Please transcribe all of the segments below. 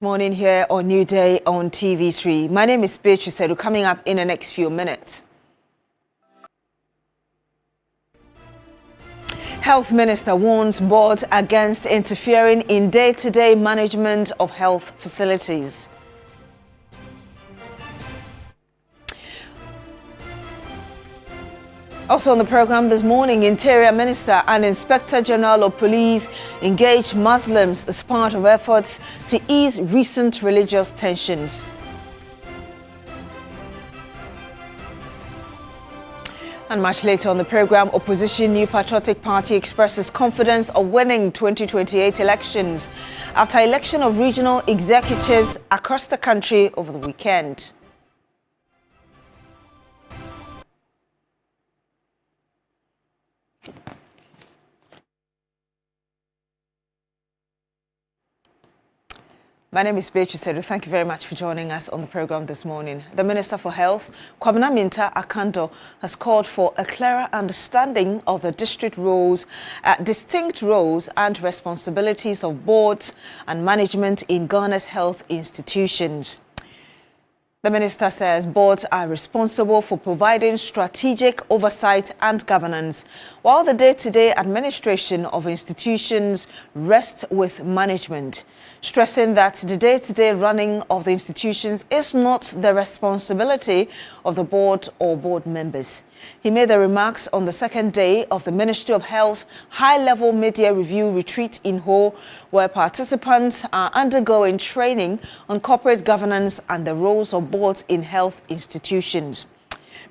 Morning here on New Day on TV3. My name is Beatrice Sedu, coming up in the next few minutes. Health Minister warns board against interfering in day-to-day management of health facilities. Also on the program this morning, Interior Minister and Inspector General of Police engaged Muslims as part of efforts to ease recent religious tensions. And much later on the program, opposition New Patriotic Party expresses confidence of winning 2028 elections after election of regional executives across the country over the weekend. My name is Beatrice Sedu. Thank you very much for joining us on the program this morning. The Minister for Health, Kwabena Minta Akando, has called for a clearer understanding of the distinct roles and responsibilities of boards and management in Ghana's health institutions. The minister says boards are responsible for providing strategic oversight and governance, while the day-to-day administration of institutions rests with management, stressing that the day-to-day running of the institutions is not the responsibility of the board or board members. He made the remarks on the second day of the Ministry of Health's high-level media review retreat in Ho, where participants are undergoing training on corporate governance and the roles of boards in health institutions.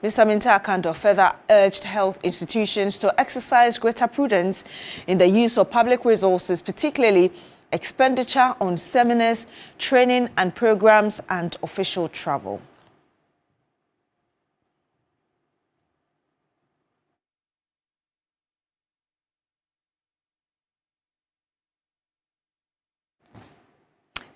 Mr. Minta Akando further urged health institutions to exercise greater prudence in the use of public resources, particularly expenditure on seminars, training and programs, and official travel.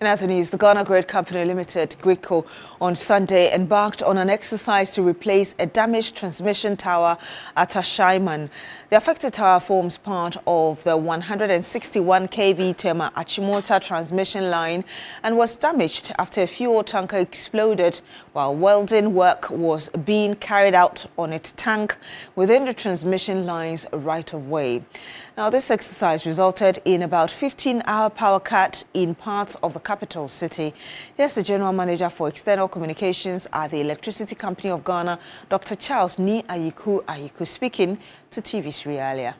In other news, the Ghana Grid Company Limited, GridCo, on Sunday embarked on an exercise to replace a damaged transmission tower at Ashaiman. The affected tower forms part of the 161 kV Tema Achimota transmission line and was damaged after a fuel tanker exploded while welding work was being carried out on its tank within the transmission line's right-of-way. Now, this exercise resulted in about 15-hour power cut in parts of the capital city. Here's the General Manager for External Communications at the Electricity Company of Ghana, Dr. Charles Ni Ayiku, speaking to TV3 earlier.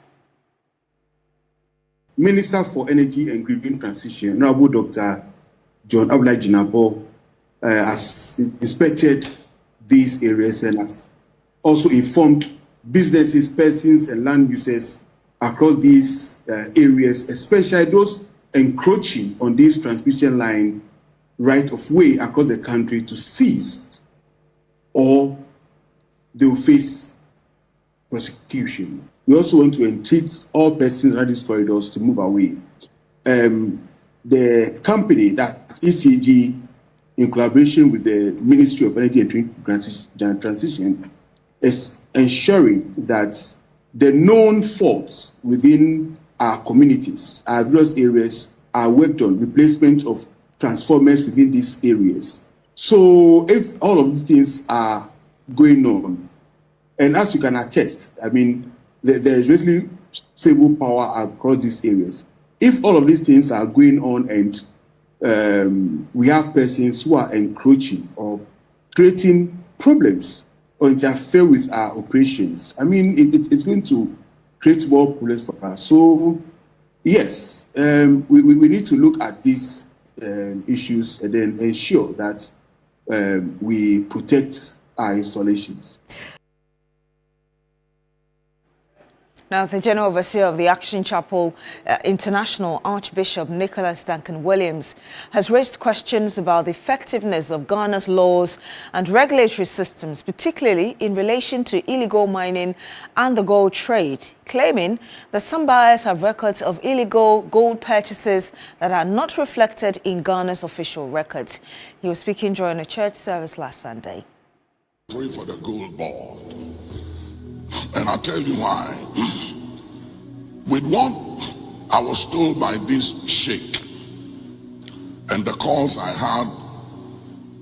Minister for Energy and Green Transition, Honorable Dr. John Abdullah Jinabo, has inspected these areas and has also informed businesses, persons and land users across these areas, especially those encroaching on this transmission line right of way across the country, to cease or they will face prosecution. We also want to entreat all persons around these corridors to move away. The company, that's ECG, in collaboration with the Ministry of Energy and Transition, is ensuring that the known faults within our communities, our various areas, are worked on, replacement of transformers within these areas. So if all of these things are going on, and as you can attest, I mean, there is really stable power across these areas. If all of these things are going on and we have persons who are encroaching or creating problems or interfere with our operations, I mean, it's going to create more problems for us. So, yes, we need to look at these issues and then ensure that we protect our installations. Now, the General Overseer of the Action Chapel International, Archbishop Nicholas Duncan Williams, has raised questions about the effectiveness of Ghana's laws and regulatory systems, particularly in relation to illegal mining and the gold trade, claiming that some buyers have records of illegal gold purchases that are not reflected in Ghana's official records. He was speaking during a church service last Sunday. Pray for the gold board. And I'll tell you why. With what I was told by this sheikh, And the calls I had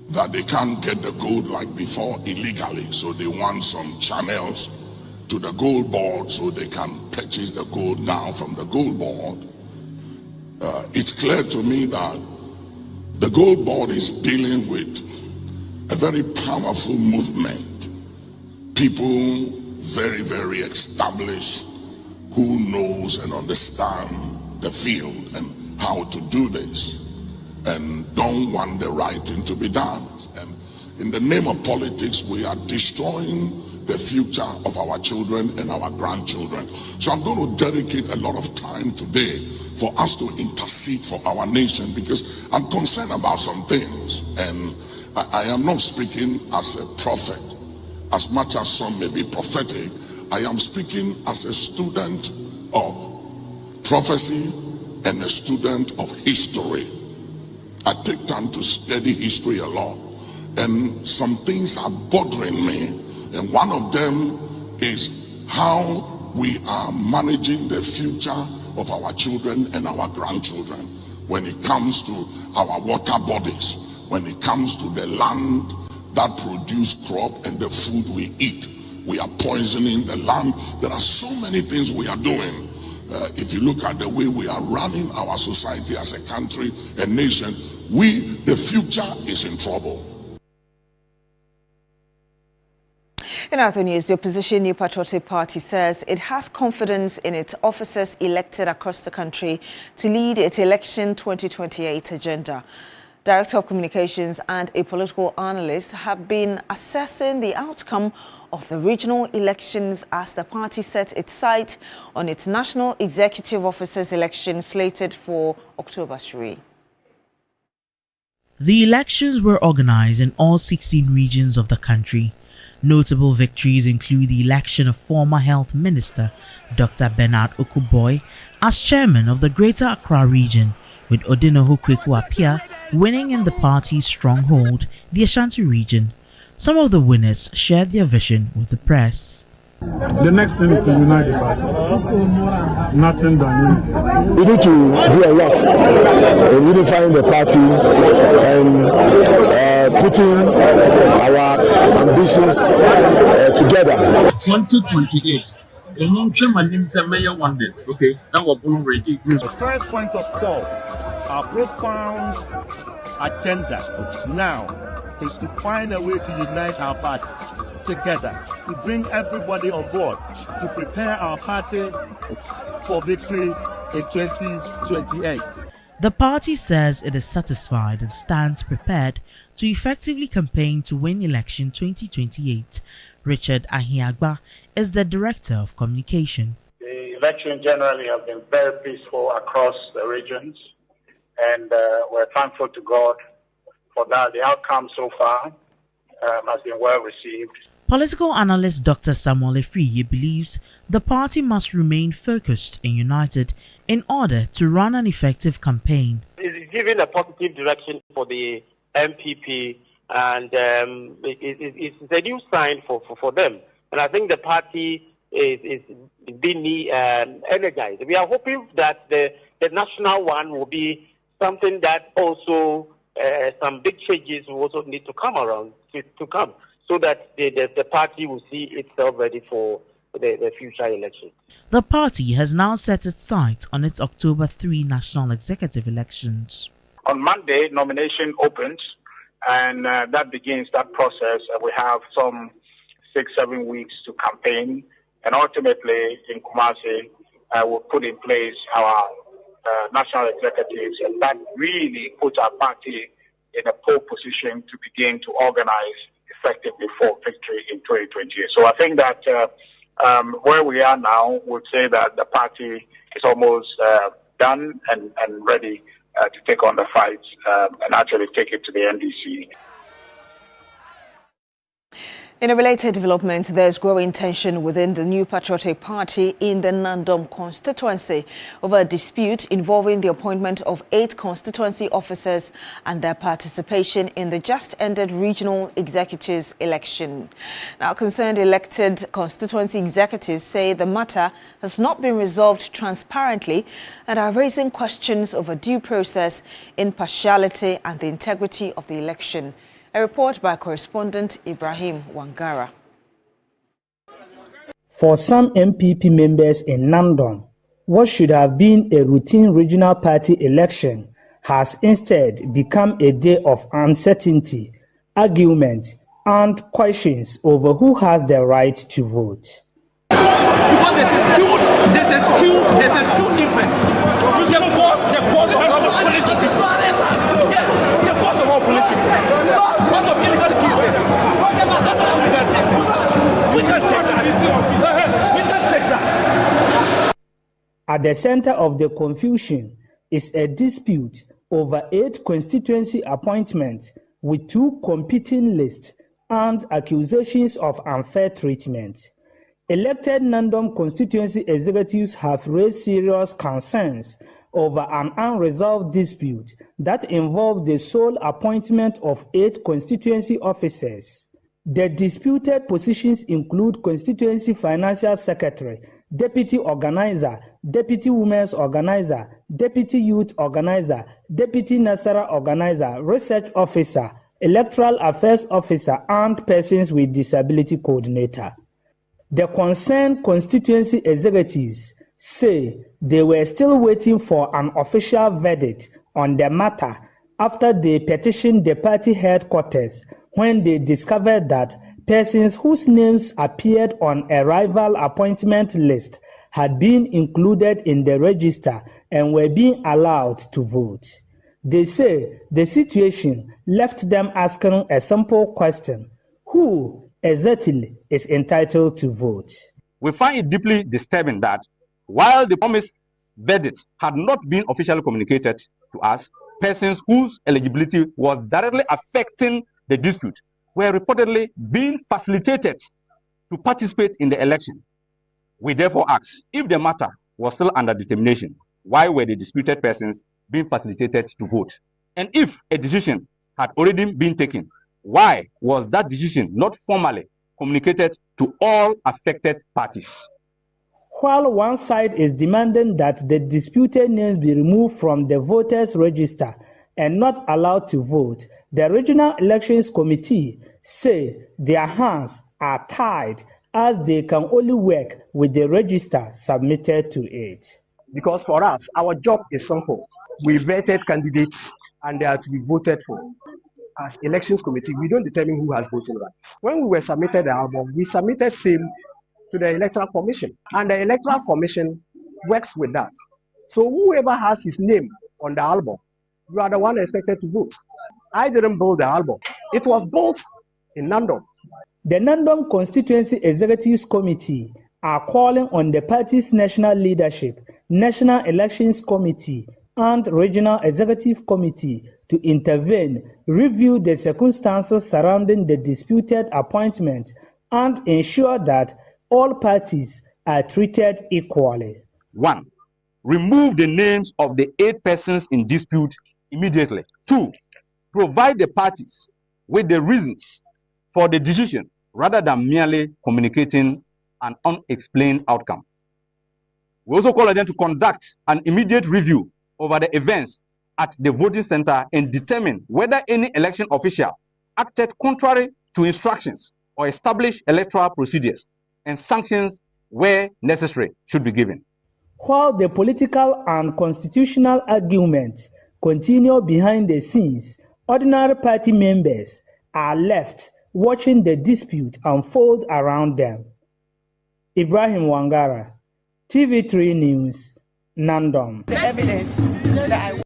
that they can't get the gold like before illegally, so they want some channels to the gold board so they can purchase the gold now from the gold board. It's clear to me that the gold board is dealing with a very powerful movement. People very, very established who knows and understand the field and how to do this, and don't want the right thing to be done. And in the name of politics, we are destroying the future of our children and our grandchildren. So I'm going to dedicate a lot of time today for us to intercede for our nation, because I'm concerned about some things. And I am not speaking as a prophet, as much as some may be prophetic. I am speaking as a student of prophecy and a student of history. I take time to study history a lot, and some things are bothering me, and one of them is how we are managing the future of our children and our grandchildren when it comes to our water bodies, when it comes to the land that produce crop and the food we eat. We are poisoning the land. There are so many things we are doing. If you look at the way we are running our society as a country and nation, the future is in trouble. In other news, the opposition New Patriotic Party says it has confidence in its officers elected across the country to lead its election 2028 agenda. Director of Communications and a political analyst have been assessing the outcome of the regional elections as the party sets its sight on its national executive officers election slated for October 3. The elections were organized in all 16 regions of the country. Notable victories include the election of former Health Minister Dr. Bernard Okuboy as chairman of the Greater Accra region, with Odinoho Kweku Apia winning in the party's stronghold, the Ashanti region. Some of the winners shared their vision with the press. The next thing is to unite the party. Nothing than unity. We need to do a lot in unifying the party and putting our ambitions together. 2028. Okay, now we're ready. The first point of call, our profound agenda now is to find a way to unite our party together, to bring everybody on board, to prepare our party for victory in 2028. The party says it is satisfied and stands prepared to effectively campaign to win election 2028. Richard Ahiagba is the Director of Communication. The election generally has been very peaceful across the regions, and we're thankful to God for that. The outcome so far has been well received. Political analyst Dr. Samuel Efriye believes the party must remain focused and united in order to run an effective campaign. It's giving a positive direction for the MPP, and it's a new sign for them. And I think the party is being energized. We are hoping that the national one will be something that also some big changes will also need to come around to come, so that the party will see itself ready for the future elections. The party has now set its sights on its October 3 national executive elections. On Monday, nomination opens, and that begins that process. We have some 6-7 weeks to campaign, and ultimately in Kumasi, we'll put in place our national executives, and that really puts our party in a pole position to begin to organize effectively for victory in 2028. So I think that where we are now, would say that the party is almost done and ready to take on the fight and actually take it to the NDC. In a related development, there's growing tension within the New Patriotic Party in the Nandom constituency over a dispute involving the appointment of 8 constituency officers and their participation in the just-ended regional executives election. Now, concerned elected constituency executives say the matter has not been resolved transparently and are raising questions over due process, impartiality and the integrity of the election. A report by correspondent Ibrahim Wangara. For some MPP members in Nandom, what should have been a routine regional party election has instead become a day of uncertainty, argument, and questions over who has the right to vote. Because there's a skewed interest. The boss of all police people. Yes, the boss of all police people. Because of illegal business. That's all we can take that. We can take that. At the center of the confusion is a dispute over 8 constituency appointments with 2 competing lists and accusations of unfair treatment. Elected Nandom constituency executives have raised serious concerns over an unresolved dispute that involved the sole appointment of 8 constituency officers. The disputed positions include constituency financial secretary, deputy organizer, deputy women's organizer, deputy youth organizer, deputy Nasara organizer, research officer, electoral affairs officer, and persons with disability coordinator. The concerned constituency executives say they were still waiting for an official verdict on the matter after they petitioned the party headquarters when they discovered that persons whose names appeared on a rival appointment list had been included in the register and were being allowed to vote. They say the situation left them asking a simple question: who exactly is entitled to vote? We find it deeply disturbing that while the promised verdict had not been officially communicated to us, persons whose eligibility was directly affecting the dispute were reportedly being facilitated to participate in the election. We therefore ask, if the matter was still under determination, why were the disputed persons being facilitated to vote? And if a decision had already been taken, why was that decision not formally communicated to all affected parties? While one side is demanding that the disputed names be removed from the voters' register and not allowed to vote, the Regional Elections Committee say their hands are tied as they can only work with the register submitted to it. Because for us, our job is simple. We vetted candidates and they are to be voted for. As elections committee, we don't determine who has voting rights. When we were submitted the album, we submitted same to the Electoral Commission, and the Electoral Commission works with that. So whoever has his name on the album, you are the one expected to vote. I didn't build the album. It was built in Nandom. The Nandom Constituency Executives Committee are calling on the party's national leadership, National Elections Committee, and Regional Executive Committee to intervene, review the circumstances surrounding the disputed appointment, and ensure that all parties are treated equally. 1. Remove the names of the 8 persons in dispute immediately. 2. Provide the parties with the reasons for the decision rather than merely communicating an unexplained outcome. We also call on them to conduct an immediate review over the events at the voting center and determine whether any election official acted contrary to instructions or established electoral procedures, and sanctions where necessary should be given. While the political and constitutional arguments continue behind the scenes, ordinary party members are left watching the dispute unfold around them. Ibrahim Wangara, TV3 News, Nandom. The evidence that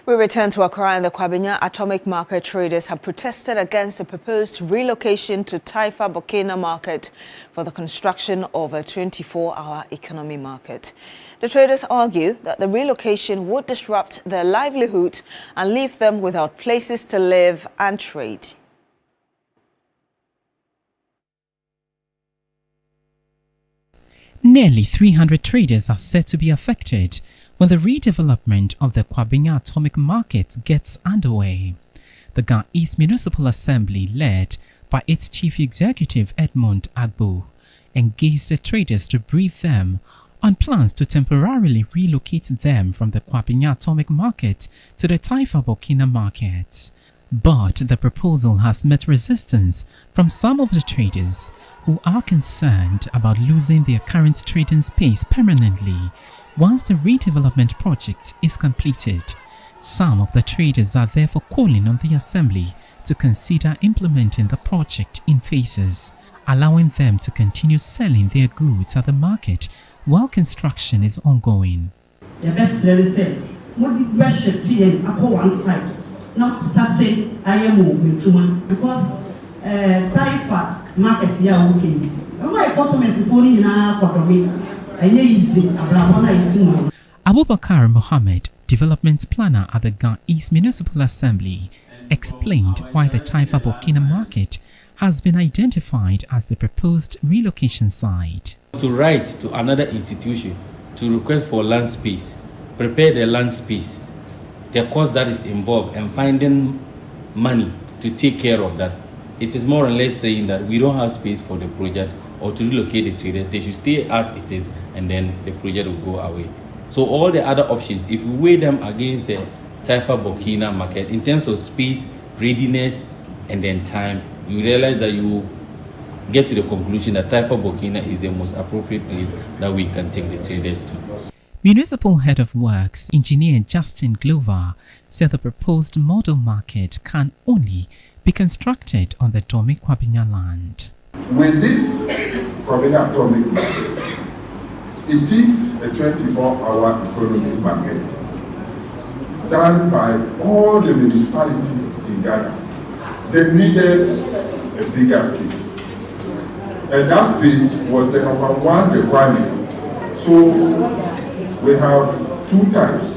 We return to Accra, and the Kwabena Atomic Market traders have protested against the proposed relocation to Taifa Burkina Market for the construction of a 24-hour economy market. The traders argue that the relocation would disrupt their livelihood and leave them without places to live and trade. Nearly 300 traders are said to be affected when the redevelopment of the Kwabinya Atomic Market gets underway. The Ga East Municipal Assembly, led by its Chief Executive Edmund Agbo, engaged the traders to brief them on plans to temporarily relocate them from the Kwabinya Atomic Market to the Taifa Burkina Market. But the proposal has met resistance from some of the traders who are concerned about losing their current trading space permanently once the redevelopment project is completed. Some of the traders are therefore calling on the Assembly to consider implementing the project in phases, allowing them to continue selling their goods at the market while construction is ongoing. The best service said, what the best one side, not start saying I am moving because Taifa market here okay. My customers phoning in our economy and easy about Abubakar Mohammed, development planner at the Ga East Municipal Assembly, explained why the Taifa Burkina Market has been identified as the proposed relocation site. To write to another institution to request for land space, prepare the land space, the cost that is involved, and finding money to take care of that. It is more or less saying that we don't have space for the project or to relocate the traders. They should stay as it is, and then the project will go away. So all the other options, if we weigh them against the Taifa Burkina market in terms of space, readiness, and then time, you realize that you get to the conclusion that Taifa Burkina is the most appropriate place that we can take the traders to. Municipal Head of Works, Engineer Justin Glover, said the proposed model market can only be constructed on the Dome Kwabinya land. With this Kwabinya Atomic Market, it is a 24-hour economic market done by all the municipalities in Ghana. They needed a bigger space. And that space was the #1 requirement. So we have two types.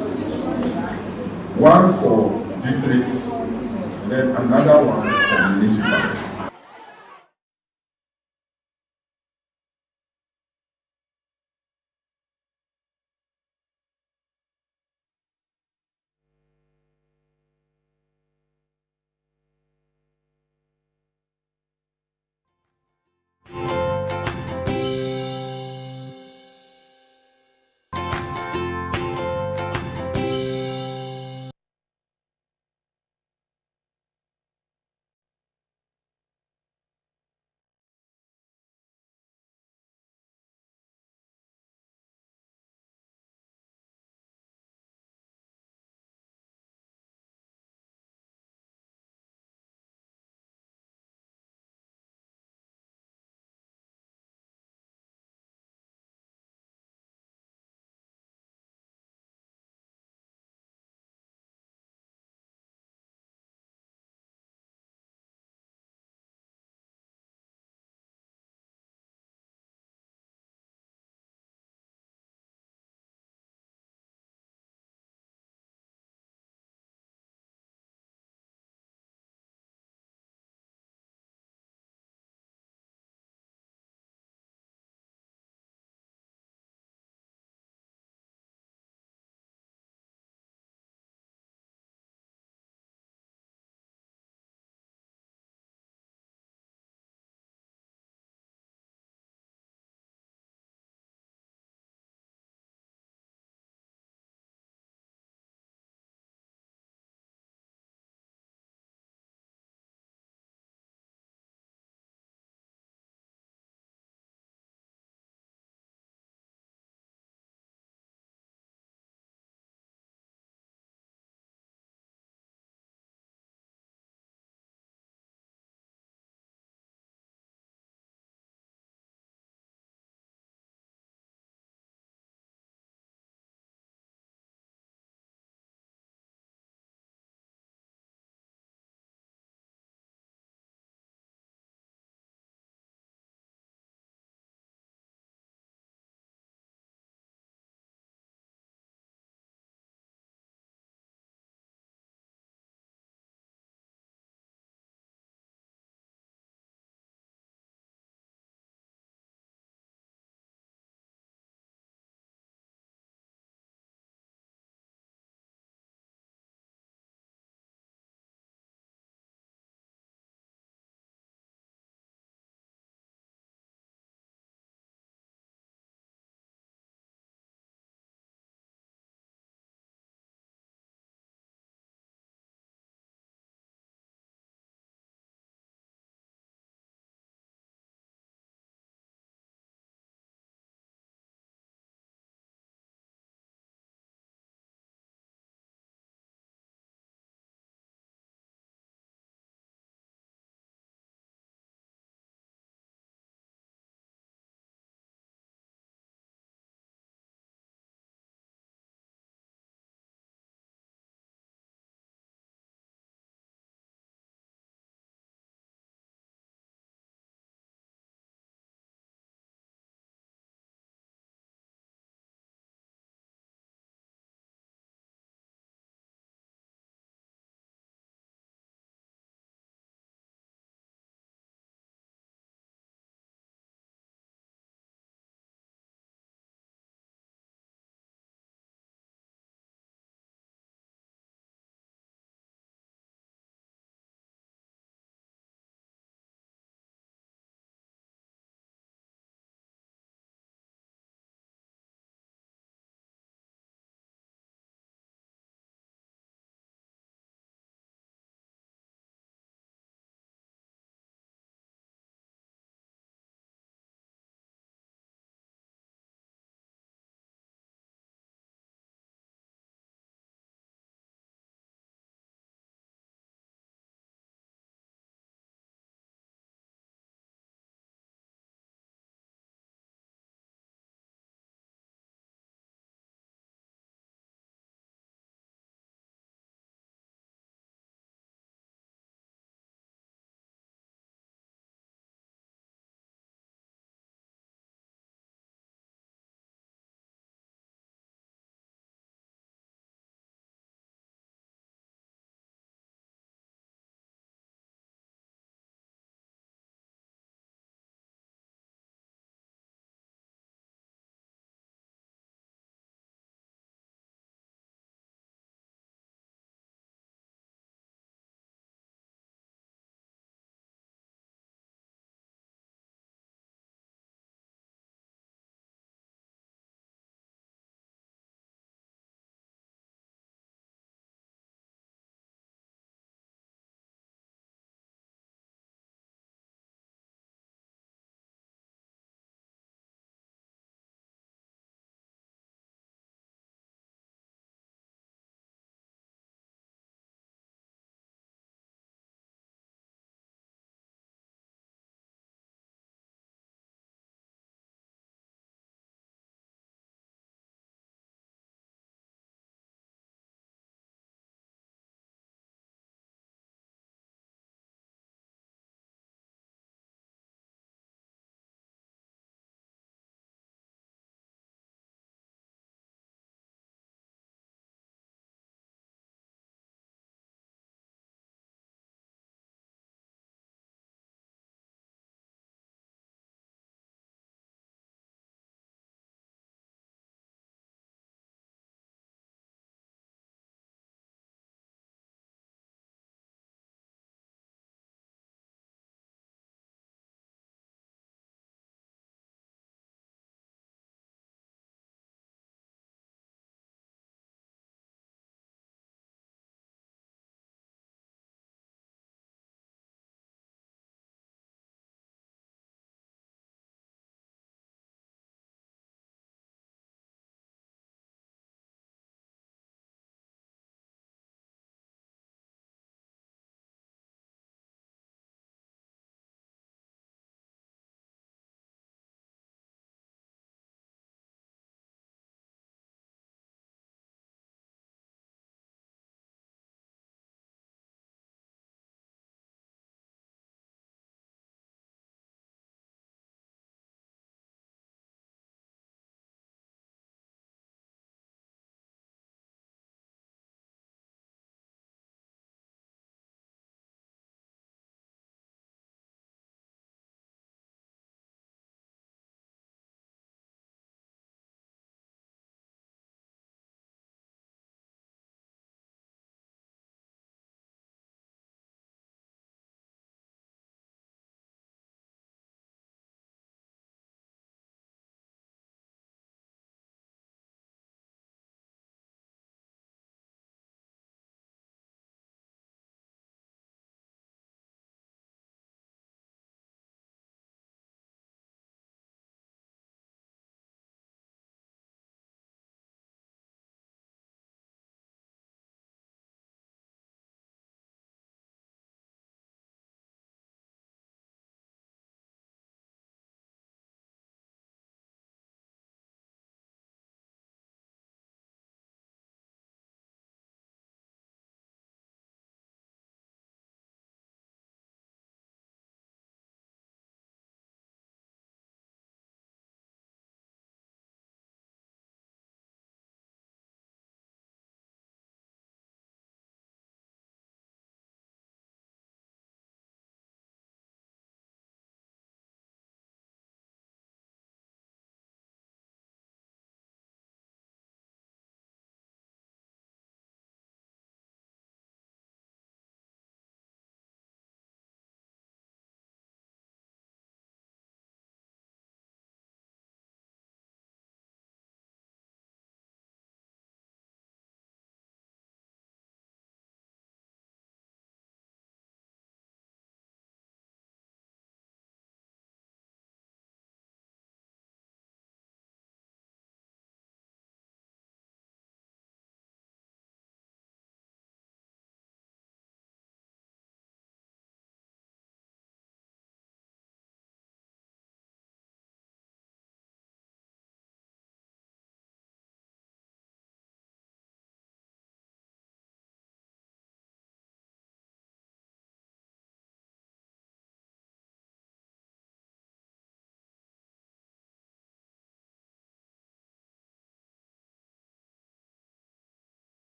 One for districts, then another one for municipalities.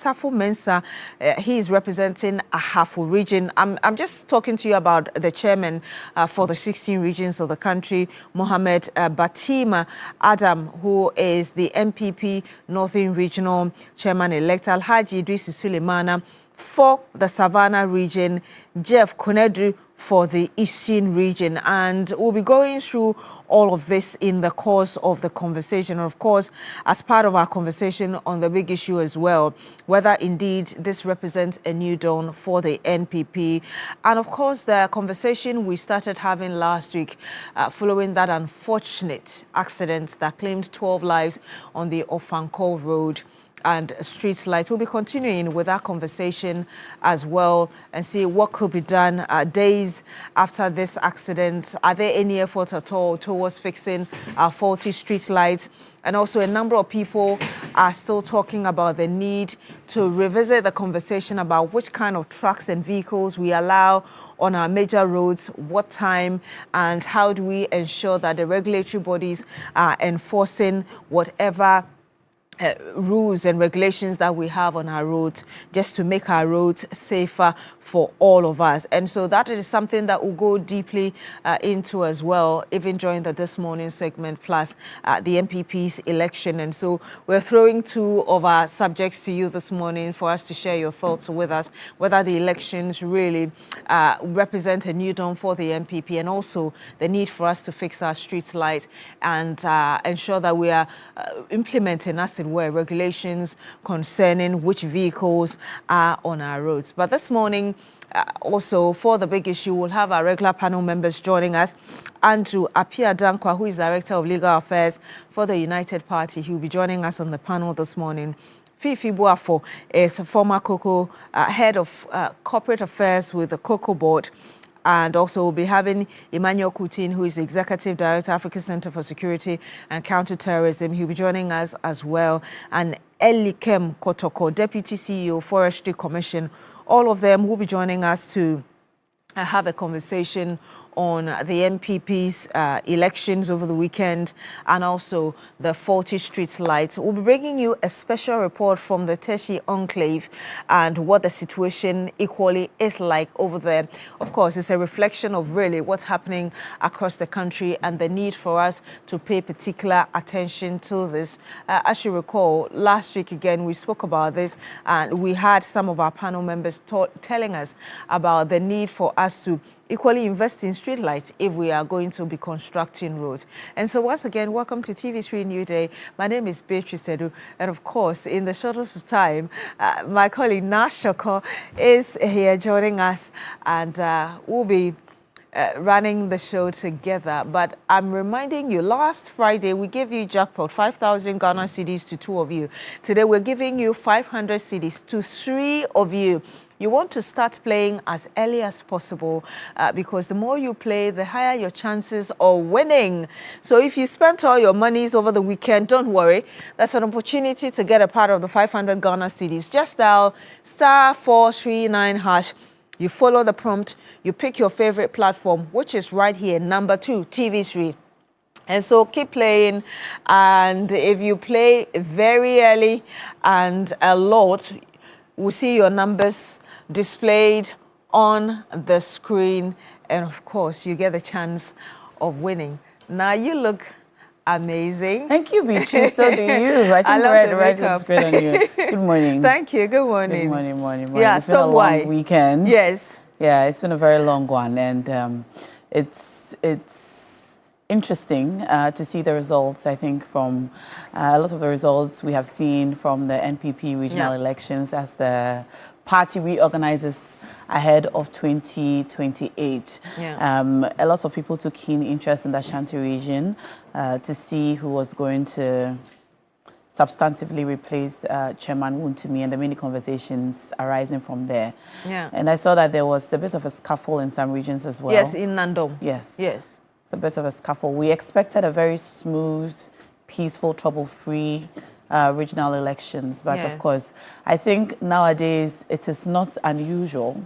Tafo Mensah. He is representing Ahafo region. I'm just talking to you about the chairman for the 16 regions of the country, Mohammed Batima Adam, who is the MPP Northern Regional Chairman-elect, Alhaji Idris Sulemana for the Savannah region, Jeff Konedru for the Eastern region. And we'll be going through all of this in the course of the conversation. And of course, as part of our conversation on the big issue as well, whether indeed this represents a new dawn for the NPP. And of course, the conversation we started having last week following that unfortunate accident that claimed 12 lives on the Ofanko Road and street lights. We'll be continuing with that conversation as well and see what could be done days after this accident. Are there any efforts at all towards fixing faulty street lights? And also a number of people are still talking about the need to revisit the conversation about which kind of trucks and vehicles we allow on our major roads, what time, and how do we ensure that the regulatory bodies are enforcing whatever rules and regulations that we have on our roads, just to make our roads safer for all of us. And so that is something that we'll go deeply into as well, even during the This Morning segment, plus the MPP's election. And so we're throwing two of our subjects to you this morning for us to share your thoughts with us, whether the elections really represent a new dawn for the MPP, and also the need for us to fix our street light and ensure that we are implementing, as it were, regulations concerning which vehicles are on our roads. But this morning, also for the big issue, we'll have our regular panel members joining us. Andrew Apia-Dankwa, who is Director of Legal Affairs for the United Party. He will be joining us on the panel this morning. Fifi Buafo is a former Cocoa head of corporate affairs with the Cocoa Board. And also we'll be having Emmanuel Coutin, who is Executive Director, Africa Center for Security and Counterterrorism. He'll be joining us as well. And Elikem Kotoko, Deputy CEO, Forestry Commission. All of them will be joining us to have a conversation on the MPP's elections over the weekend and also the faulty street lights. We'll be bringing you a special report from the Teshi Enclave and what the situation equally is like over there. Of course, it's a reflection of really what's happening across the country and the need for us to pay particular attention to this. As you recall, last week again, we spoke about this and we had some of our panel members telling us about the need for us to equally invest in streetlights if we are going to be constructing roads. And so once again, welcome to TV3 Newday. My name is Beatrice Edu, and of course, in the shortest of time, my colleague Nash Shoko is here joining us, and we'll be running the show together. But I'm reminding you, last Friday, we gave you jackpot, 5,000 Ghana cedis to 2 of you. Today, we're giving you 500 cedis to 3 of you. You want to start playing as early as possible because the more you play, the higher your chances of winning. So if you spent all your monies over the weekend, don't worry. That's an opportunity to get a part of the 500 Ghana cedis. Just dial *439#. You follow the prompt. You pick your favorite platform, which is right here, number 2, TV3. And so keep playing. And if you play very early and a lot, we'll see your numbers displayed on the screen, and of course you get the chance of winning. Now you look amazing. Thank you, Beatrice. So do you. I think red looks great on you. Good morning. Thank you. Good morning. Good morning. Yeah, it's been a long weekend. Yes. Yeah, it's been a very long one, and it's interesting to see the results. I think from a lot of the results we have seen from the NPP regional elections as the party reorganizes ahead of 2028. A lot of people took keen interest in the Ashanti region to see who was going to substantively replace Chairman Wontumi, and the many conversations arising from there. And I saw that there was a bit of a scuffle in some regions as well. Yes, in Nandom. Yes. Yes. It's a bit of a scuffle. We expected a very smooth, peaceful, trouble-free regional elections. But of course, I think nowadays it is not unusual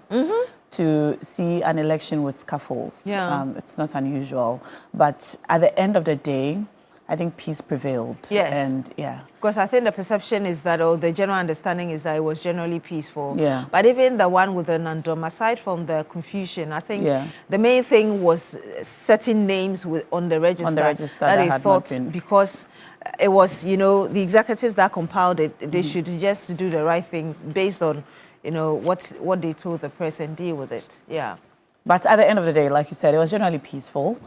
to see an election with scuffles. It's not unusual. But at the end of the day, I think peace prevailed. Yes. And yeah. Because I think the perception is that, or the general understanding is that it was generally peaceful. Yeah. But even the one with the Nandom, aside from the confusion, I think Yeah. the main thing was certain names on the register. On the register that they had thought not been. Because it was, you know, the executives that compiled it, they should just do the right thing based on, you know, what they told the press and deal with it. Yeah. But at the end of the day, like you said, it was generally peaceful.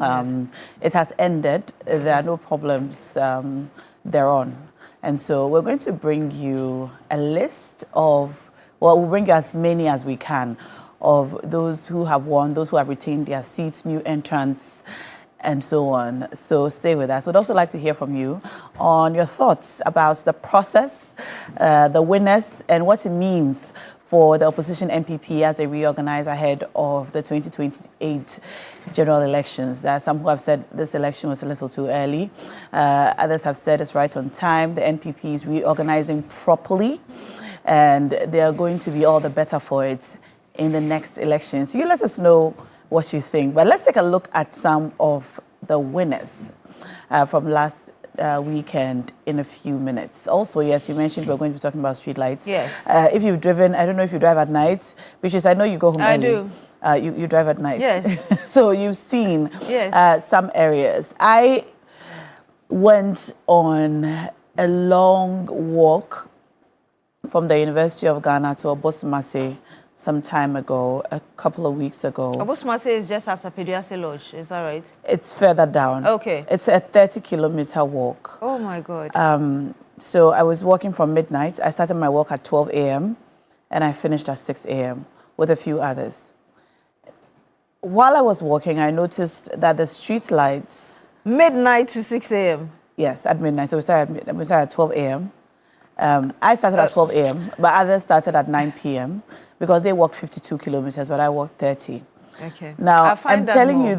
It has ended. There are no problems thereon. And so we're going to bring you a list of, well, we'll bring you as many as we can of those who have won, those who have retained their seats, new entrants, and so on. So stay with us. We'd also like to hear from you on your thoughts about the process, the winners, and what it means for the opposition MPP as they reorganize ahead of the 2028 general elections. There are some who have said this election was a little too early. Others have said it's right on time. The NPP is reorganizing properly, and they are going to be all the better for it in the next elections. You let us know what you think. But let's take a look at some of the winners from last weekend in a few minutes. Also, yes, you mentioned we're going to be talking about streetlights. Yes. If you've driven, I don't know if you drive at night, because I know you go home early. I do. You drive at night. Yes. So you've seen yes. Some areas. I went on a long walk from the University of Ghana to Obosmase some time ago, a couple of weeks ago. Obosmase is just after Peduase Lodge, is that right? It's further down. Okay. It's a 30-kilometer walk. Oh my God. So I was walking from midnight. I started my walk at 12 a.m. and I finished at 6 a.m. with a few others. While I was walking, I noticed that the street lights... Midnight to 6 a.m.? Yes, at midnight. So we started at 12 a.m. I started at 12 a.m., but others started at 9 p.m. because they walked 52 kilometers, but I walked 30. Okay. Now, I'm telling you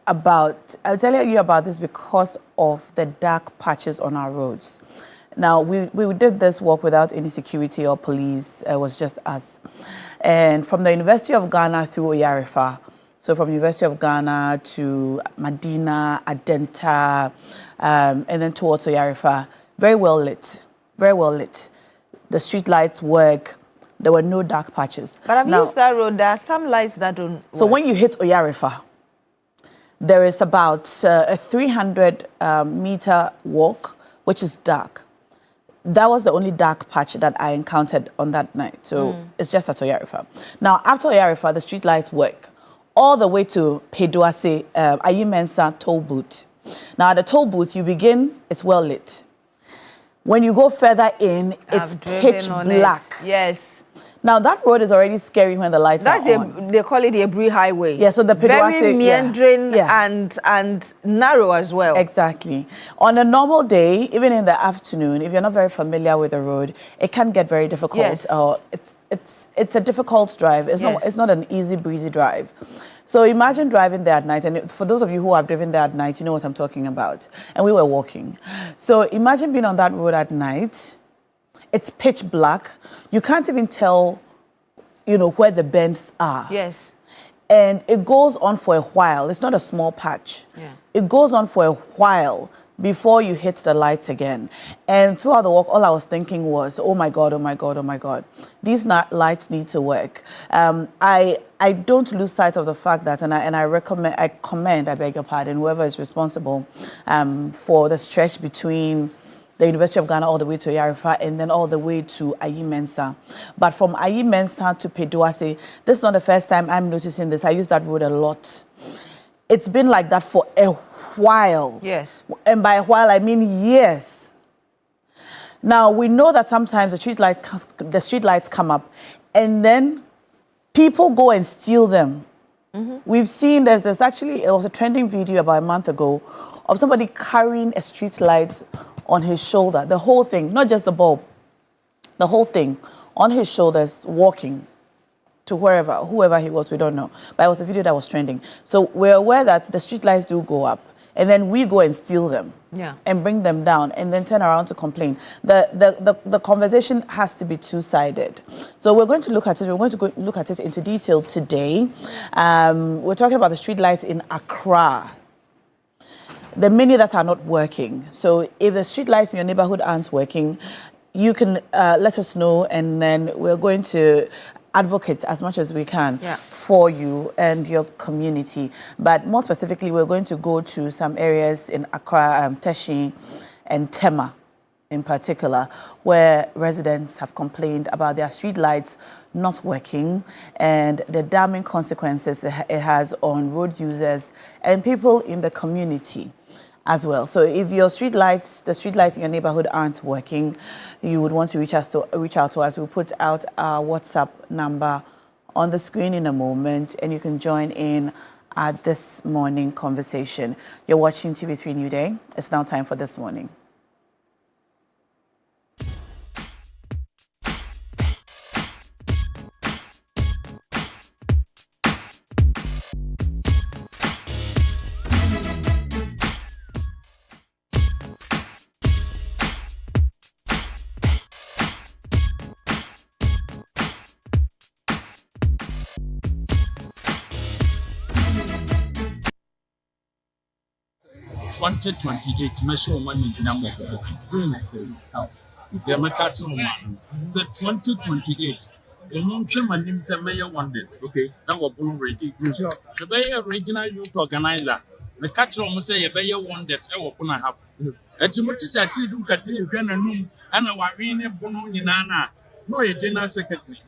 about this because of the dark patches on our roads. Now, we did this walk without any security or police. It was just us. And from the University of Ghana through Oyarifa, so from University of Ghana to Medina, Adenta, and then towards Oyarifa, very well lit, very well lit. The street lights work. There were no dark patches. But I've used that road. There are some lights that don't work. So when you hit Oyarifa, there is about a 300-meter walk, which is dark. That was the only dark patch that I encountered on that night. So it's just at Oyarifa. Now, after Oyarifa, the street lights work all the way to Peduase, Ayimensa toll booth. Now, at the toll booth, you begin, it's well lit. When you go further in, it's pitch black. Yes. Now, that road is already scary when the lights are on. They call it the Ebri Highway. Yeah, so the Peduase, very meandering and narrow as well. Exactly. On a normal day, even in the afternoon, if you're not very familiar with the road, it can get very difficult. Yes. It's a difficult drive. It's not an easy, breezy drive. So imagine driving there at night, and for those of you who have driven there at night, you know what I'm talking about. And we were walking. So imagine being on that road at night. It's pitch black. You can't even tell, where the bends are. Yes. And it goes on for a while. It's not a small patch. Yeah. It goes on for a while before you hit the lights again. And throughout the walk, all I was thinking was, oh my God, oh my God, oh my God. These lights need to work. I don't lose sight of the fact that, and I commend, I beg your pardon, whoever is responsible for the stretch between the University of Ghana all the way to Oyarifa and then all the way to Ayimensa. But from Ayimensa to Peduase, this is not the first time I'm noticing this. I use that road a lot. It's been like that for a while. Yes. And by a while, I mean years. Now, we know that sometimes the street lights come up and then people go and steal them. We've seen there's actually, it was a trending video about a month ago of somebody carrying a street light on his shoulder, the whole thing, not just the bulb, the whole thing on his shoulders, walking to whoever he was, we don't know. But it was a video that was trending. So we're aware that the street lights do go up, and then we go and steal them and bring them down and then turn around to complain. The conversation has to be two-sided. So we're going to look at it. We're going to look at it into detail today. We're talking about the street lights in Accra. the many that are not working. So if the street lights in your neighborhood aren't working, you can let us know, and then we're going to advocate as much as we can for you and your community. But more specifically, we're going to go to some areas in Accra, Teshi, and Tema in particular, where residents have complained about their street lights not working and the damning consequences it has on road users and people in the community as well. So if your the street lights in your neighborhood aren't working, you would want to reach out to us. We'll put out our WhatsApp number on the screen in a moment, and you can join in at this morning conversation. You're watching TV3 Newday. It's now time for This Morning. measure money number. So 2028. Wonders. Okay. Now we're ready. The Bay Regional Youth Organizer. The catcher almost say a Bay Wonders. I will have. At Timothy, I see you cut you can and our Rene Bono Nana. No, a general secretary.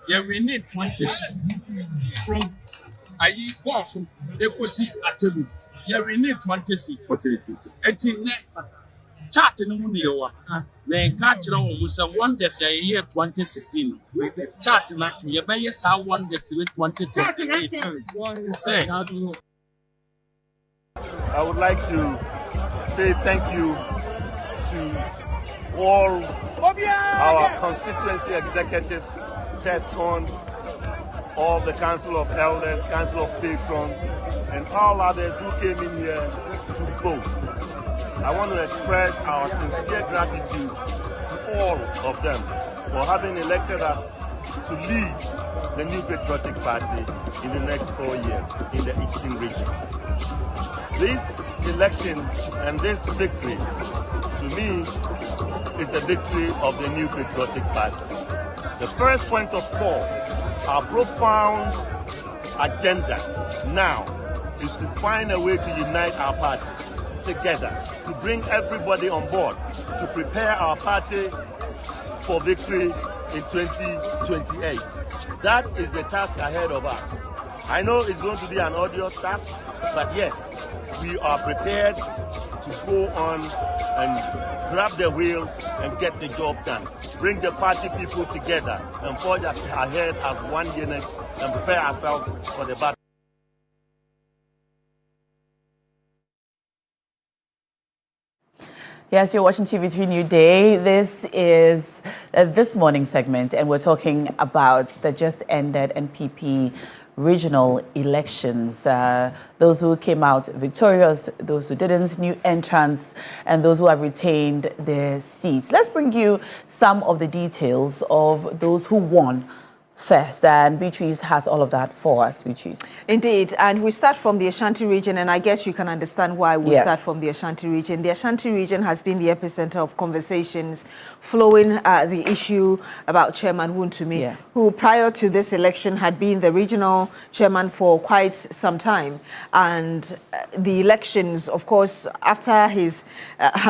Yeah, we need 26 from I was equity at you. Yeah, we need 26. Okay, it's in chat in Munio. Then catch almost a wonders a year 2016. Chat not to your bay, I wonders with 2028. Say, I would like to say thank you to all our constituency executives, TESCON, all the Council of Elders, Council of Patrons, and all others who came in here to vote. I want to express our sincere gratitude to all of them for having elected us to lead the New Patriotic Party in the next 4 years in the Eastern region. This election and this victory, to me, is a victory of the New Patriotic Party. The first point of call, our profound agenda now is to find a way to unite our party together, to bring everybody on board, to prepare our party for victory in 2028. That is the task ahead of us. I know it's going to be an arduous task, but yes, we are prepared to go on and grab the wheels and get the job done. Bring the party people together and forge ahead as one unit and prepare ourselves for the battle. Yes, you're watching TV3 Newday. This is This Morning segment, and we're talking about the just ended NPP regional elections. Those who came out victorious, those who didn't, new entrants, and those who have retained their seats. Let's bring you some of the details of those who won first, and Beatrice has all of that for us. Beatrice. Indeed, and we start from the Ashanti region, and I guess you can understand why we start from the Ashanti region. The Ashanti region has been the epicenter of conversations following the issue about Chairman Wontumi, who prior to this election had been the regional chairman for quite some time. And the elections, of course, after his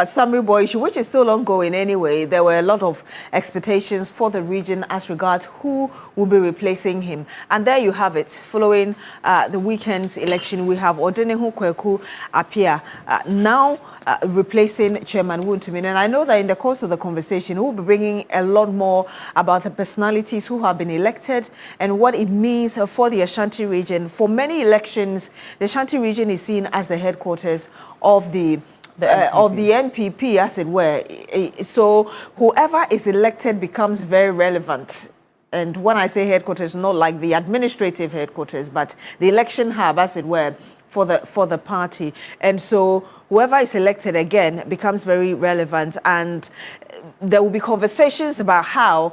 summary boy issue, which is still ongoing anyway, there were a lot of expectations for the region as regards who will be replacing him. And there you have it. Following the weekend's election, we have Odenehu Kweku Apia now replacing Chairman Wontumi. And I know that in the course of the conversation, we'll be bringing a lot more about the personalities who have been elected and what it means for the Ashanti region. For many elections, the Ashanti region is seen as the headquarters of the NPP, as it were. So whoever is elected becomes very relevant. And when I say headquarters, not like the administrative headquarters, but the election hub, as it were, for the party. And so whoever is elected again becomes very relevant. And there will be conversations about how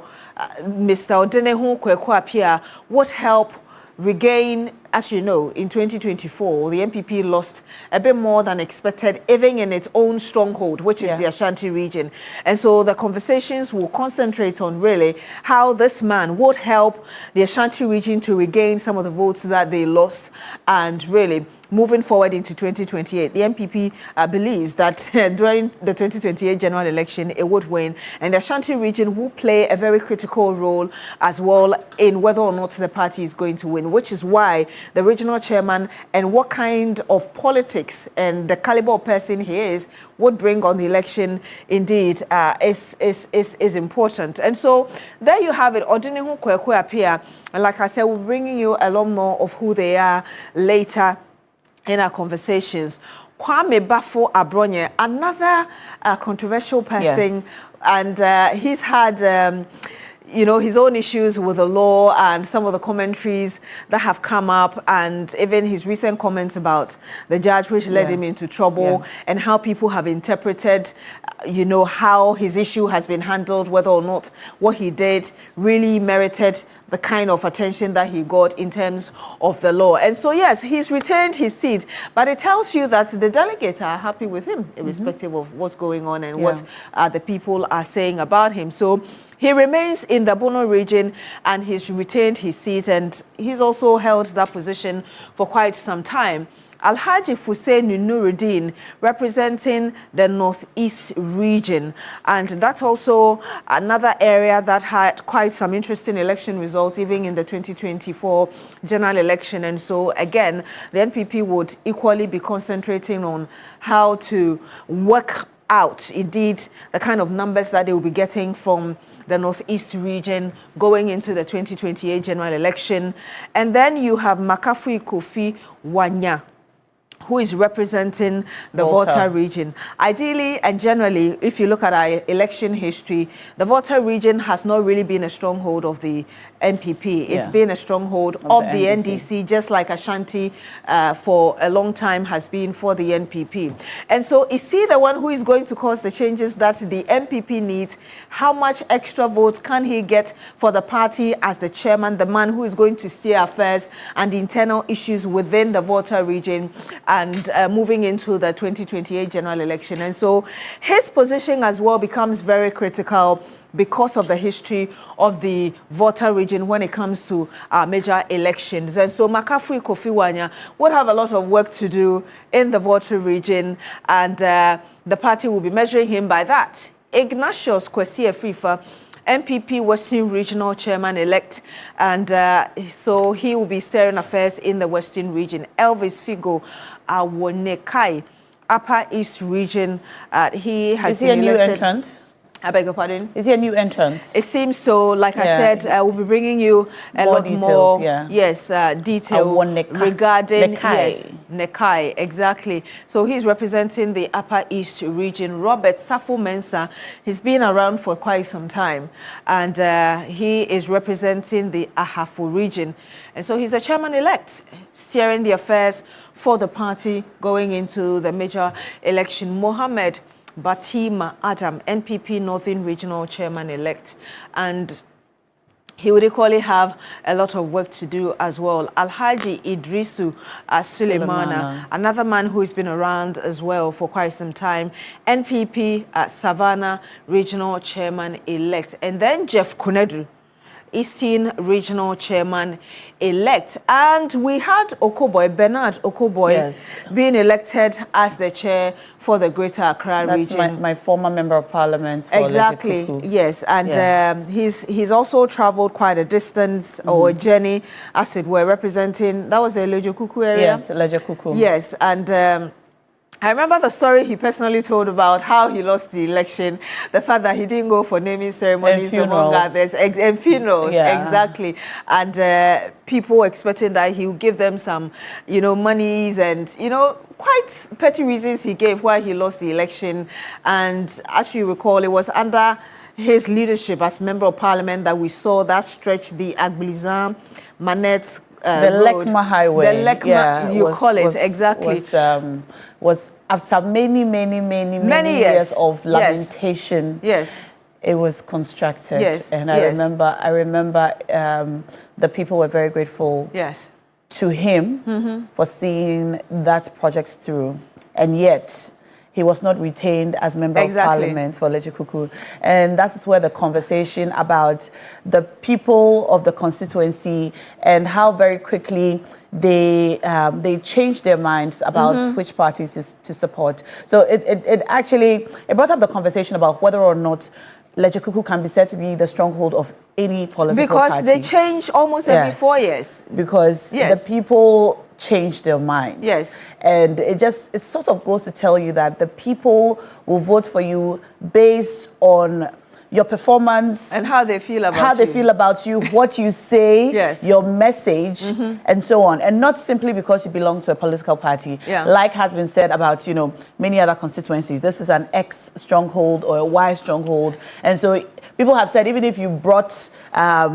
Mr. Odenehu Kweku Apia would help regain as you know, in 2024, the NPP lost a bit more than expected, even in its own stronghold, which is the Ashanti region. And so the conversations will concentrate on really how this man would help the Ashanti region to regain some of the votes that they lost, and really moving forward into 2028. The NPP believes that during the 2028 general election, it would win, and the Ashanti region will play a very critical role as well in whether or not the party is going to win, which is why the regional chairman and what kind of politics and the caliber of person he is would bring on the election indeed is important. And so there you have it. Odinihu Kwekwe appear, and like I said, we're bringing you a lot more of who they are later in our conversations. Kwame Bafo Abronye, another controversial person, and he's had you know, his own issues with the law and some of the commentaries that have come up, and even his recent comments about the judge, which led him into trouble, and how people have interpreted, you know, how his issue has been handled, whether or not what he did really merited the kind of attention that he got in terms of the law. And so, yes, he's retained his seat, but it tells you that the delegates are happy with him, irrespective of what's going on and what the people are saying about him. So he remains in the Bono region, and he's retained his seat, and he's also held that position for quite some time. Alhaji Hussein Nuruddin, representing the Northeast region. And that's also another area that had quite some interesting election results, even in the 2024 general election. And so, again, the NPP would equally be concentrating on how to work out, indeed, the kind of numbers that they will be getting from the Northeast region going into the 2028 general election. And then you have Makafui Kofi Wanya, who is representing the Volta region. Ideally and generally, if you look at our election history, the Volta region has not really been a stronghold of the NPP. It's been a stronghold of the NDC, just like Ashanti for a long time has been for the NPP. And so is he the one who is going to cause the changes that the NPP needs? How much extra votes can he get for the party as the chairman, the man who is going to steer affairs and the internal issues within the Volta region, and moving into the 2028 general election? And so his position as well becomes very critical because of the history of the Volta region when it comes to major elections. And so Makafui Kofi Wanya would have a lot of work to do in the Volta region, and the party will be measuring him by that. Ignatius Kwesi Afrifa, NPP Western Regional Chairman-elect, and so he will be steering affairs in the Western region. Elvis Figo Awonekai, Upper East region, he has been elected. Is he a new entrant? I beg your pardon? Is he a new entrant? It seems so. Like I said, we'll be bringing you a lot more detail regarding Nekai, exactly. So he's representing the Upper East region. Robert Safo Mensah, he's been around for quite some time, and he is representing the Ahafo region. And so he's a chairman-elect, steering the affairs for the party going into the major election. Mohammed Batima Adam, NPP Northern Regional Chairman-elect, and he would equally have a lot of work to do as well. Alhaji Idrisu Suleimana, another man who has been around as well for quite some time, NPP Savannah Regional Chairman-elect, and then Jeff Kunedu, Eastern Regional Chairman-elect. And we had Okoboy, Bernard Okoboy, being elected as the chair for the Greater Accra region. That's my former member of parliament. Exactly, yes. And he's also traveled quite a distance or a journey, as it were, representing, that was the Lejo Kuku area? Yes, Lejo Kuku. Yes, and I remember the story he personally told about how he lost the election, the fact that he didn't go for naming ceremonies among others, and funerals, exactly. And people expecting that he would give them some, monies and, quite petty reasons he gave why he lost the election. And as you recall, it was under his leadership as Member of Parliament that we saw that stretch, the Agblizan, Manette the road. Lekma Highway. The Lekma, exactly. Was after many years of lamentation. Yes. It was constructed. Yes. And I remember the people were very grateful. Yes. to him for seeing that project through, and yet he was not retained as member of parliament for Lejikuku. And that is where the conversation about the people of the constituency and how very quickly they changed their minds about which parties to support. So it actually brought up the conversation about whether or not Lejikuku can be said to be the stronghold of any political party. Because they change almost every 4 years. Because the people change their minds. Yes. And it sort of goes to tell you that the people will vote for you based on your performance and how they feel about you, what you say, yes, your message, and so on, and not simply because you belong to a political party. Like has been said about many other constituencies. This is an X stronghold or a Y stronghold, and so people have said even if you brought a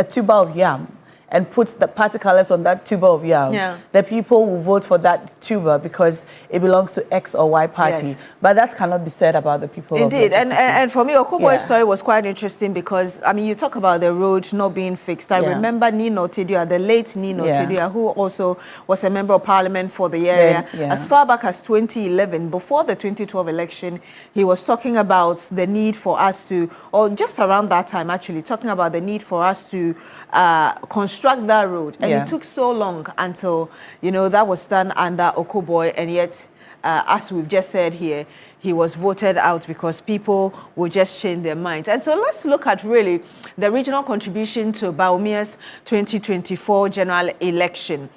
tuber of yam and put the party colors on that tuber of yam, the people will vote for that tuber because it belongs to X or Y party. Yes. But that cannot be said about the people. Indeed, and for me, Okuboy's story was quite interesting because, I mean, you talk about the road not being fixed. I remember Nino Tidua, the late Nino Tidua, who also was a member of parliament for the area. As far back as 2011, before the 2012 election, he was talking about the need for us to, or just around that time actually, talking about the need for us to construct that road, and it took so long until that was done under Okuboy, and yet as we've just said here, he was voted out because people will just change their minds. And so let's look at really the regional contribution to Baumia's 2024 general election.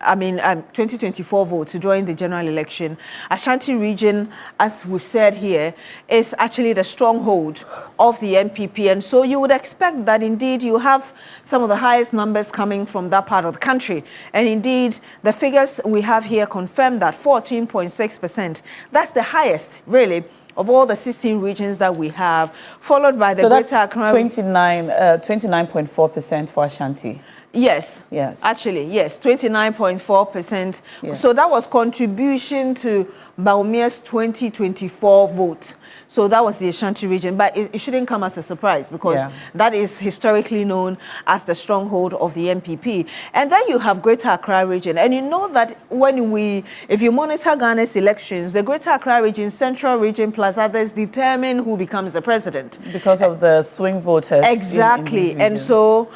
2024 votes during the general election. Ashanti region, as we've said here, is actually the stronghold of the MPP. And so you would expect that indeed you have some of the highest numbers coming from that part of the country. And indeed, the figures we have here confirm that 14.6%. That's the highest, really, of all the 16 regions that we have, followed by the Greater Accra. So that's 29.4% for Ashanti. Yes. Actually, yes, 29.4%. So that was contribution to Baumia's 2024 vote. So that was the Ashanti region, but it shouldn't come as a surprise because that is historically known as the stronghold of the MPP. And then you have Greater Accra region, and you know that if you monitor Ghana's elections, the Greater Accra region, Central region, plus others determine who becomes the president because of the swing voters. Exactly, and so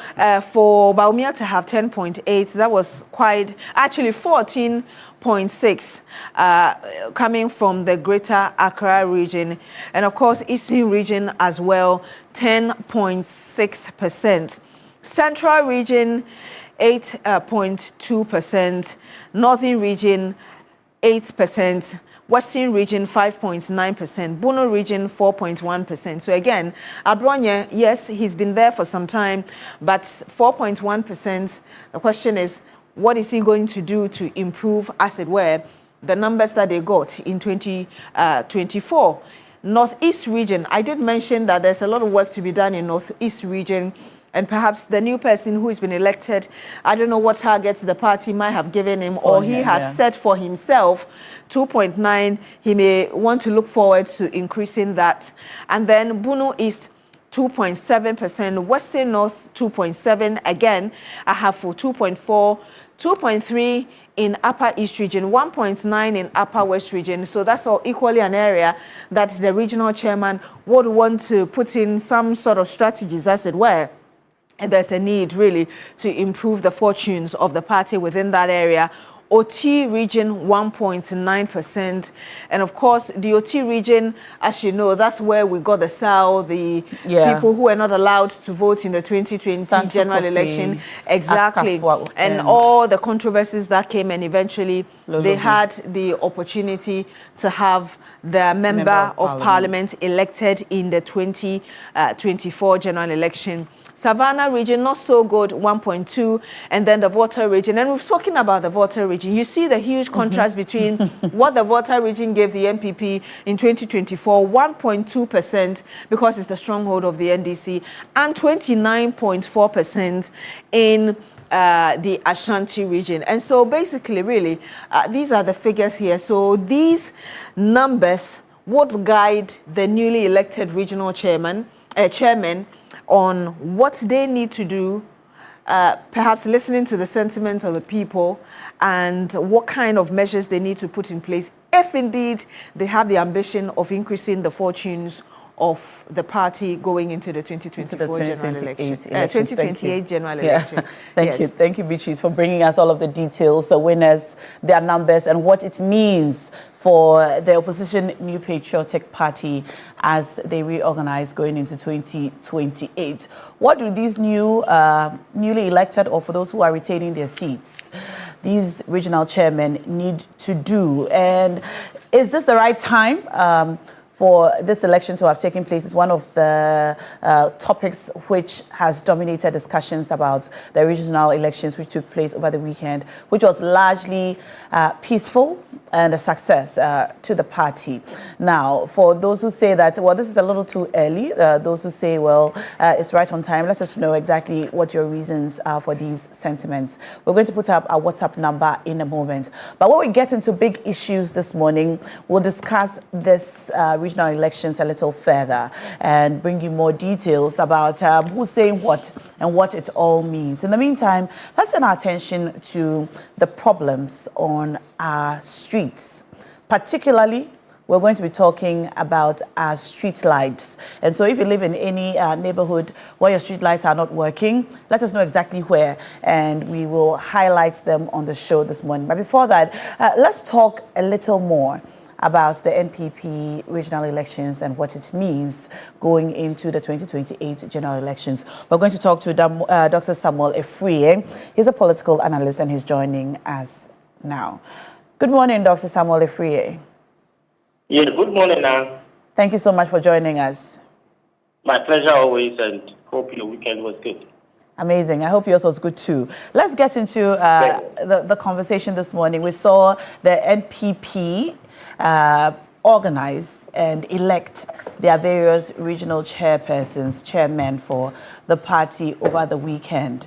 for Baumia to have 10.8, that was actually 14.6 coming from the Greater Accra region, and of course Eastern region as well, 10.6%. Central region 8.2%, Northern region 8%, Western region 5.9%, Bono region 4.1%. So again, Abronye, yes, he's been there for some time, but 4.1%. The question is, what is he going to do to improve, as it were, the numbers that they got in 2024? Northeast region, I did mention that there's a lot of work to be done in Northeast region, and perhaps the new person who has been elected, I don't know what targets the party might have given him or he has set for himself, 2.9. He may want to look forward to increasing that. And then Bono East, 2.7%, Western North, 2.7. Again, I have for 2.4, 2.3 in Upper East region, 1.9 in Upper West region. So that's all equally an area that the regional chairman would want to put in some sort of strategies, as it were. And there's a need really to improve the fortunes of the party within that area. OT region 1.9%, and of course the OT region, as you know, that's where we got the SAL, the people who were not allowed to vote in the 2020 general election, and all the controversies that came, and eventually they had the opportunity to have the member of parliament elected in the 2024 general election. Savannah region, not so good, 1.2, and then the Volta region. And we've spoken about the Volta region. You see the huge contrast between what the Volta region gave the MPP in 2024, 1.2%, because it's the stronghold of the NDC, and 29.4% in the Ashanti region. And so basically, really, these are the figures here. So these numbers would guide the newly elected regional chairman on what they need to do perhaps listening to the sentiments of the people and what kind of measures they need to put in place if indeed they have the ambition of increasing the fortunes of the party going into the 2024 general election, 2028 general election. Thank you, Beatrice, for bringing us all of the details, the winners, their numbers, and what it means for the opposition New Patriotic Party as they reorganize going into 2028. What do these newly elected, or for those who are retaining their seats, these regional chairmen need to do? And is this the right time for this election to have taken place? Is one of the topics which has dominated discussions about the regional elections which took place over the weekend, which was largely peaceful and a success to the party. Now, for those who say that, well, this is a little too early, those who say, well, it's right on time, let us know exactly what your reasons are for these sentiments. We're going to put up our WhatsApp number in a moment. But when we get into big issues this morning, we'll discuss this regional elections a little further and bring you more details about who's saying what and what it all means. In the meantime, let's turn our attention to the problems on our streets. Particularly, we're going to be talking about our street lights. And so if you live in any neighborhood where your street lights are not working, let us know exactly where, and we will highlight them on the show this morning. But before that, let's talk a little more about the NPP regional elections and what it means going into the 2028 general elections. We're going to talk to Dr. Samuel Efriye. He's a political analyst and he's joining us now. Good morning, Dr. Samuel Efriye. Yeah, good morning, Anne. Thank you so much for joining us. My pleasure always, and hope your weekend was good. Amazing. I hope yours was good too. Let's get into the conversation this morning. We saw the NPP organize and elect their various regional chairmen for the party over the weekend.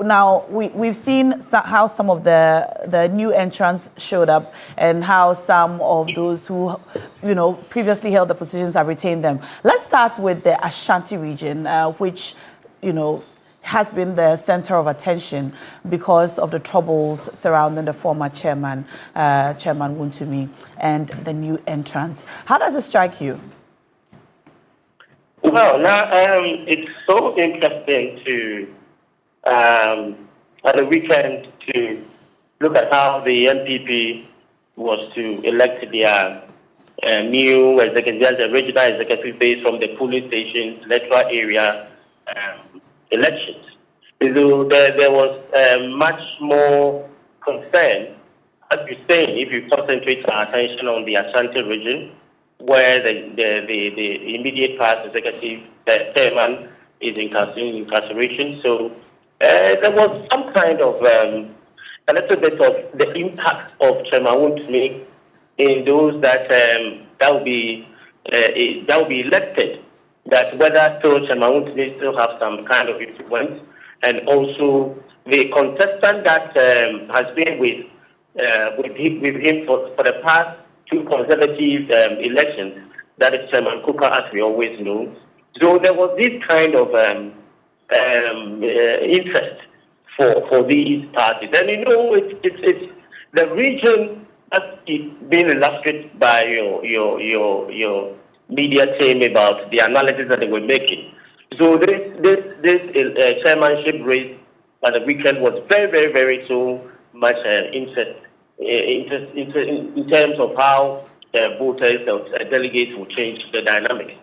Now, we've seen how some of the new entrants showed up and how some of those who, previously held the positions have retained them. Let's start with the Ashanti region, which, has been the center of attention because of the troubles surrounding the former chairman, Chairman Wontumi, and the new entrant. How does it strike you? Well, now it's so interesting to at the weekend to look at how the NPP was to elect their new executive, the regional executive based from the polling stations, electoral area elections. So there was much more concern, as you're saying, if you concentrate our attention on the Ashanti region, where the immediate past executive chairman is incarceration. So there was some kind of a little bit of the impact of Chairman Wontumi in those that will be elected. That whether still Chairman Wontumi still have some kind of influence, and also the contestant that has been with him for the past two consecutive elections, that is Chairman Kuka, as we always know. So there was this kind of interest for these parties, and it's the region as it's been illustrated by your media team about the analysis that they were making. So this chairmanship race at the weekend was very, very, very so much interest in terms of how voters, delegates will change the dynamics.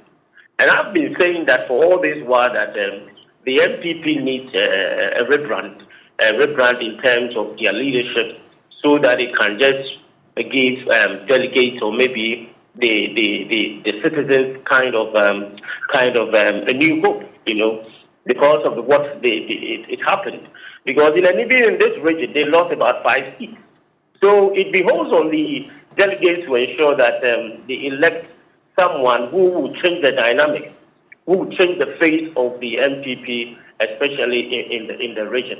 And I've been saying that for all this while that the MPP needs a rebrand in terms of their leadership, so that it can just give delegates or maybe the citizens kind of a new hope, because of what it happened. Because even in this region, they lost about 5 seats. So it behoves on the delegates to ensure that they elect someone who will change the dynamics, who will change the face of the MPP, especially in the region.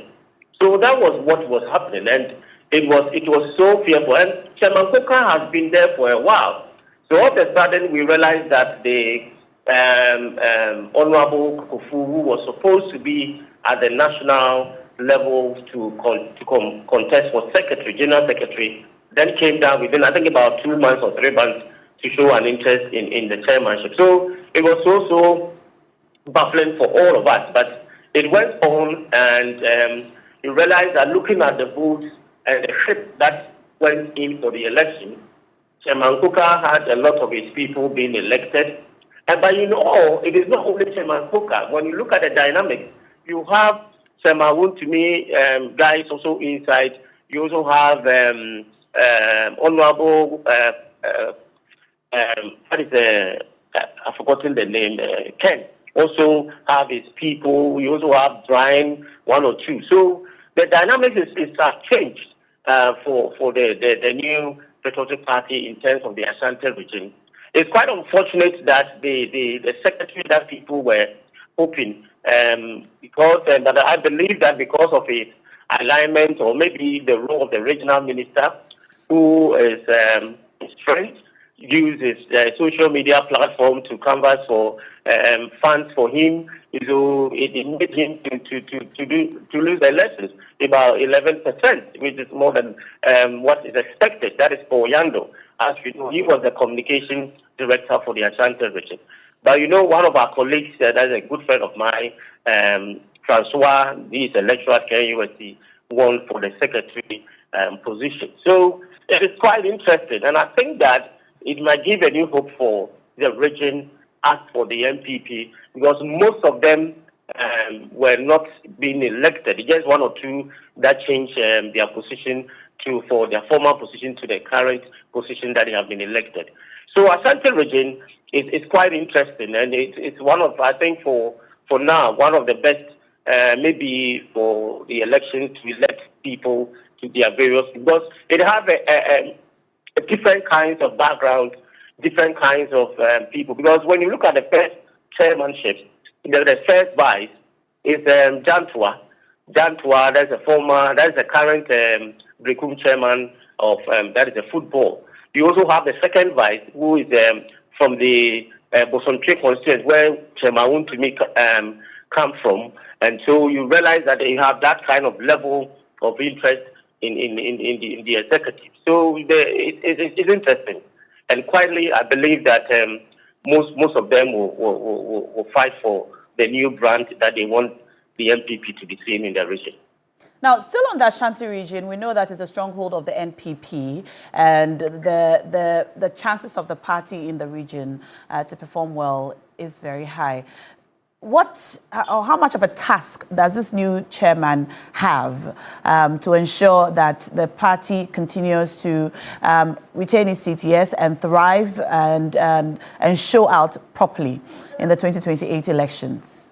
So that was what was happening, and it was so fearful. And Chairman Kuka has been there for a while. So all of a sudden we realized that the Honorable Kufu, who was supposed to be at the national level to contest for secretary, general secretary, then came down within, I think, about 2 months or 3 months to show an interest in the chairmanship. So it was so baffling for all of us. But it went on, and you realize that looking at the votes and the ship that went in for the election, Chairman Kuka had a lot of his people being elected. But it is not only Chairman Kuka. When you look at the dynamics, you have Chairman Wontumi guys also inside. You also have Honorable, I've forgotten the name, Ken. Also have his people. You also have Brian, 1 or 2. So the dynamics is changed for the new Patriotic Party in terms of the Ashanti region. It's quite unfortunate that the secretary that people were hoping, because but I believe that because of his alignment or maybe the role of the regional minister, who is his friend, uses social media platform to canvass for funds for him. So it made him to lose the elections about 11%, which is more than what is expected. That is for Yando. As you know, he was the communication director for the Ashanti region. But one of our colleagues, that is a good friend of mine, Francois, he is a lecturer at KUSC, won for the secretary position. So it is quite interesting, and I think that it might give a new hope for the region as for the MPP, because most of them were not being elected. Just 1 or 2 that changed their position for their former position to the current position that they have been elected. So Ashanti region is quite interesting, and it's one of, I think, for now, one of the best, maybe for the election to elect people to their various, because it has a different kinds of background, different kinds of people. Because when you look at the first chairmanship, the first vice is Jantua. Jantua, that's the current Brekum chairman of that is the football. You also have the second vice, who is from the Bosontwe constituency, where Chairman Wontumi come from, and so you realize that they have that kind of level of interest in the executive. So it's interesting, and quietly, I believe that most of them will fight for the new brand that they want the MPP to be seen in the region. Now, still on the Ashanti region, we know that it's a stronghold of the NPP, and the chances of the party in the region to perform well is very high. How much of a task does this new chairman have to ensure that the party continues to retain its CTS and thrive and show out properly in the 2028 elections?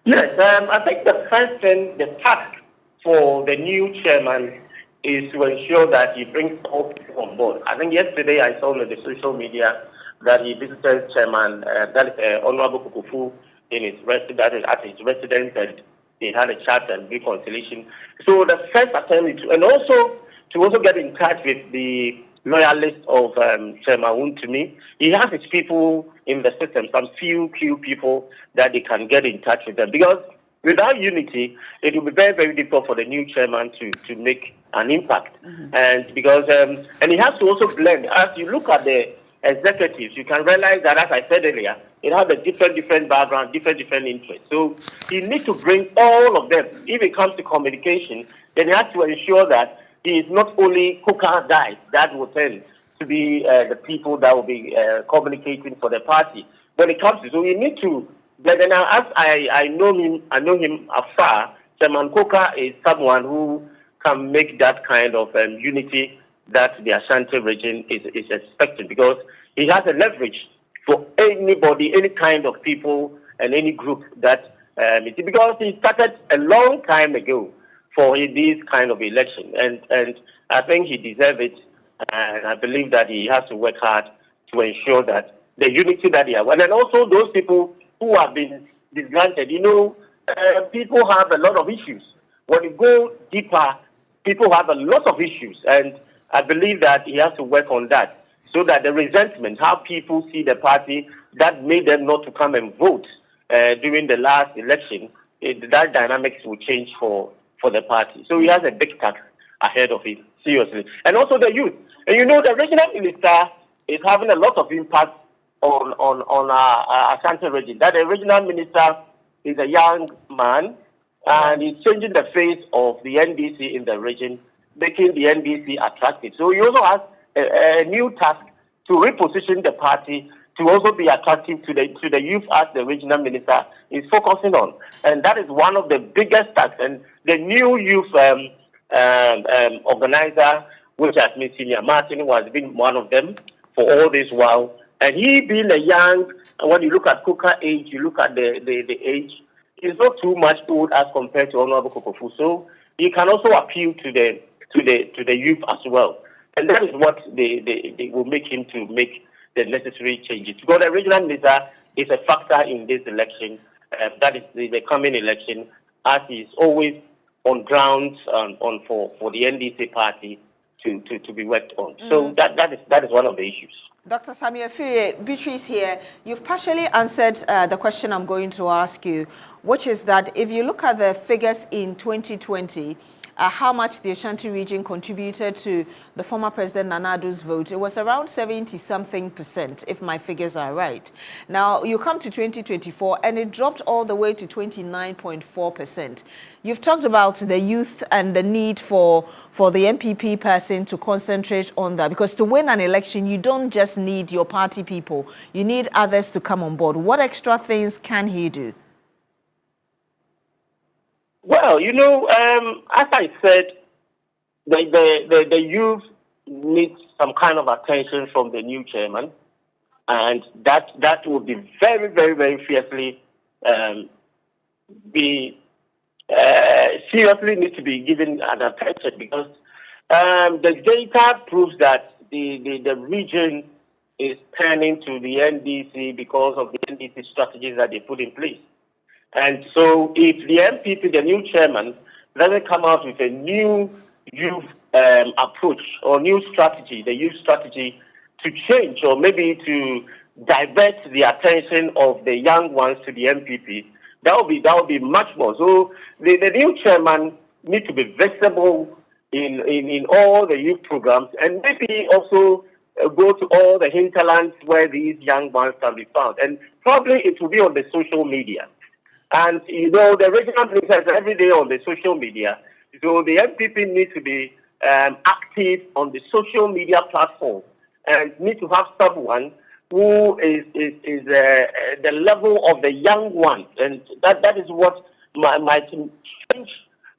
Yes, I think the first thing, the task for the new chairman is to ensure that he brings all people on board. I think yesterday I saw on the social media that he visited Chairman, that is Honorable Kukufu, at his residence, and they had a chat and reconciliation. So the first attempt is to also get in touch with the loyalists of Chairman Wontumi. He has his people in the system, some few people that they can get in touch with them. Because without unity, it will be very, very difficult for the new chairman to make an impact. Mm-hmm. And because and he has to also blend. As you look at the executives, you can realize that, as I said earlier, it has a different background, different interests. So he needs to bring all of them. If it comes to communication, then he has to ensure that he is not only Kuka guys that will tend to be the people that will be communicating for the party. When it comes to, so we need to. But then, as I know him afar, Chairman Kuka is someone who can make that kind of unity that the Ashanti region is expecting, because he has a leverage for anybody, any kind of people, and any group that because he started a long time ago for this kind of election, and I think he deserves it, and I believe that he has to work hard to ensure that the unity that he has, and then also those people who have been disgranted. People have a lot of issues. When you go deeper, people have a lot of issues, and I believe that he has to work on that, so that the resentment, how people see the party, that made them not to come and vote during the last election, that dynamics will change for the party. So he has a big task ahead of him, seriously. And also the youth. And you know, the regional minister is having a lot of impact on our Ashanti region. That the regional minister is a young man, and he's changing the face of the NDC in the region, making the NDC attractive. So he also has a new task to reposition the party to also be attractive to the youth, as the regional minister is focusing on. And that is one of the biggest tasks. And the new youth organizer, which has been Senior Martin, who has been one of them for all this while. And he being a young, when you look at Kuka age, you look at the age, he's not too much old as compared to Honorable Kokofu. So he can also appeal to the youth as well. And that is what they will make him to make the necessary changes. Because the regional minister is a factor in this election. That is the coming election, as is always on grounds for the NDC party to be worked on. So that is one of the issues. Dr. Samuel Fuye, Beatrice here. You've partially answered the question I'm going to ask you, which is that if you look at the figures in 2020, how much the Ashanti region contributed to the former President Nana Addo's vote, it was around 70-something%, if my figures are right. Now, you come to 2024, and it dropped all the way to 29.4%. You've talked about the youth and the need for the MPP person to concentrate on that, because to win an election, you don't just need your party people. You need others to come on board. What extra things can he do? Well, you know, as I said, the youth needs some kind of attention from the new chairman, and that will be very, very, very fiercely seriously need to be given an attention, because the data proves that the region is turning to the NDC because of the NDC strategies that they put in place. And so if the MPP, the new chairman, doesn't come out with a new youth approach or new strategy, the youth strategy to change or maybe to divert the attention of the young ones to the MPP, that will be much more. So the new chairman needs to be visible in all the youth programs, and maybe also go to all the hinterlands where these young ones can be found. And probably it will be on the social media. And, you know, the regional minister is every day on the social media. So the MPP needs to be active on the social media platform and need to have someone who is the level of the young ones. And that is what might change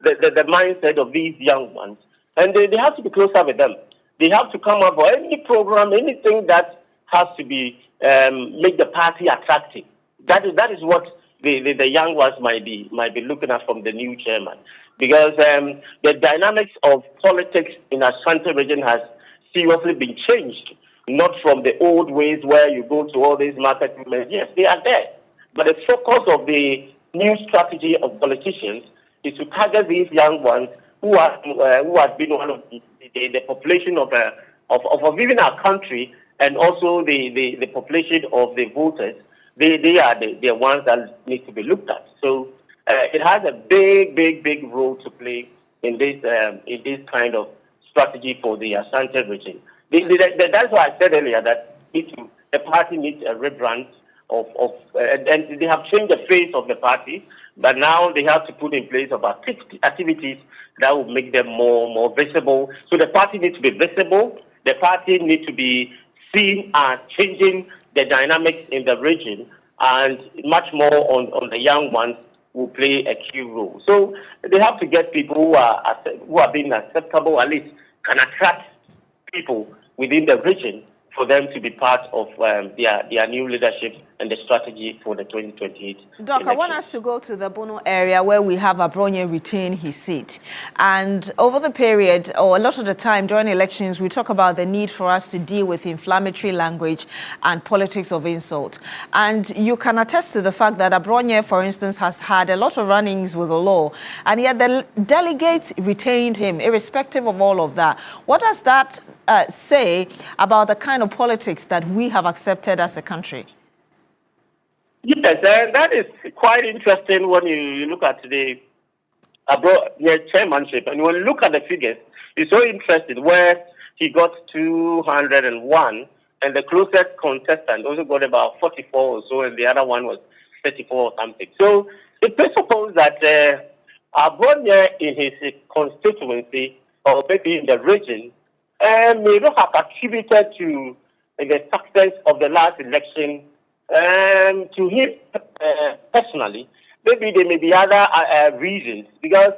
the mindset of these young ones. And they have to be closer with them. They have to come up with any program, anything that has to be make the party attractive. That is what the young ones might be looking at from the new chairman, because the dynamics of politics in Ashanti region has seriously been changed, not from the old ways where you go to all these market women. Yes, they are there, but the focus of the new strategy of politicians is to target these young ones who have been one of the population of even our country, and also the population of the voters. They are the ones that need to be looked at. So it has a big role to play in this kind of strategy for the Ashanti region. That's why I said earlier that the party needs a rebrand and they have changed the face of the party, but now they have to put in place about activities that will make them more visible. So the party needs to be visible. The party needs to be seen as changing the dynamics in the region, and much more on the young ones will play a key role. So they have to get people who are being acceptable, at least can attract people within the region for them to be part of their new leadership and the strategy for the 2028 Doc, I want us to go to the Bono area where we have Abronye retain his seat. And over the period, or a lot of the time during elections, we talk about the need for us to deal with inflammatory language and politics of insult. And you can attest to the fact that Abronye, for instance, has had a lot of run-ins with the law, and yet the delegates retained him, irrespective of all of that. What does that say about the kind of politics that we have accepted as a country? Yes, that is quite interesting when you look at the chairmanship, and when you look at the figures, it's so interesting where he got 201, and the closest contestant also got about 44 or so, and the other one was 34 or something. So it presupposes that Abronia in his constituency, or maybe in the region, may not have attributed to the success of the last election to him personally. Maybe there may be other reasons, because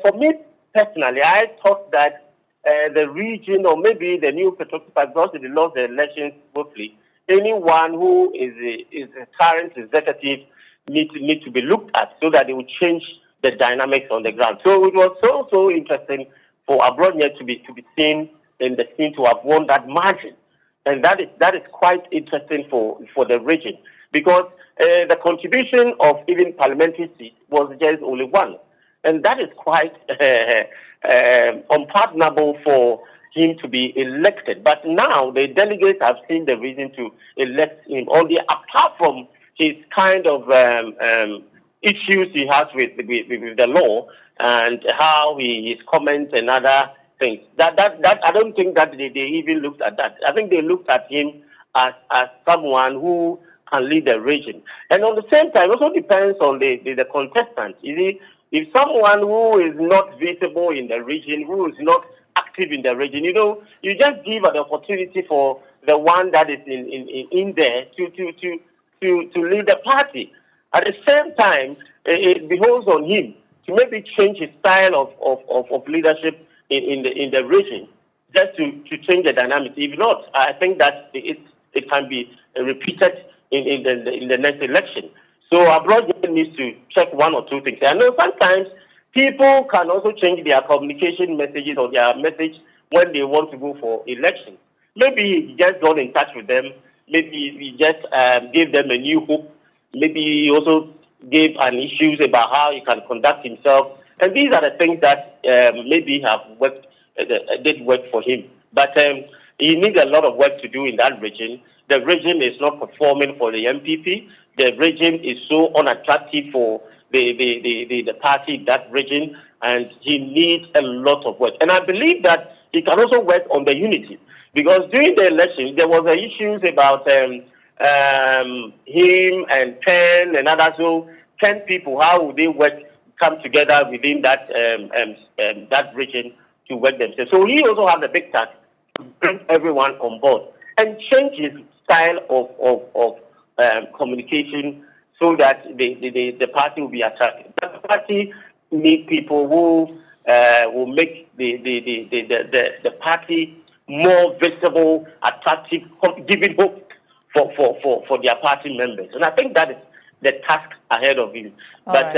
for me personally, I thought that the region, or maybe the new Patriotic Party, because they lost the elections swiftly, anyone who is a current executive need to be looked at so that they will change the dynamics on the ground. So it was so interesting for Abronia to be seen in the scene, to have won that margin. And that is quite interesting for the region, because the contribution of even parliamentary seats was just only one. And that is quite unpardonable for him to be elected. But now the delegates have seen the reason to elect him, only apart from his kind of issues he has with the law and how his comments and other things. That I don't think that they even looked at that. I think they looked at him as someone who can lead the region. And on the same time, it also depends on the contestant. You see, if someone who is not visible in the region, who is not active in the region, you just give an opportunity for the one that is in there to lead the party. At the same time, it behoves on him to maybe change his style of leadership in the region, just to change the dynamics. If not, I think that it can be repeated in the next election. So abroad needs to check one or two things. I know sometimes people can also change their communication messages or their message when they want to go for election. Maybe he just got in touch with them. Maybe he just gave them a new hope. Maybe he also gave an issues about how he can conduct himself. And these are the things that maybe have worked, did work for him. But he needs a lot of work to do in that region. The region is not performing for the MPP. The region is so unattractive for the party in that region, and he needs a lot of work. And I believe that he can also work on the unity, because during the election there was issues about him and Pen and others. So 10 people, how would they come together within that that region to work themselves? So he also has a big task to bring everyone on board and change his style of communication, so that the party will be attractive. The party need people who will make the party more visible, attractive, giving hope for their party members. And I think that is the task ahead of him. But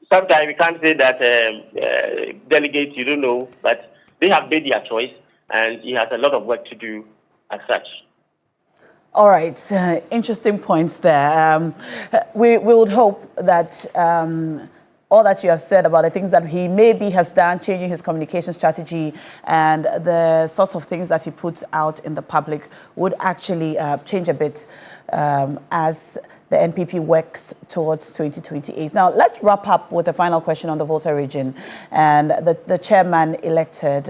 sometimes we can't say that delegates, you don't know, but they have made their choice, and he has a lot of work to do as such. All right, interesting points there. We would hope that all that you have said about the things that he maybe has done, changing his communication strategy and the sorts of things that he puts out in the public, would actually change a bit as the NPP works towards 2028. Now, let's wrap up with a final question on the Volta region and the chairman elected,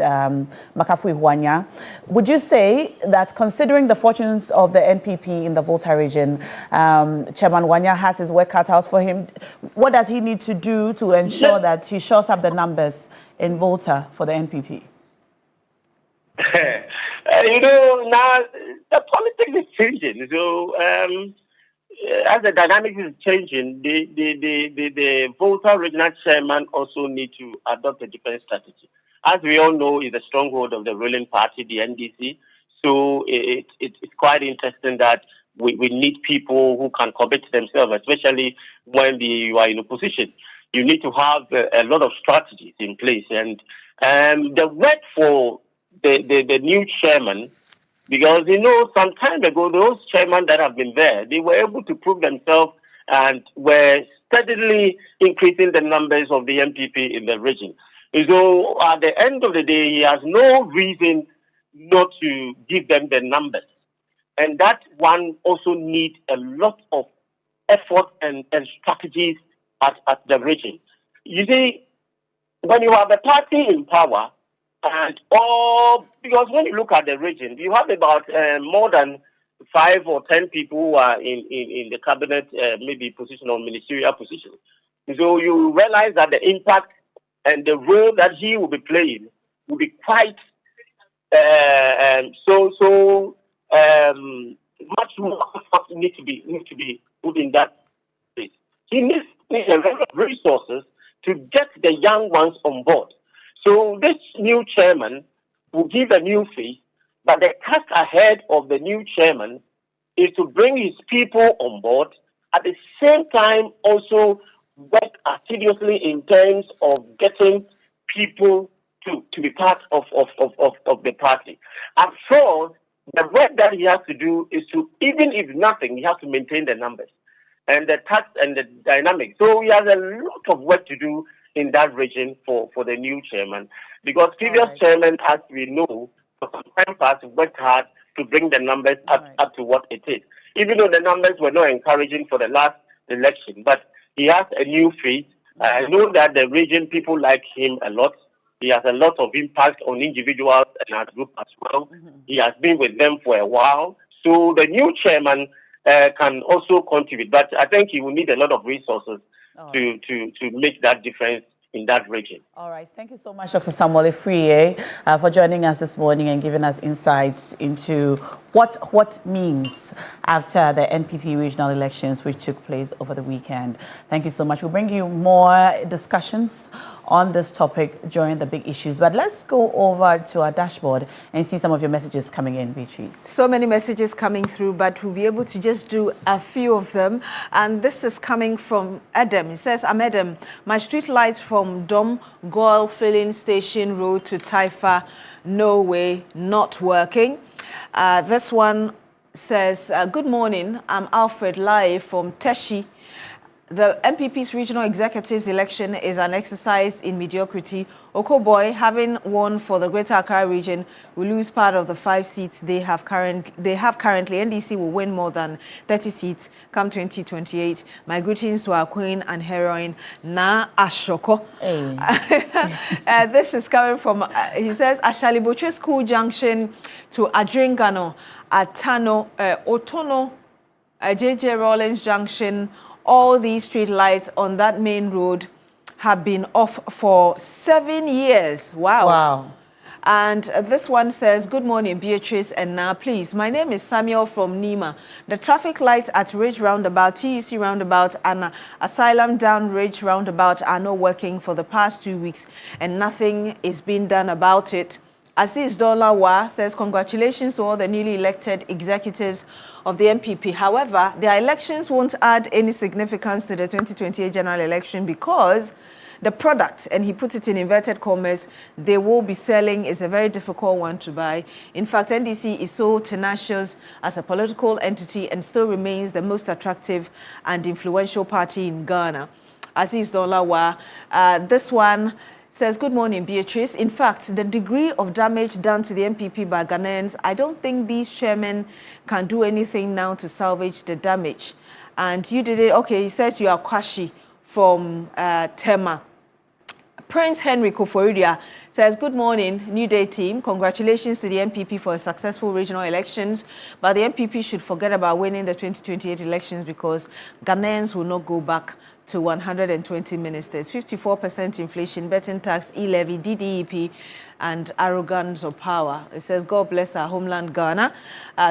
Makafui Huanya. Would you say that, considering the fortunes of the NPP in the Volta region, Chairman Huanya has his work cut out for him? What does he need to do to ensure that he shows up the numbers in Volta for the NPP? Now the politics is changing. So as the dynamics is changing, the Volta regional chairman also need to adopt a different strategy. As we all know, is a stronghold of the ruling party, the NDC. So it's quite interesting that we need people who can commit themselves, especially when you are in opposition. You need to have a lot of strategies in place. And the work for the new chairman, because, some time ago, those chairmen that have been there, they were able to prove themselves and were steadily increasing the numbers of the MPP in the region. So at the end of the day, he has no reason not to give them the numbers. And that one also needs a lot of effort and strategies at the region. You see, when you have a party in power, because when you look at the region, you have about more than 5 or 10 people who are in the cabinet, maybe position or ministerial position. So you realize that the impact and the role that he will be playing will be quite much more effort needs to be put in that place. He needs a lot of resources to get the young ones on board. So this new chairman will give a new face, but the task ahead of the new chairman is to bring his people on board, at the same time also work assiduously in terms of getting people to be part of the party. I'm sure the work that he has to do is to, even if nothing, he has to maintain the numbers and the tax and the dynamics. So he has a lot of work to do in that region for the new chairman, because previous chairman, as we know, for some time past worked hard to bring the numbers up to what it is, even though the numbers were not encouraging for the last election. But he has a new face. I know that the region people like him a lot. He has a lot of impact on individuals and our group as well. He has been with them for a while. So the new chairman can also contribute. But I think he will need a lot of resources to make that difference in that region. All right. Thank you so much, Dr. Samuel Ifriye, for joining us this morning and giving us insights into what means after the NPP regional elections which took place over the weekend. Thank you so much. We'll bring you more discussions on this topic during the big issues. But let's go over to our dashboard and see some of your messages coming in, Beatrice. So many messages coming through, but we'll be able to just do a few of them. And this is coming from Adam. He says, I'm Adam. My street lights from Dom Goil Filling Station Road to Taifa, no way, not working. This one says, good morning. I'm Alfred Lai from Teshi. The MPP's regional executives election is an exercise in mediocrity. Okoboy, having won for the Greater Accra region, will lose part of the 5 seats they have currently. NDC will win more than 30 seats come 2028. My greetings to our queen and heroine, Na Ashoko. Hey. This is coming from, he says, Ashalibotre School Junction to Adringano, Atano, Otono, JJ Rawlins Junction. All these street lights on that main road have been off for 7 years. Wow. Wow. And this one says, good morning, Beatrice and Na, please. My name is Samuel from Nima. The traffic lights at Ridge Roundabout, TUC Roundabout, and Asylum Down Ridge Roundabout are not working for the past 2 weeks, and nothing is being done about it. Aziz Dolawa says, congratulations to all the newly elected executives of the MPP. However, their elections won't add any significance to the 2028 general election because the product, and he put it in inverted commas, they will be selling is a very difficult one to buy. In fact, NDC is so tenacious as a political entity and still remains the most attractive and influential party in Ghana. Aziz Dolawa, this one says, good morning, Beatrice. In fact, the degree of damage done to the MPP by Ghanaians, I don't think these chairmen can do anything now to salvage the damage. And you did it. Okay, he says you are Kwashi from Tema. Prince Henry Koforidia says, good morning, Newday team. Congratulations to the MPP for a successful regional elections. But the MPP should forget about winning the 2028 elections because Ghanaians will not go back to 120 ministers, 54% inflation, betting tax, e-levy, DDEP, and arrogance of power. It says, God bless our homeland, Ghana.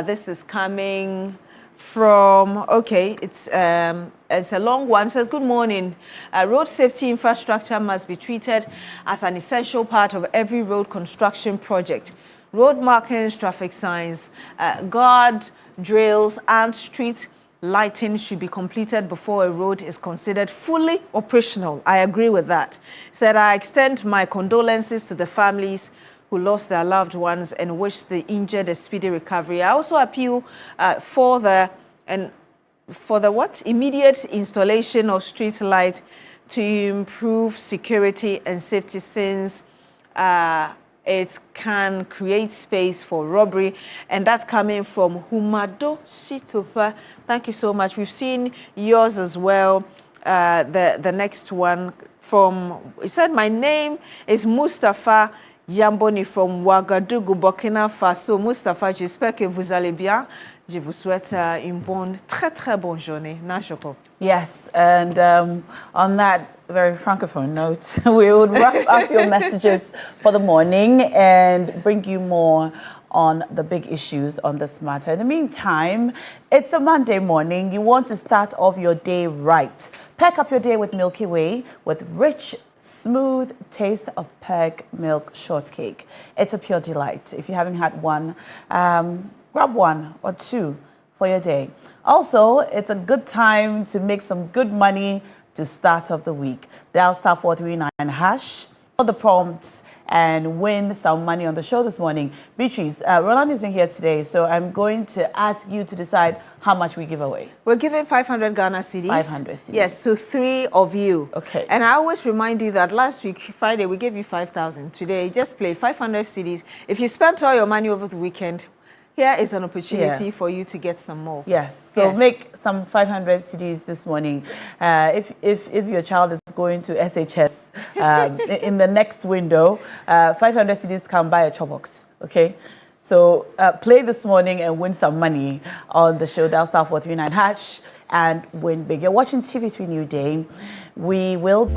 This is coming from, okay, it's a long one. It says, good morning. Road safety infrastructure must be treated as an essential part of every road construction project. Road markings, traffic signs, guard drills, and street lighting should be completed before a road is considered fully operational. I agree with that. Said, I extend my condolences to the families who lost their loved ones and wish the injured a speedy recovery. I also appeal for the immediate installation of street lights to improve security and safety since it can create space for robbery, and that's coming from Humado Shitopa. Thank you so much. We've seen yours as well. The next one from, he said, my name is Mustafa Yamboni from Ouagadougou, Burkina Faso. Mustafa, j'espère que vous allez bien. Je vous souhaite une bonne, très bonne journée. Nashoko. Yes, and on that very francophone note, we would wrap up your messages for the morning and bring you more on the big issues on this matter. In the meantime, it's a Monday morning. You want to start off your day right. Pack up your day with Milky Way with rich, smooth taste of Peg milk shortcake. It's a pure delight. If you haven't had one, grab one or two for your day. Also, it's a good time to make some good money to start off the week. Dial *439# for the prompts and win some money on the show this morning. Beatrice, Roland isn't here today, so I'm going to ask you to decide how much we give away. We're giving 500 Ghana cedis. 500 cedis. Yes, to 3 of you. Okay. And I always remind you that last week, Friday, we gave you 5,000. Today, just play 500 cedis. If you spent all your money over the weekend, here is an opportunity for you to get some more. Yes. So make some 500 cedis this morning. If your child is going to SHS in the next window, 500 cedis can buy a chobox. Okay. So play this morning and win some money on the show. Dial *439# and win big. You're watching TV3 Newday. We will.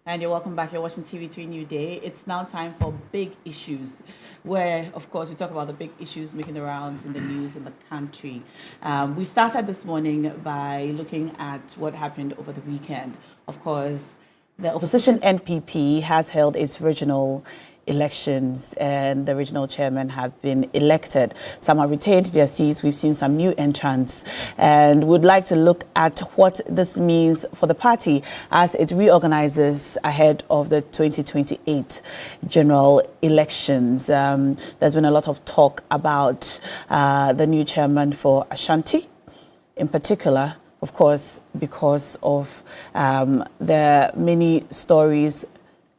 And you're welcome back. You're watching TV3 Newday. It's now time for big issues, where, of course, we talk about the big issues making the rounds in the news in the country. We started this morning by looking at what happened over the weekend. Of course, the opposition NPP has held its regional elections and the regional chairmen have been elected. Some have retained their seats. We've seen some new entrants and would like to look at what this means for the party as it reorganizes ahead of the 2028 general elections. There's been a lot of talk about the new chairman for Ashanti in particular, of course, because of the many stories,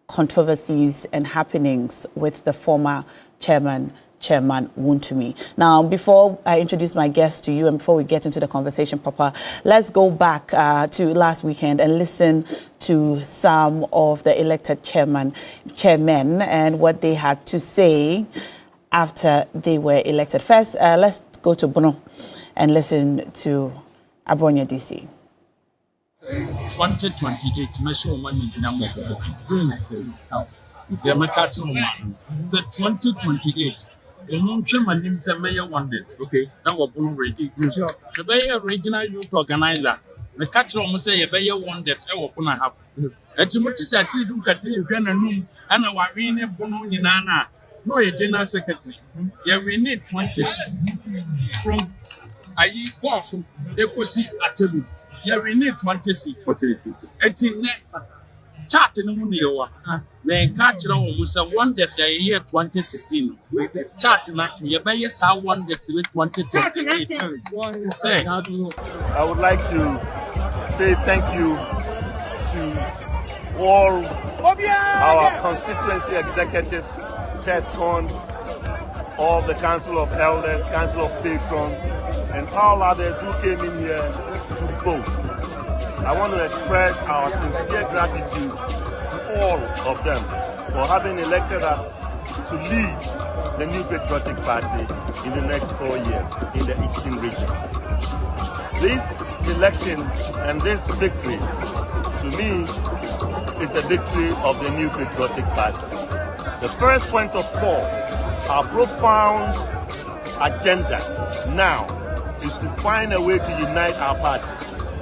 controversies and happenings with the former Chairman Wontumi. Now, before I introduce my guest to you and before we get into the conversation proper, let's go back to last weekend and listen to some of the elected chairmen and what they had to say after they were elected. First, let's go to Bono and listen to Abronya DC. 2028 national money number so 2028 chairman say mayor wonders okay now we born ready the be regional youth organizer the catch am say you be wonders e wo kuna have etimuti say see do kati hwananum ana wa win bono nyina na no ye general secretary yeah we need 26 from ayi boss ekosi atebu. Yeah, we need 26. It's in chat in the Munia. Then catch almost a one this year 2016. Chat not you may saw one this with 2028. I would like to say thank you to all our constituency executives, CHESCON, all the Council of Elders, Council of Patrons, and all others who came in here to vote. I want to express our sincere gratitude to all of them for having elected us to lead the New Patriotic Party in the next 4 years in the Eastern region. This election and this victory, to me, is a victory of the New Patriotic Party. The first point of call, our profound agenda now is to find a way to unite our party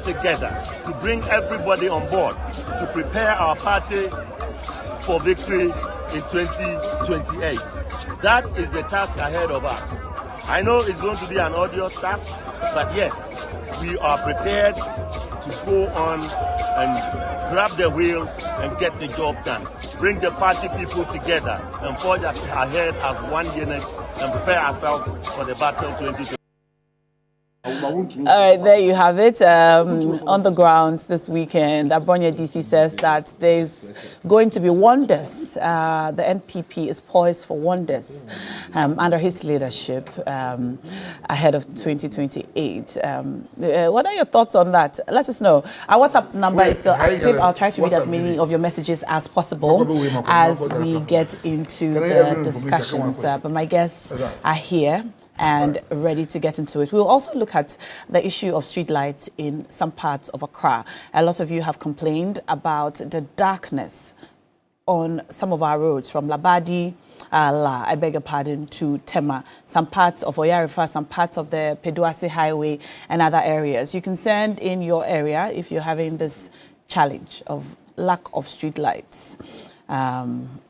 together, to bring everybody on board, to prepare our party for victory in 2028. That is the task ahead of us. I know it's going to be an arduous task, but yes, we are prepared to go on and grab the wheels and get the job done. Bring the party people together and forge ahead as one unit and prepare ourselves for the battle 2020. All right, there you have it. On the grounds this weekend, Abronya DC says that there's going to be wonders. The NPP is poised for wonders under his leadership ahead of 2028. What are your thoughts on that? Let us know. Our WhatsApp number is still active. I'll try to read as many of your messages as possible as we get into the discussions. But my guests are here and ready to get into it. We'll also look at the issue of streetlights in some parts of Accra. A lot of you have complained about the darkness on some of our roads, from Labadi, I beg your pardon, to Tema, some parts of Oyarifa, some parts of the Peduasi Highway and other areas. You can send in your area if you're having this challenge of lack of streetlights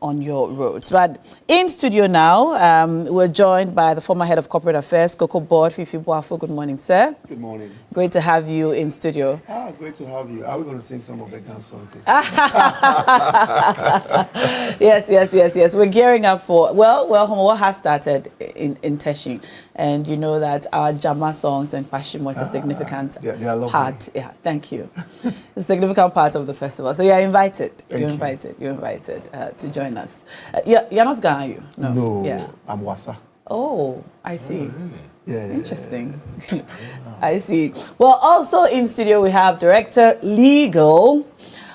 on your roads. But in studio now, we're joined by the former head of corporate affairs, Coco Board, Fifi Boafo. Good morning, sir. Good morning. Great to have you in studio. Great to have you. Are we going to sing some of the Ghana songs? Yes. We're gearing up for, what has started in Teshi. And you know that our Jama songs and Pashimo is a significant part. Yeah, thank you. It's a significant part of the festival. So you're invited. You're invited to join us. You're not Ghana, you? No, yeah. I'm Wasa. Oh, I see. Yeah. Interesting. I see. Well, also in studio we have Director Legal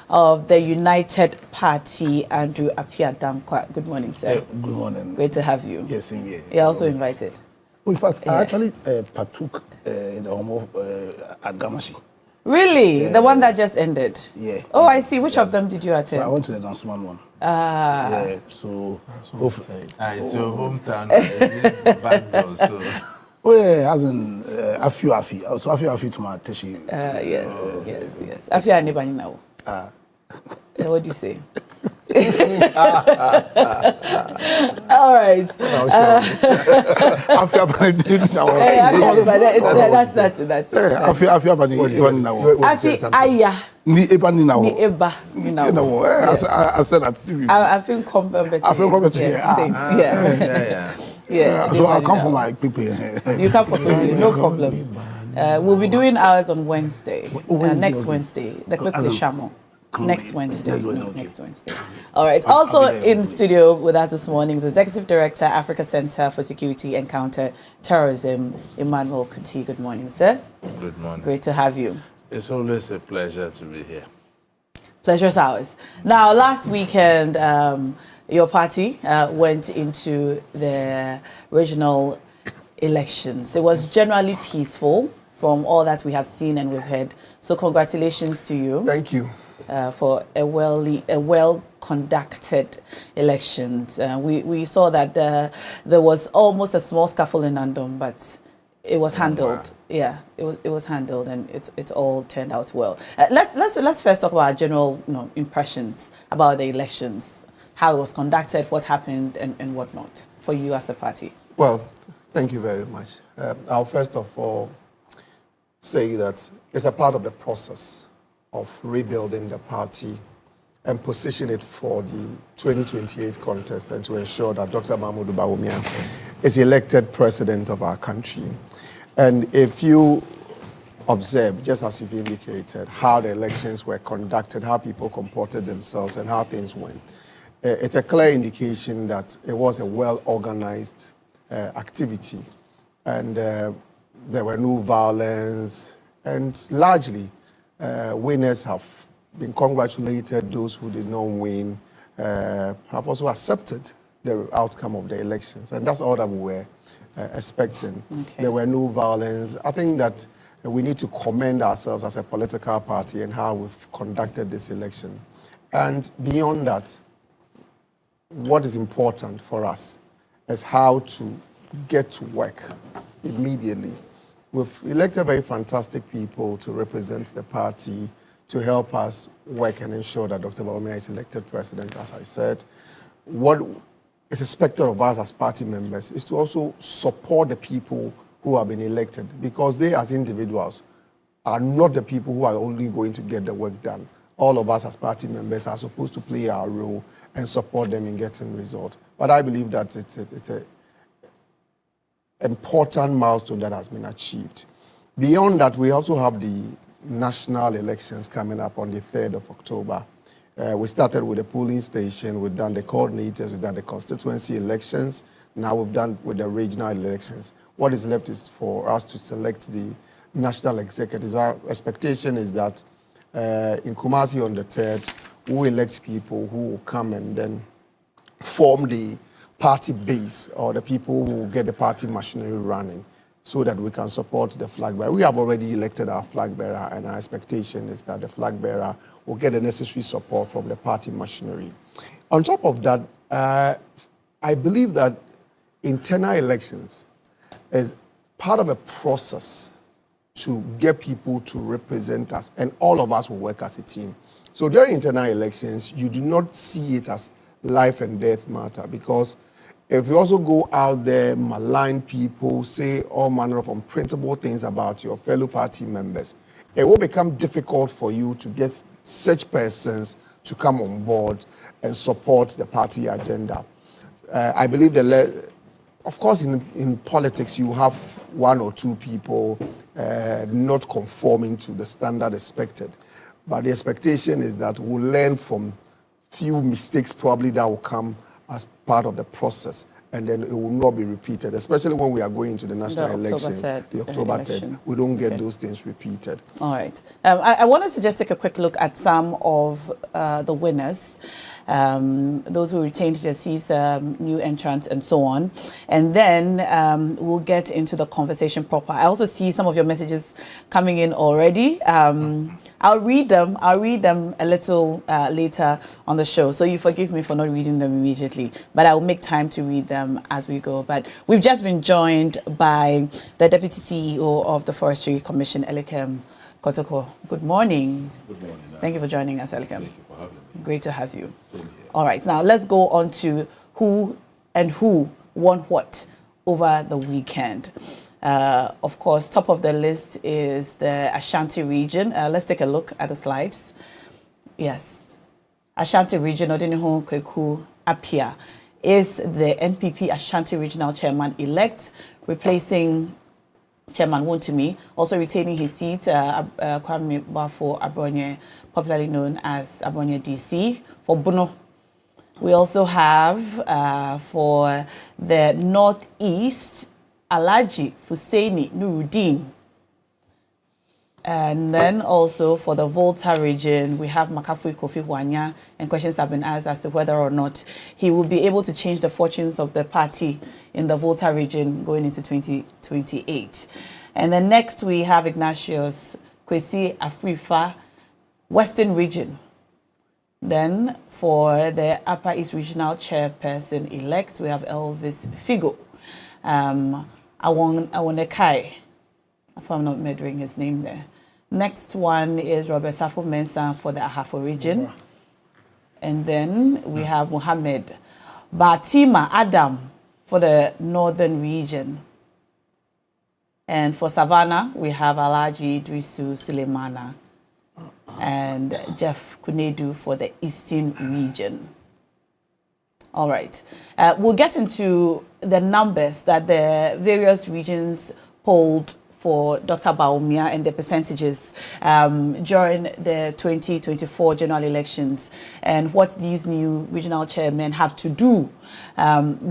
of the United Party, Andrew Apia-Dankwa. Good morning, sir. Good morning. Great to have you. Yes, indeed. You're also invited. In fact, I actually partook in the home of at Gamashi. Really? Yeah, the one that just ended? Yeah. Oh, I see. Which of them did you attend? I went to the Nandom one. Yeah, so it's your hometown. So. Oh yeah, as in Afi. So Afi to my Teshi. Yes. Afi anybody now. What do you say? All right. Afi that's it. Afi Aya. Ni eba ni now. I said that TV. I feel competent. Yeah. So I'll come for my people. You come for people, no problem. We'll be doing ours on Wednesday. Next Wednesday. The Shamo. Next Wednesday. Next Wednesday. All right. Also in studio with us this morning, the Executive Director, Africa Center for Security and Counter-Terrorism, Emmanuel Kuti. Good morning, sir. Good morning. Great to have you. It's always a pleasure to be here. Pleasure's ours. Now, last weekend, your party went into the regional elections. It was generally peaceful from all that we have seen and we've heard. So congratulations to you. Thank you. For a well-conducted elections. We saw that there was almost a small scuffle in Nandom, but it was handled. Wow. Yeah, it was handled, and it all turned out well. Let's first talk about our general impressions about the elections, how it was conducted, what happened, and whatnot for you as a party. Well, thank you very much. I'll first of all say that it's a part of the process of rebuilding the party and position it for the 2028 contest and to ensure that Dr. Mahmoud Bawumia is elected president of our country. And if you observe, just as you've indicated, how the elections were conducted, how people comported themselves and how things went, it's a clear indication that it was a well-organized activity. And there were no violence, and largely winners have been congratulated. Those who did not win have also accepted the outcome of the elections. And that's all that we were expecting. Okay. There were no violence. I think that we need to commend ourselves as a political party and how we've conducted this election. And beyond that, what is important for us is how to get to work immediately. We've elected very fantastic people to represent the party, to help us work and ensure that Dr. Bawumia is elected president, as I said. What is expected of us as party members is to also support the people who have been elected, because they as individuals are not the people who are only going to get the work done. All of us as party members are supposed to play our role and support them in getting results. But I believe that it's an important milestone that has been achieved. Beyond that, we also have the national elections coming up on the 3rd of October. We started with the polling station, we've done the coordinators, we've done the constituency elections, now we've done with the regional elections. What is left is for us to select the national executives. Our expectation is that in Kumasi on the 3rd, we elect people who will come and then form the party base, or the people who will get the party machinery running, so that we can support the flag bearer. We have already elected our flag bearer, and our expectation is that the flag bearer will get the necessary support from the party machinery. On top of that, I believe that internal elections is part of a process to get people to represent us, and all of us will work as a team. So during internal elections, you do not see it as life and death matter, because if you also go out there, malign people, say all manner of unprintable things about your fellow party members, it will become difficult for you to get such persons to come on board and support the party agenda. I believe that, of course, in politics, you have one or two people not conforming to the standard expected. But the expectation is that we'll learn from few mistakes probably that will come as part of the process, and then it will not be repeated, especially when we are going into the national election, the October 3rd. We don't get those things repeated. All right. I wanted to just take a quick look at some of the winners. those who retained their seats, new entrants, and so on. And then we'll get into the conversation proper. I also see some of your messages coming in already. I'll read them a little later on the show. So you forgive me for not reading them immediately, but I'll make time to read them as we go. But we've just been joined by the Deputy CEO of the Forestry Commission, Elikem Kotoko. Good morning. Good morning. Thank you for joining us, Elikem. Thank you for having me. Great to have you. Same here. All right, now let's go on to who won what over the weekend. Of course, top of the list is the Ashanti region. Let's take a look at the slides. Yes, Ashanti region, Odiniho Kweku Apia, is the NPP Ashanti regional chairman-elect, replacing Chairman Wontumi, also retaining his seat, Kwame Bafo Abronye, popularly known as Abronye DC, for Bono. We also have for the Northeast, Alaji Fuseini Nuruddin. And then also for the Volta region, we have Makafui Kofi Wanya, and questions have been asked as to whether or not he will be able to change the fortunes of the party in the Volta region going into 2028. And then next we have Ignatius Kwesi Afrifa, Western region. Then for the Upper East Regional Chairperson-elect, we have Elvis Figo. Awonekai, if I'm not murdering his name there. Next one is Robert Safo Mensah for the Ahafo region. And then we have Mohammed Batima Adam for the Northern region. And for Savannah, we have Alaji Idrisu Sulemana and Jeff Kunedu for the Eastern region. All right. We'll get into the numbers that the various regions polled for Dr. Bawumia and the percentages during the 2024 general elections and what these new regional chairmen have to do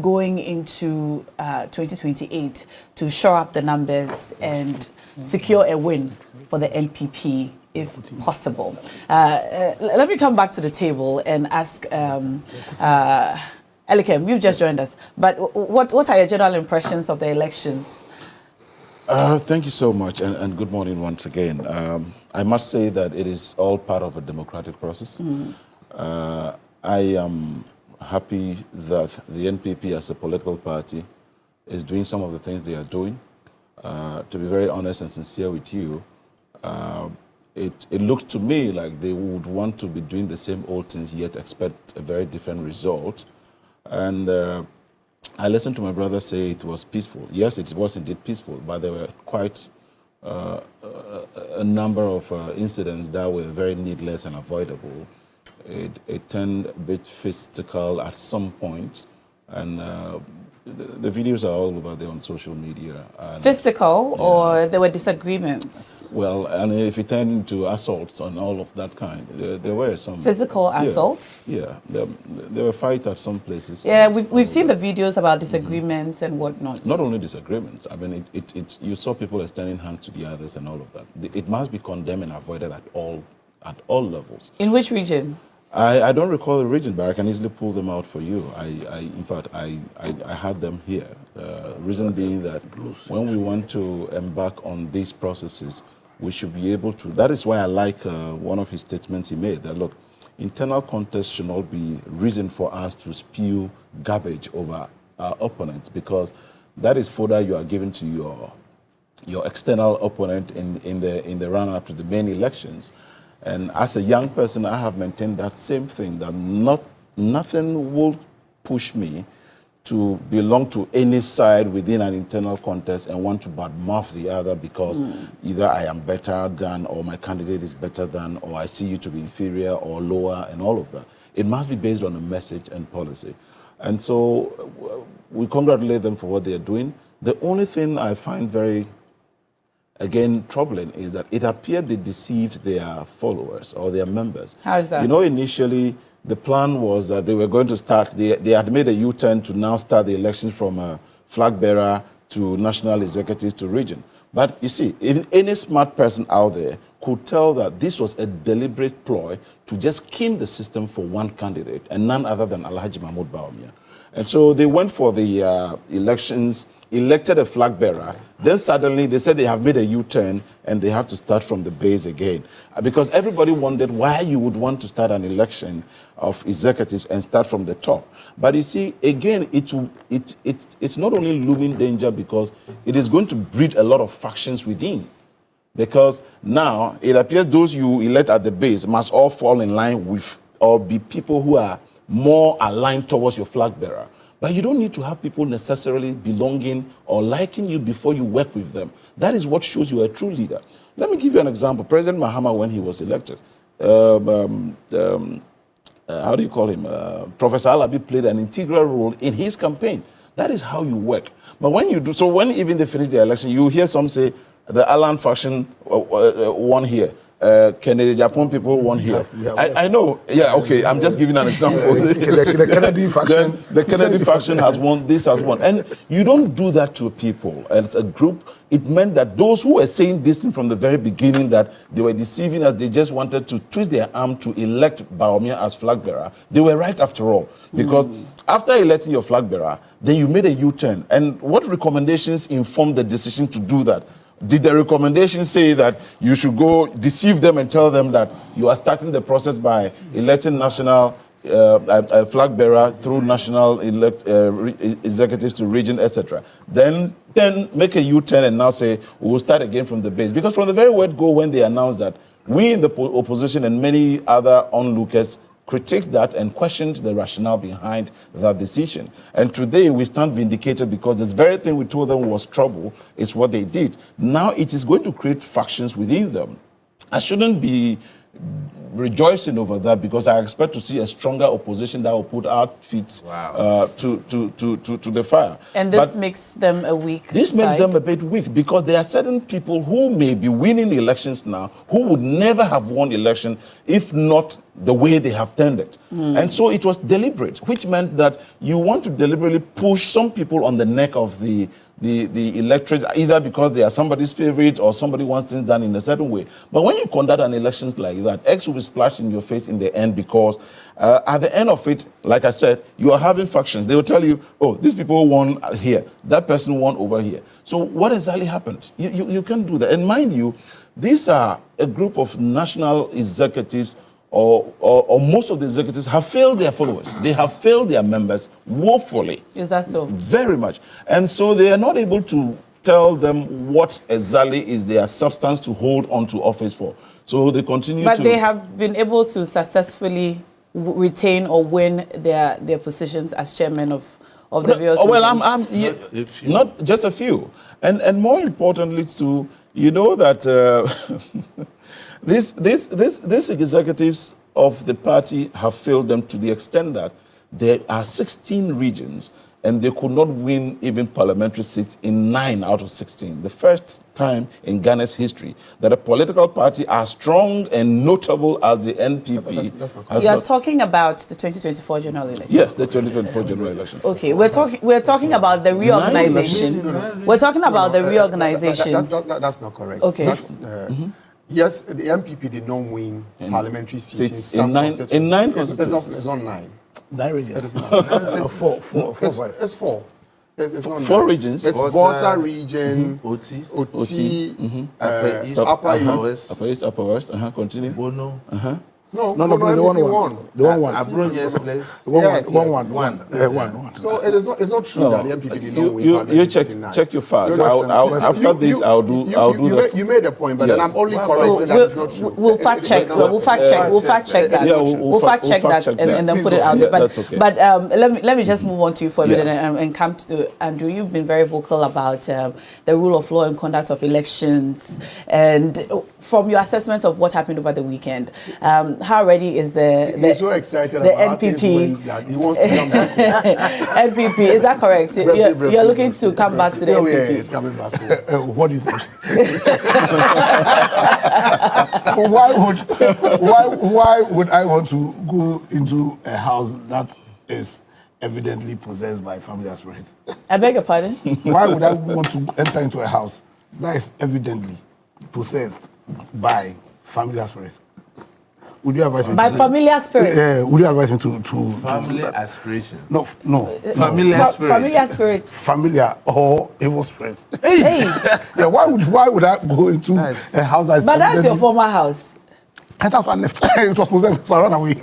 going into 2028 to shore up the numbers and secure a win for the NPP if possible. Let me come back to the table and ask Elikem, you've just joined us, but what are your general impressions of the elections? Thank you so much, and good morning once again. I must say that it is all part of a democratic process. I am happy that the NPP as a political party is doing some of the things they are doing. To be very honest and sincere with you, it looks to me like they would want to be doing the same old things yet expect a very different result. And I listened to my brother say it was peaceful. Yes, it was indeed peaceful, but there were quite a number of incidents that were very needless and avoidable. It turned a bit physical at some point, and the videos are all over there on social media. Physical, or there were disagreements? Well, and if it turned into assaults and all of that kind, there were some. Physical assault? Yeah, there were fights at some places. Yeah, we've seen the videos about disagreements and whatnot. Not only disagreements, I mean, you saw people extending hands to the others and all of that. It must be condemned and avoided at all levels. In which region? I don't recall the region, but I can easily pull them out for you. In fact, I had them here. Reason being that when we want to embark on these processes, we should be able to. That is why I like one of his statements he made, that look, internal contest should not be reason for us to spew garbage over our opponents, because that is fodder you are giving to your external opponent in the run-up to the main elections. And as a young person, I have maintained that same thing, that nothing will push me to belong to any side within an internal contest and want to badmouth the other because either I am better than, or my candidate is better than, or I see you to be inferior or lower, and all of that. It must be based on a message and policy. And so we congratulate them for what they are doing. The only thing I find very, again, troubling is that it appeared they deceived their followers or their members. How is that? You know, initially, the plan was that they were going to start, they had made a U-turn to now start the elections from a flag bearer to national executives to region. But you see, even any smart person out there could tell that this was a deliberate ploy to just skim the system for one candidate, and none other than Alhaji Mahmoud Bawumia. And so they went for the elections, elected a flag bearer. Then suddenly they said they have made a U-turn and they have to start from the base again. Because everybody wondered why you would want to start an election of executives and start from the top. But you see, again, it's not only looming danger because it is going to breed a lot of factions within. Because now it appears those you elect at the base must all fall in line with or be people who are more aligned towards your flag bearer. But you don't need to have people necessarily belonging or liking you before you work with them. That is what shows you are a true leader. Let me give you an example. President Mahama, when he was elected, how do you call him? Professor Alabi played an integral role in his campaign. That is how you work. But when you do, so when even they finish the election, you hear some say the Alan faction won here. Kennedy Japan people won here. I know. Yeah, okay. I'm just giving an example. The Kennedy faction. The Kennedy faction has won. This has won. And you don't do that to people. And it's a group. It meant that those who were saying this thing from the very beginning that they were deceiving us, they just wanted to twist their arm to elect Bawumia as flag bearer. They were right after all. Because after electing your flag bearer, then you made a U-turn. And what recommendations informed the decision to do that? Did the recommendation say that you should go deceive them and tell them that you are starting the process by electing national flag bearer through national executives to region, etc.? Then make a U-turn and now say, we will start again from the base. Because from the very word go, when they announced that, we in the opposition and many other onlookers critiqued that and questioned the rationale behind that decision. And today we stand vindicated because this very thing we told them was trouble is what they did. Now it is going to create factions within them. I shouldn't be rejoicing over that because I expect to see a stronger opposition that will put our feet to the fire. And this makes them a weak This side. makes them a bit weak because there are certain people who may be winning elections now who would never have won election if not the way they have turned it. And so it was deliberate, which meant that you want to deliberately push some people on the neck of the electorate, either because they are somebody's favorite or somebody wants things done in a certain way. But when you conduct an election like that, X will be splashed in your face in the end because at the end of it, like I said, you are having factions. They will tell you, oh, these people won here, that person won over here. So what exactly happened? You can't do that. And mind you, these are a group of national executives or most of the executives have failed their followers. They have failed their members woefully. Is that so? Very much. And so they are not able to tell them what exactly is their substance to hold on to office for. So they continue But they have been able to successfully retain or win their positions as chairman of the various regions. Not just a few. And more importantly too, you know that these executives of the party have failed them to the extent that there are 16 regions and they could not win even parliamentary seats in 9 out of 16. The first time in Ghana's history that a political party as strong and notable as the NPP You are talking about the 2024 general election. Yes, the 2024 general election. Okay, we're talking about the reorganization. We're talking about the reorganization. That's not correct. Okay. Yes, the MPP did not win parliamentary seats in 9 constituencies. It's not 9. 9 regions. Four. It's 4. It's not 4 9. regions. It's Volta region, OT, Upper East, Upper West. Continue. Bono. No, the one. The one. So it's not true that the MPP did not win parliamentary. Check your facts. After this, I'll do that. You made a point, but then I'm only correcting that it's not true. We'll fact check. We'll fact check that. We'll fact check that and then put it out there. But let me just move on to you for a minute and come to Andrew. You've been very vocal about the rule of law and conduct of elections, and from your assessment of what happened over the weekend, how ready is He's so excited the about NPP? That he wants to come back. NPP, is that correct? You're looking to come back to the NPP? Yeah, he's coming back. What do you think? Why would I want to go into a house that is evidently possessed by familiar spirits? I beg your pardon? Why would I want to enter into a house that is evidently possessed by familiar spirits. Would you advise me by familiar spirits? Would you advise me to family aspiration? No. Familiar spirits. Familiar spirits. Familiar or evil spirits. Hey. Yeah. Why would I go into a house that's? But that's your former house. And that's why I left. It was possessed, so I ran away.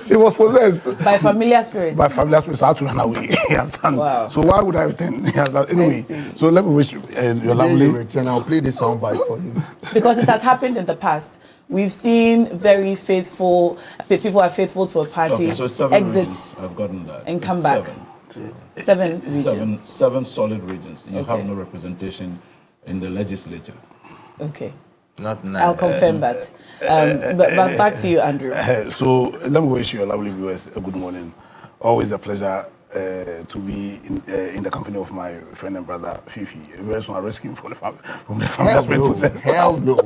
It was possessed by familiar spirits. By familiar spirits, so I had to run away. Wow. So why would I return? Anyway, so let me wish you your lovely return. I'll play this soundbite for you. Because it has happened in the past. We've seen very faithful people are faithful to a party, so 7 exit, regions. I've gotten that. and come back. 7 regions. 7 solid regions. You have no representation in the legislature. Okay. Not nice. I'll confirm that. But back to you, Andrew. So let me wish you, lovely viewers, a good morning. Always a pleasure to be in the company of my friend and brother Fifi. Very soon I rescue him from the family that's been possessed. Hell no.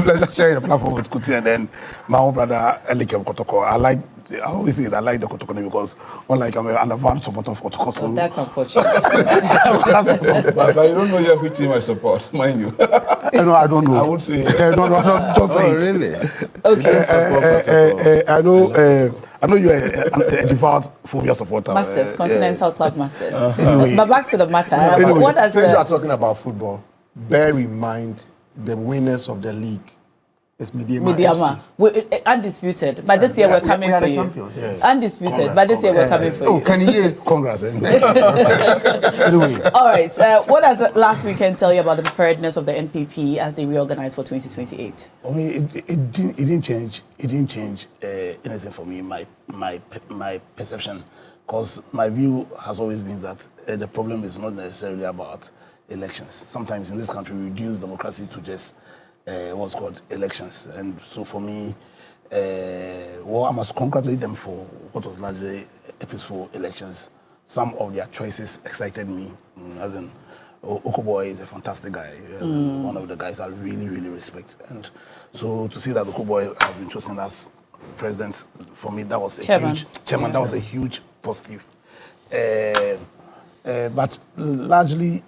Pleasure sharing the platform with Kuti and then my own brother Elikem Kotoko. I always say that I like the Kotoko name because unlike I'm an avowed supporter of Kotoko. So that's unfortunate. but you don't know yet which team I support, mind you. No, I don't know. I would say. No, just say it. Really? Okay. I know you're a devout phobia supporter. Masters, Continental Club Masters. Anyway. But back to the matter. Anyway, what does since you are talking about football, bear in mind the winners of the league. It's Mediama. Undisputed. But this year we're coming for you. Champions, yeah. Undisputed. But this year we're coming for you. Oh, can you hear? Congrats. Anyway. All right. What does the last weekend tell you about the preparedness of the NPP as they reorganize for 2028? I mean, it didn't change. It didn't change anything for me. My perception, because my view has always been that the problem is not necessarily about elections. Sometimes in this country we reduce democracy to just what's called elections, and so for me, I must congratulate them for what was largely a peaceful elections. Some of their choices excited me, as in Okuboy is a fantastic guy, one of the guys I really, really respect, and so to see that Okuboy has been chosen as president, for me that was a huge chairman. That was a huge positive, but largely.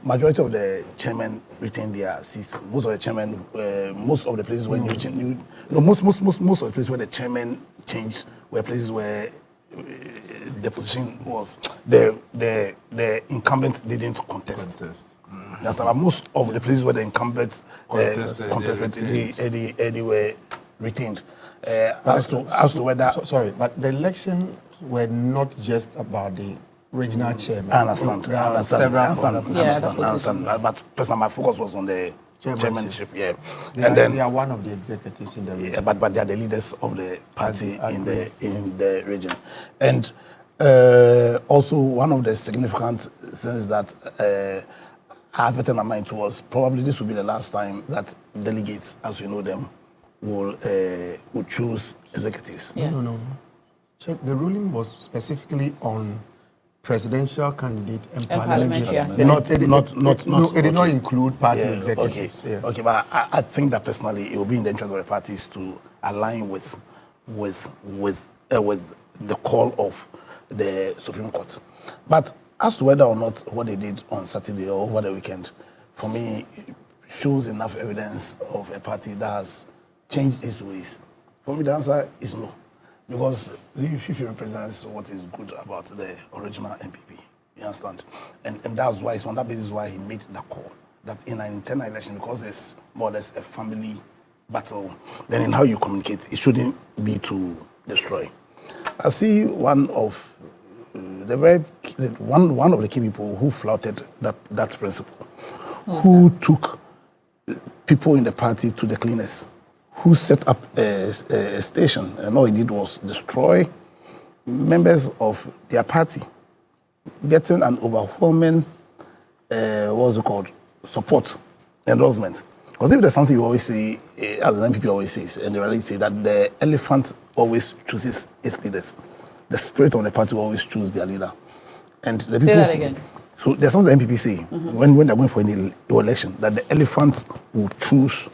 Majority of the chairmen retained their seats. Most of the chairmen, most of the places where most of the places where the chairman changed were places where the position was the incumbent didn't contest. That's why most of the places where the incumbents contested, they were retained. As to whether but the elections were not just about the regional chairman. I understand. But personally, my focus was on the chairmanship. Yeah, they are one of the executives in the region. But they are the leaders of the party in the region. And also, one of the significant things that I have in my mind was probably this will be the last time that delegates, as we know them, will choose executives. Yeah. No. Check. The ruling was specifically on presidential candidate and parliamentary aspirant. It did not include party executives. Okay, but I think that personally it will be in the interest of the parties to align with the call of the Supreme Court. But as to whether or not what they did on Saturday or over the weekend, for me, shows enough evidence of a party that has changed its ways. For me, the answer is no. Because if represents what is good about the original MPP, you understand? And that's why, it's on that basis why he made that call. That in an internal election, because it's more or less a family battle, then in how you communicate, it shouldn't be to destroy. I see one of the key people who flouted that principle, who took people in the party to the cleaners, who set up a station, and all he did was destroy members of their party, getting an overwhelming, support, endorsement. Because if there's something you always say, as an MPP always says, and they really say that the elephant always chooses its leaders. The spirit of the party will always choose their leader. And the say that again. So there's something the MPP say, when they're going for any election, that the elephant will choose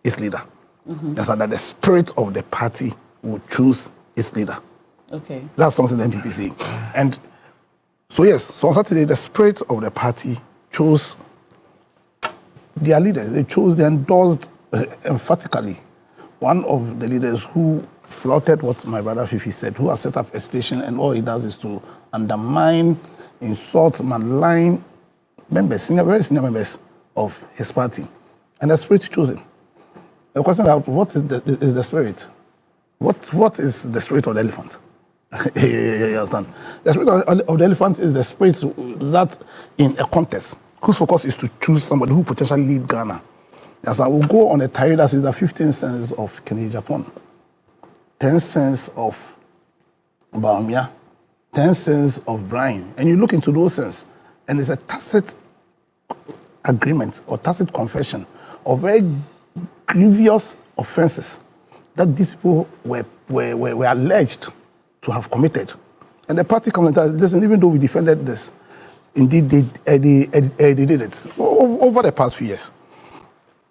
its leader. That's that the spirit of the party will choose its leader. Okay. That's something the NPP say. And so yes, so on Saturday, the spirit of the party chose their leaders. They endorsed emphatically one of the leaders who flouted what my brother Fifi said, who has set up a station, and all he does is to undermine, insult, malign members, very senior members of his party. And the spirit chose him. The question is, what is the spirit? What is the spirit of the elephant? You understand? The spirit of the elephant is the spirit that, in a contest, whose focus is to choose somebody who potentially lead Ghana. As I will go on a tirade that says 15 cents of Kennedy Japan, 10 cents of Baumia, 10 cents of Brian, and you look into those cents, and it's a tacit agreement or tacit confession of very grievous offenses that these people were alleged to have committed. And the party commented, listen, even though we defended this, indeed they did it. Over the past few years,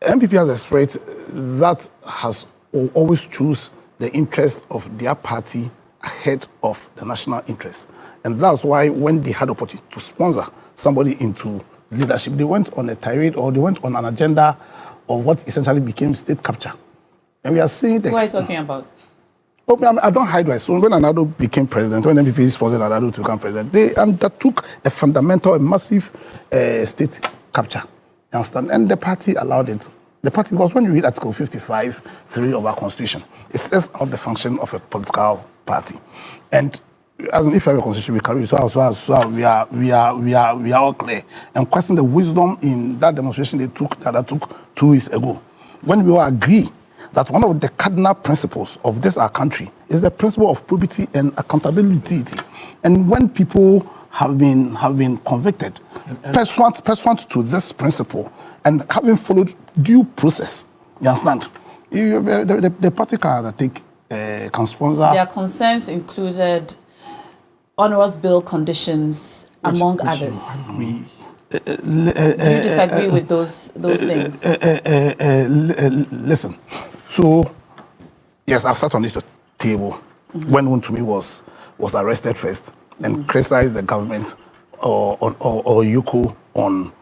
MPP has a spirit that has always choose the interest of their party ahead of the national interest. And that's why when they had opportunity to sponsor somebody into leadership, they went on a tirade or they went on an agenda of what essentially became state capture. And we are seeing the... What are you talking about? Oh, I don't hide my soul. When Nandom became president, when MPP sponsored Nandom to become president, they undertook a fundamental, a massive state capture. You understand? And the party allowed it. The party, because when you read Article 55(3) of our Constitution, it says out the function of a political party. And as an if you have a constitution, we carry so we are all clear and question the wisdom in that demonstration that took 2 weeks ago, when we all agree that one of the cardinal principles of this our country is the principle of probity and accountability. And when people have been convicted pursuant to this principle and having followed due process, you understand? The party can sponsor. Their concerns included onerous bill conditions, among others. Do you disagree with those things? Listen, so yes, I've sat on this table when Untumi was arrested first and criticized the government or Yuko on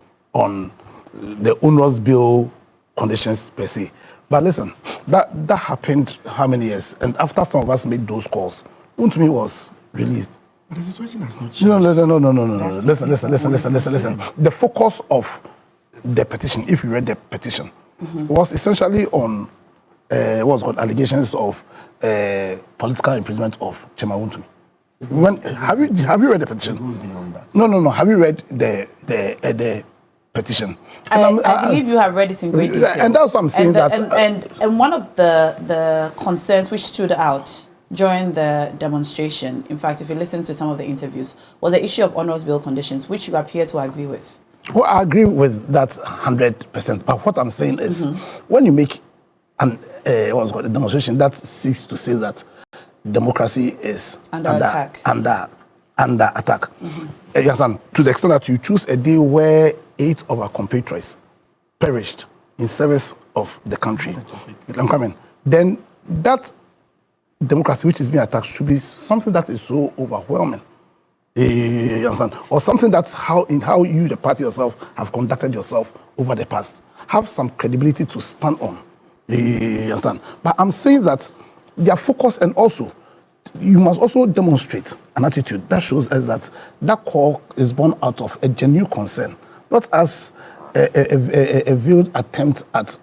the onerous bill conditions per se. But listen, that happened how many years? And after some of us made those calls, Untumi was released. But the situation has not changed. No. Listen. The focus of the petition, if you read the petition, was essentially on what's called allegations of political imprisonment of Chema Untumi. Have you read the petition? It goes beyond that. No. Have you read the petition? I believe you have read it in great detail. And that's what I'm saying. And one of the concerns which stood out during the demonstration, in fact, if you listen to some of the interviews, was the issue of onerous bill conditions, which you appear to agree with. Well, I agree with that 100%. But what I'm saying is, when you make a demonstration that seeks to say that democracy is under attack, yes, and to the extent that you choose a day where 8 of our compatriots perished in service of the country, then that democracy which is being attacked should be something that is so overwhelming. You understand? Or something that's how you, the party yourself, have conducted yourself over the past. Have some credibility to stand on. You understand? But I'm saying that their focus, and also, you must also demonstrate an attitude that shows us that call is born out of a genuine concern, not as a veiled attempt at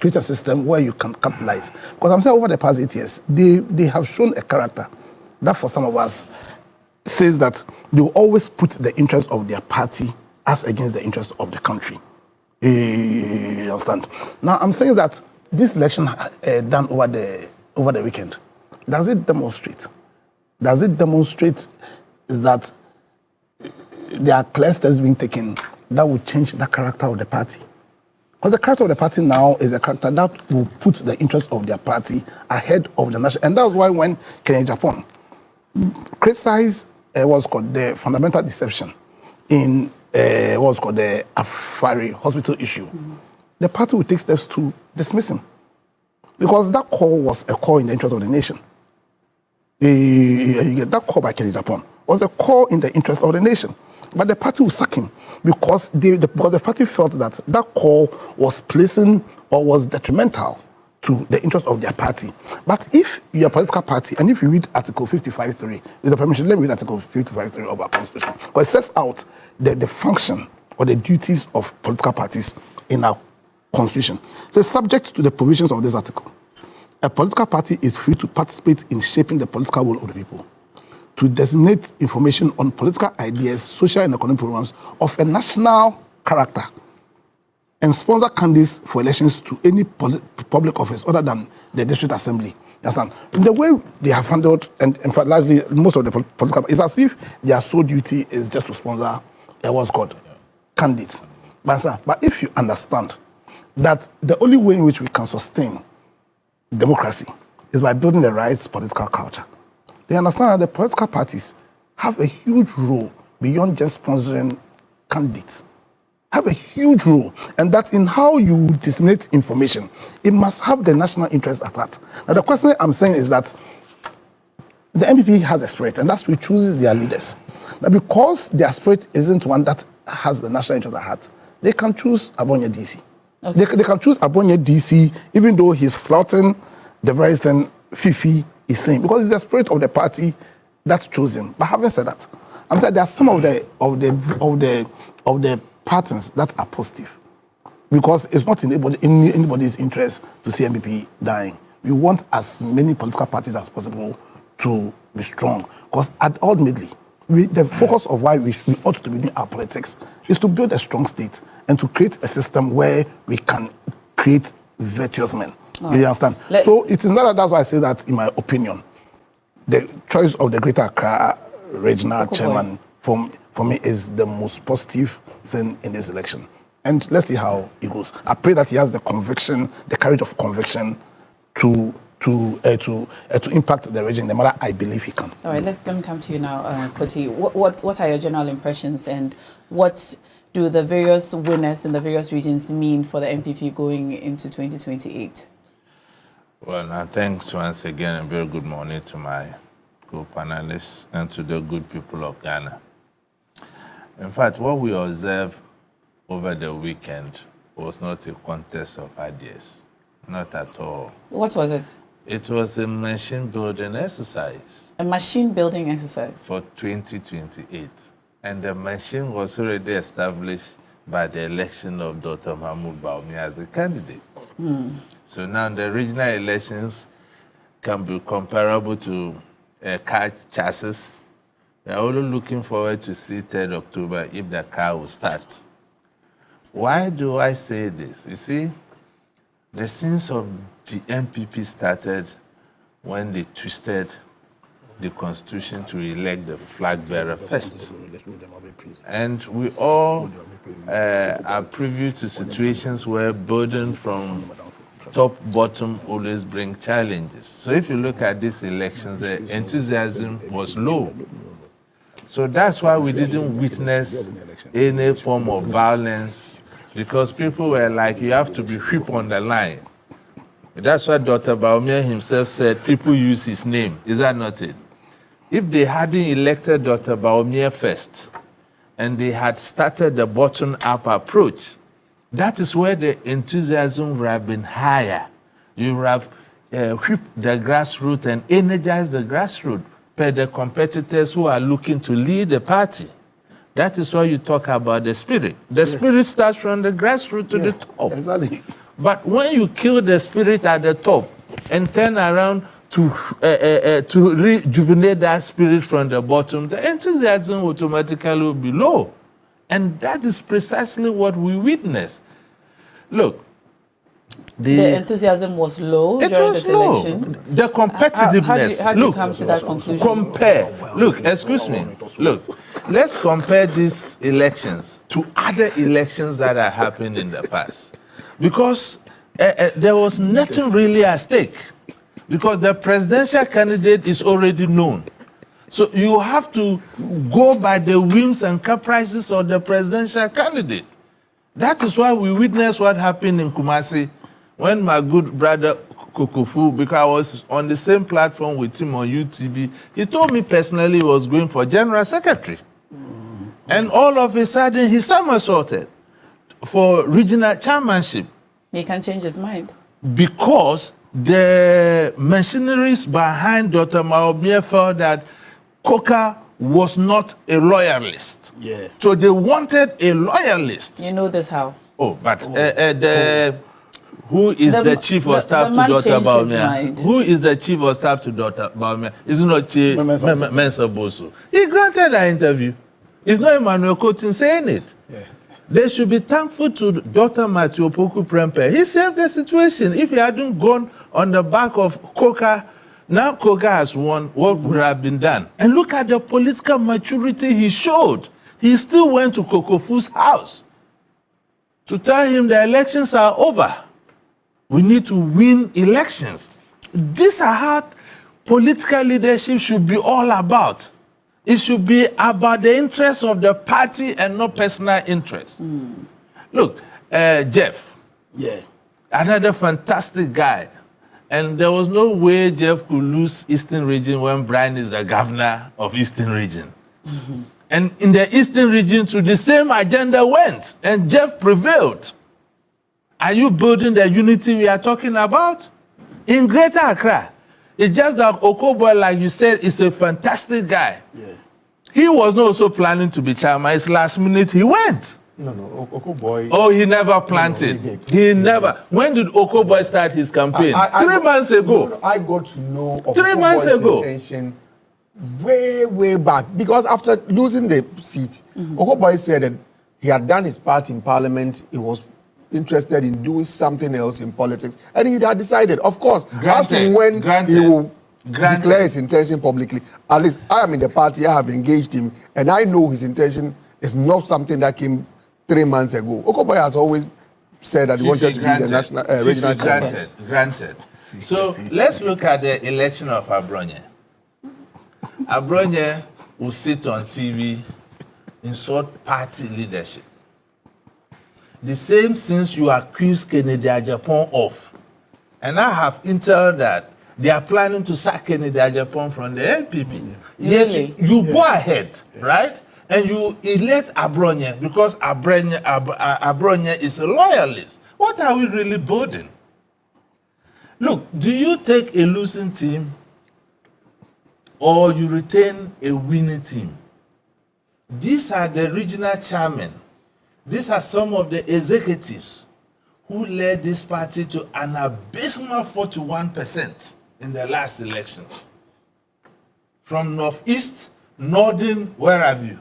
create a system where you can capitalize. Because I'm saying over the past 8 years, they have shown a character that for some of us says that they will always put the interest of their party as against the interest of the country. You understand? Now, I'm saying that this election done over the weekend, does it demonstrate that there are clear steps being taken that will change the character of the party? Because the character of the party now is a character that will put the interest of their party ahead of the national. And that's why when Kennedy Japan criticized what's called the fundamental deception in what's called the Afari hospital issue, the party will take steps to dismiss him. Because that call was a call in the interest of the nation. that call by Kenny Japon was a call in the interest of the nation. But the party will sack him because the party felt that that call was placing or was detrimental to the interest of their party. But if you're a political party, and if you read Article 55.3, with the permission, let me read Article 55.3 of our Constitution, because it sets out the function or the duties of political parties in our Constitution. So subject to the provisions of this article, a political party is free to participate in shaping the political will of the people, to disseminate information on political ideas, social and economic programs of a national character, and sponsor candidates for elections to any public office other than the district assembly. You understand? The way they have handled, and in fact, largely most of the political, it's as if their sole duty is just to sponsor what's called candidates. But if you understand that the only way in which we can sustain democracy is by building the right political culture, they understand that the political parties have a huge role beyond just sponsoring candidates. Have a huge role, and that in how you disseminate information, it must have the national interest at heart. Now, the question I'm saying is that the NPP has a spirit, and that's why it chooses their leaders. Now, because their spirit isn't one that has the national interest at heart, they can choose Abonye DC. Okay. They can choose Abonye DC, even though he's flouting the very thing Fifi is saying, because it's the spirit of the party that chose him. But having said that, I'm saying there are some of the patterns that are positive, because it's not in anybody's interest to see MPP dying. We want as many political parties as possible to be strong, because ultimately, the focus of why we ought to be doing our politics is to build a strong state and to create a system where we can create virtuous men. Right. You understand? So it is not that. That's why I say that, in my opinion, the choice of the Greater Accra regional chairman for me is the most positive thing in this election. And let's see how it goes. I pray that he has the conviction, the courage of conviction to impact the region, the matter I believe he can. All right, let me come to you now, Koti. What are your general impressions, and what do the various winners in the various regions mean for the MPP going into 2028? Well, now thanks once again, and very good morning to my co-panelists and to the good people of Ghana. In fact, what we observed over the weekend was not a contest of ideas, not at all. What was it? It was a machine building exercise. A machine building exercise? For 2028. And the machine was already established by the election of Dr. Mahmoud Baomi as the candidate. So now the regional elections can be comparable to a car chassis. They're only looking forward to see 3rd October if the car will start. Why do I say this? You see, the sins of the MPP started when they twisted the Constitution to elect the flag bearer first. And we all are privy to situations where burden from top, bottom always bring challenges. So if you look at these elections, the enthusiasm was low. So that's why we didn't witness any form of violence, because people were like, you have to be whipped on the line. That's what Dr. Baumia himself said, people use his name. Is that not it? If they hadn't elected Dr. Baumia first, and they had started the bottom-up approach, that is where the enthusiasm would have been higher. You would have whipped the grassroots and energized the grassroots per the competitors who are looking to lead the party. That is why you talk about the spirit. The spirit starts from the grassroots to the top. Exactly. But when you kill the spirit at the top and turn around to rejuvenate that spirit from the bottom, the enthusiasm automatically will be low. And that is precisely what we witnessed. Look, the enthusiasm was low during this election. The competitiveness. How do you come to that conclusion? Compare. Look, excuse me. Look, let's compare these elections to other elections that have happened in the past. Because there was nothing really at stake. Because the presidential candidate is already known. So you have to go by the whims and caprices of the presidential candidate. That is why we witnessed what happened in Kumasi when my good brother Kokofu because I was on the same platform with him on UTV. He told me personally he was going for general secretary. And all of a sudden he somersaulted for regional chairmanship. He can change his mind. Because the machineries behind Dr. Maobia felt that Coker was not a loyalist. Yeah. So they wanted a loyalist. You know this how? Oh, but who is the chief of staff to Dr. Baumia? Who is the chief of staff to Dr. Baumia? It's not Chief Mensa Bosu. He granted that interview. It's not Emmanuel Cotin saying it. Yeah. They should be thankful to Dr. Matthew Opoku Prempeh. He saved the situation. If he hadn't gone on the back of Coker, now Coker has won, what would have been done? And look at the political maturity he showed. He still went to Kokofu's house to tell him the elections are over. We need to win elections. These are how political leadership should be all about. It should be about the interests of the party and not personal interests. Look, Jeff. Yeah. Another fantastic guy. And there was no way Jeff could lose Eastern Region when Brian is the governor of Eastern Region. And in the Eastern Region, too, the same agenda went, and Jeff prevailed. Are you building the unity we are talking about? In Greater Accra, it's just that Okoboy, like you said, is a fantastic guy. Yeah. He was not also planning to be chairman. It's last minute he went. No, Okoboy. Oh, he never planted. No, he never. When did Okoboy start his campaign? 3 months ago. No, I got to know of 3 months ago. Intention way back, because after losing the seat, Okoboy said that he had done his part in parliament. He was interested in doing something else in politics, and he had decided, of course, as to when he will declare his intention publicly. At least I am in the party, I have engaged him, and I know his intention is not something that came 3 months ago. Okoboy has always said that he wanted to be the national regional chairman. Granted. So let's look at the election of Abronye. Abronye will sit on TV, insult party leadership. The same things you accuse Kennedy Ajapon of. And I have intel that they are planning to sack Kennedy Ajapon from the NPP. Yet you go ahead, right? And you elect Abronye because Abronye is a loyalist. What are we really building? Look, do you take a losing team or you retain a winning team? These are the regional chairmen. These are some of the executives who led this party to an abysmal 41% in the last elections. From Northeast, Northern, where have you?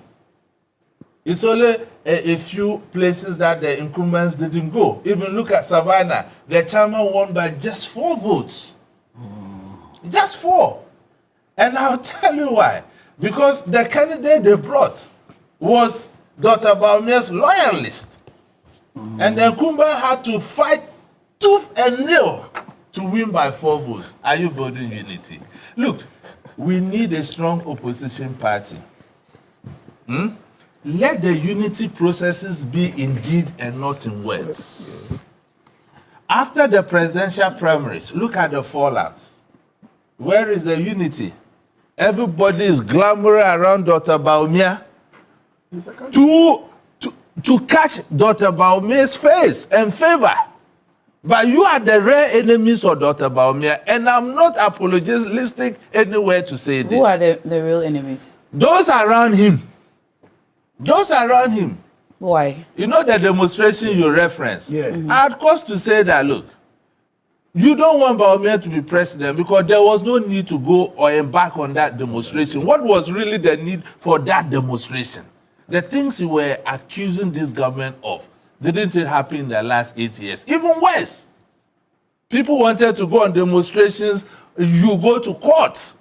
It's only a few places that the incumbents didn't go. Even look at Savannah. The chairman won by just 4 votes. Just 4. And I'll tell you why. Because the candidate they brought was Dr. Baumia's loyalist. And the incumbent had to fight tooth and nail to win by 4 votes. Are you building unity? Look, we need a strong opposition party. Let the unity processes be in deed and not in words. After the presidential primaries, look at the fallout. Where is the unity? Everybody is clamoring around Dr. Baumia to catch Dr. Baumia's face and favor. But you are the rare enemies of Dr. Baumia, and I'm not apologetic anywhere to say this. Who are the real enemies? Those around him. Those around him. Why? You know the demonstration you referenced? Yeah. I had cause to say that, look, you don't want Baumia to be president because there was no need to go or embark on that demonstration. What was really the need for that demonstration? The things you were accusing this government of, didn't it happen in the last 8 years? Even worse. People wanted to go on demonstrations, you go to court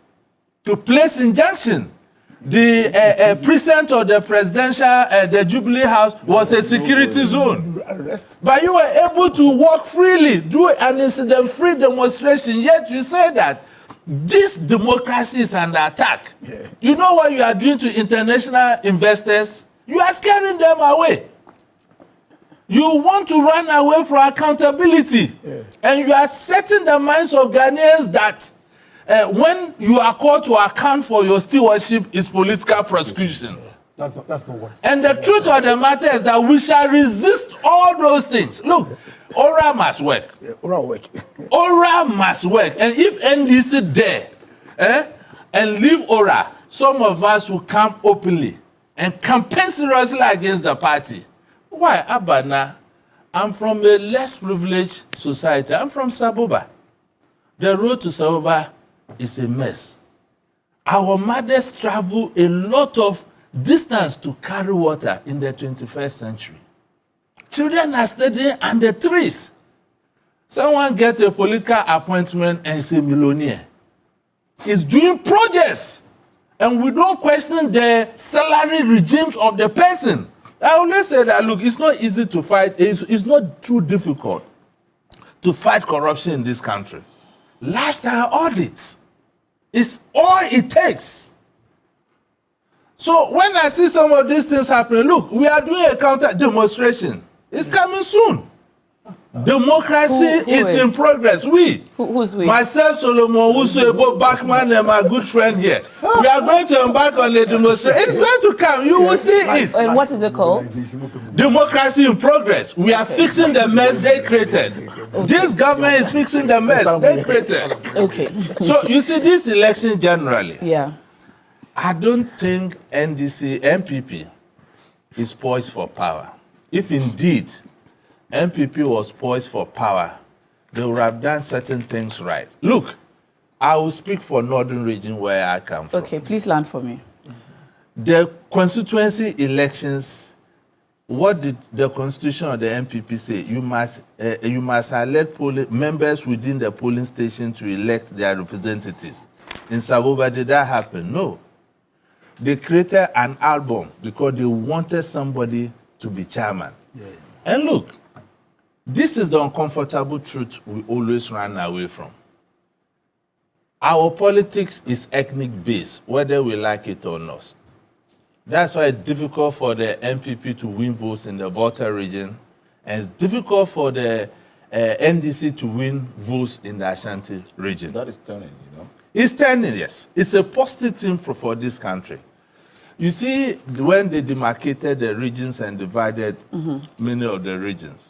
to place injunction. The precinct of the presidential, the Jubilee House was a security zone. But you were able to walk freely, do an incident-free demonstration, yet you say that this democracy is under attack. Yeah. You know what you are doing to international investors? You are scaring them away. You want to run away from accountability. And you are setting the minds of Ghanaians that when you are called to account for your stewardship is political prosecution. That's not what. And the truth of the matter is that we shall resist all those things. Look, ORA must work. ORA work. ORA must work. And if NDC there and leave ORA, some of us will come openly and campaign seriously against the party. Why, Abana? I'm from a less privileged society. I'm from Saboba. The road to Saboba is a mess. Our mothers travel a lot of distance to carry water in the 21st century. Children are studying under trees. Someone gets a political appointment and is a millionaire. He's doing projects. And we don't question the salary regimes of the person. I always say that, look, it's not easy to fight. It's not too difficult to fight corruption in this country. Lifestyle audit is all it takes. So when I see some of these things happening, look, we are doing a counter demonstration. It's coming soon. Democracy is in progress. Who's we? Myself, Solomon, Usuebo, Bachman, and my good friend here. We are going to embark on a demonstration. It's going to come. You will see it. And what is it called? Democracy in progress. We are fixing the mess they created. This government is fixing the mess they created. Okay. So you see, this election generally. Yeah. I don't think MPP is poised for power. If indeed MPP was poised for power, they would have done certain things right. Look, I will speak for Northern region where I come from. Okay, please land for me. The constituency elections, what did the constitution of the MPP say? You must elect members within the polling station to elect their representatives. In Saboba, did that happen? No. They created an album because they wanted somebody to be chairman. Yeah. And look, this is the uncomfortable truth we always run away from. Our politics is ethnic based, whether we like it or not. That's why it's difficult for the MPP to win votes in the Volta region, and it's difficult for the NDC to win votes in the Ashanti region. That is turning, you know. It's turning, yes. It's a positive thing for this country. You see, when they demarcated the regions and divided many of the regions,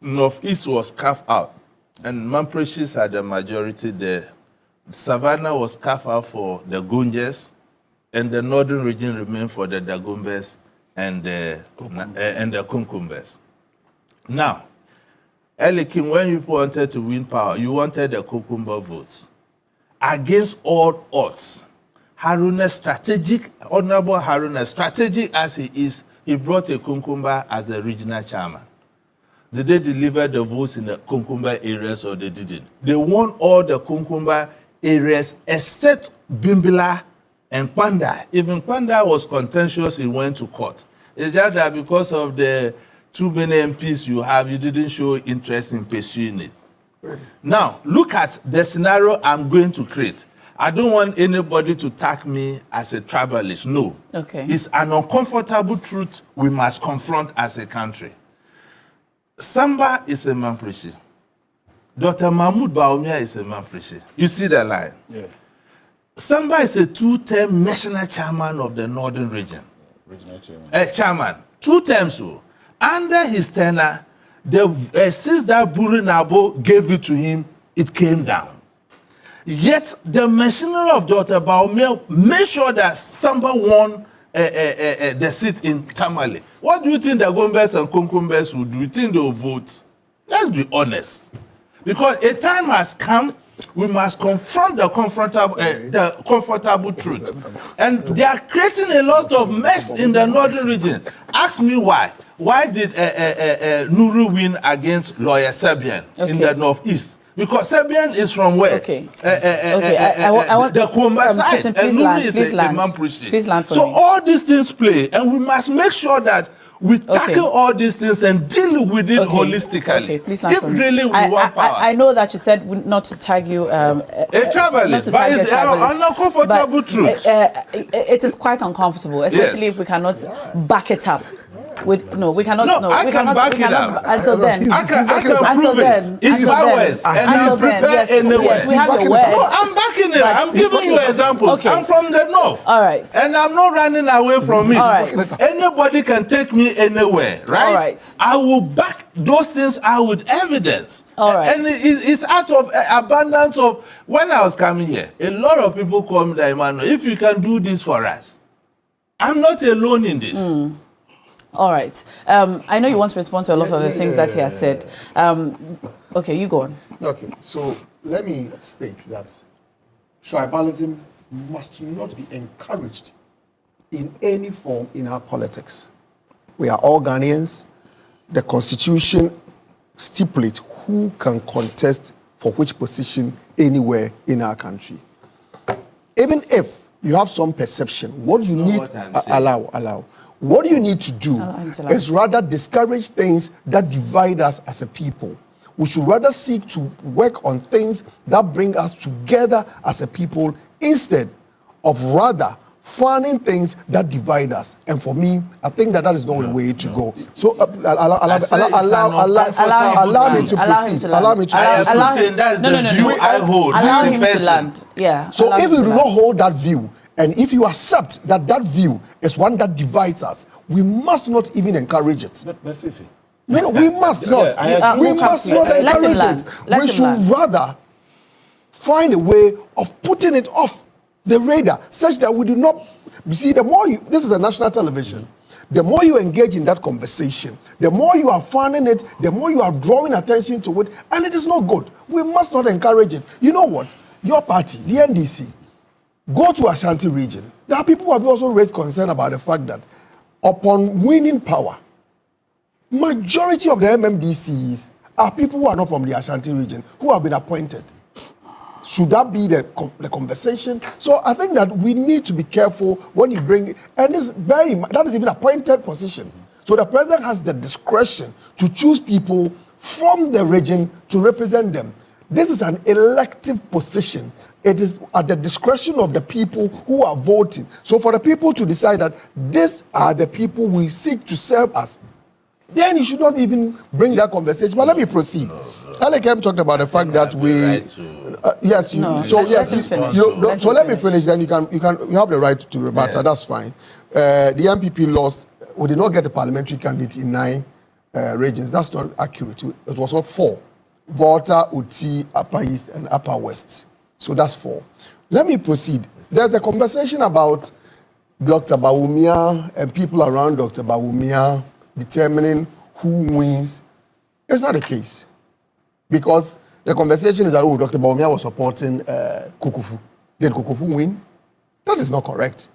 Northeast was carved out, and Mampreshis had the majority there. Savannah was carved out for the Gunjes, and the northern region remained for the Dagombes and the Kunkumbes. Now, Elikim, when you wanted to win power, you wanted the Kukumba votes. Against all odds, Haruna, Honorable Haruna, strategic as he is, he brought a Kunkumba as the regional chairman. Did they deliver the votes in the Kunkumba areas or they didn't? They won all the Kunkumba areas except Bimbila and Kwanda. Even Kwanda was contentious, he went to court. It's just that because of the too many MPs you have, you didn't show interest in pursuing it. Now, look at the scenario I'm going to create. I don't want anybody to tag me as a tribalist. No. Okay. It's an uncomfortable truth we must confront as a country. Samba is a Mampreshi. Dr. Mahmoud Baumia is a Mampreshi. You see the line? Yeah. Samba is a two-term national chairman of the Northern region. Regional chairman. Chairman. 2 terms. So. Under his tenure, since that Buri Nabo gave it to him, it came down. Yet the mentioner of Dr. Baumia made sure that Samba won the seat in Tamale. What do you think the Gombes and Kunkumbes would do? You think they will vote? Let's be honest. Because a time has come, we must confront the comfortable truth. And they are creating a lot of mess in the northern region. Ask me why. Why did Nuru win against lawyer Serbian in the northeast? Because Serbian is from where? Okay. I want the Kumba side. And Nuru is a Mampreshi. Please land for so me. all these things play, and we must make sure that we tackle all these things and deal with it holistically. Okay, please land for me. Really we want power. I know that you said not to tag you a travelist, but it's an uncomfortable truth. It is quite uncomfortable, especially if we cannot back it up. No, we cannot. No, I can back it up. Until then, I can prove it. It's ours, and I'm prepared anyway. Yes, we have the words. No, I'm backing it. I'm giving you examples. Okay. I'm from the north. All right. And I'm not running away from it. All right. Anybody can take me anywhere, right? All right. I will back those things out with evidence. All right. And it's out of abundance of, when I was coming here, a lot of people call me that, Emmanuel, if you can do this for us. I'm not alone in this. All right. I know you want to respond to a lot of the things that he has said. Okay, you go on. Okay, so let me state that tribalism must not be encouraged in any form in our politics. We are all Ghanaians. The Constitution stipulates who can contest for which position anywhere in our country. Even if you have some perception, what you need, allow. What you need to do is rather discourage things that divide us as a people. We should rather seek to work on things that bring us together as a people instead of rather finding things that divide us. And for me, I think that is not the way to go. So allow me to proceed. Allow me to proceed. That's the view I hold. Allow him to land. Yeah. So if you do not hold that view, and if you accept that that view is one that divides us, we must not even encourage it. No, we must not. We must not encourage it. We should rather find a way of putting it off the radar, such that we do not. You see, the more you, this is a national television, the more you engage in that conversation, the more you are finding it, the more you are drawing attention to it, and it is not good. We must not encourage it. You know what? Your party, the NDC, go to Ashanti region. There are people who have also raised concern about the fact that upon winning power, majority of the MMDCs are people who are not from the Ashanti region, who have been appointed. Should that be the conversation? So I think that we need to be careful when you bring it, and that is even appointed position. So the president has the discretion to choose people from the region to represent them. This is an elective position. It is at the discretion of the people who are voting. So for the people to decide that these are the people we seek to serve us, then you should not even bring that conversation. But let me proceed. Alekem talked about the fact that we, yes, you, no, so yes, so let me finish. Then you have the right to rebut. Yeah. That's fine. The MPP lost. We did not get a parliamentary candidate in 9 regions. That's not accurate. It was all 4: Volta, Uti, Upper East, and Upper West. So that's 4. Let me proceed. There's the conversation about Dr. Bawumia and people around Dr. Bawumia determining who wins. It's not the case. Because the conversation is that, oh, Dr. Bawumia was supporting Kukufu. Did Kukufu win? That is not correct.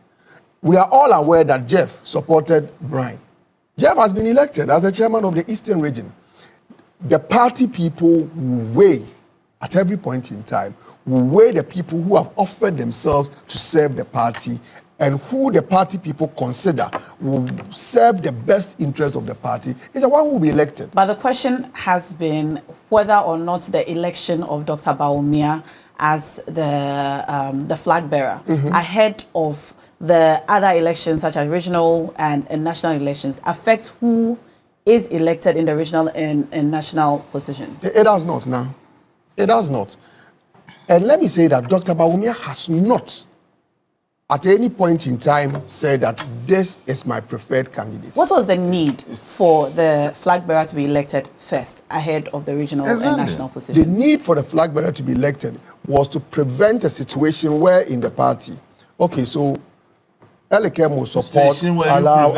We are all aware that Jeff supported Brian. Jeff has been elected as the chairman of the Eastern region. The party people weigh at every point in time, will weigh the people who have offered themselves to serve the party and who the party people consider will serve the best interest of the party is the one who will be elected. But the question has been whether or not the election of Dr. Bawumia as the flag bearer ahead of the other elections such as regional and national elections affects who is elected in the regional and national positions. It does not now. It does not. And let me say that Dr. Bawumia has not at any point in time said that this is my preferred candidate. What was the need for the flag bearer to be elected first ahead of the regional and national positions? The need for the flag bearer to be elected was to prevent a situation where in the party, okay, so Elekem will support, allow.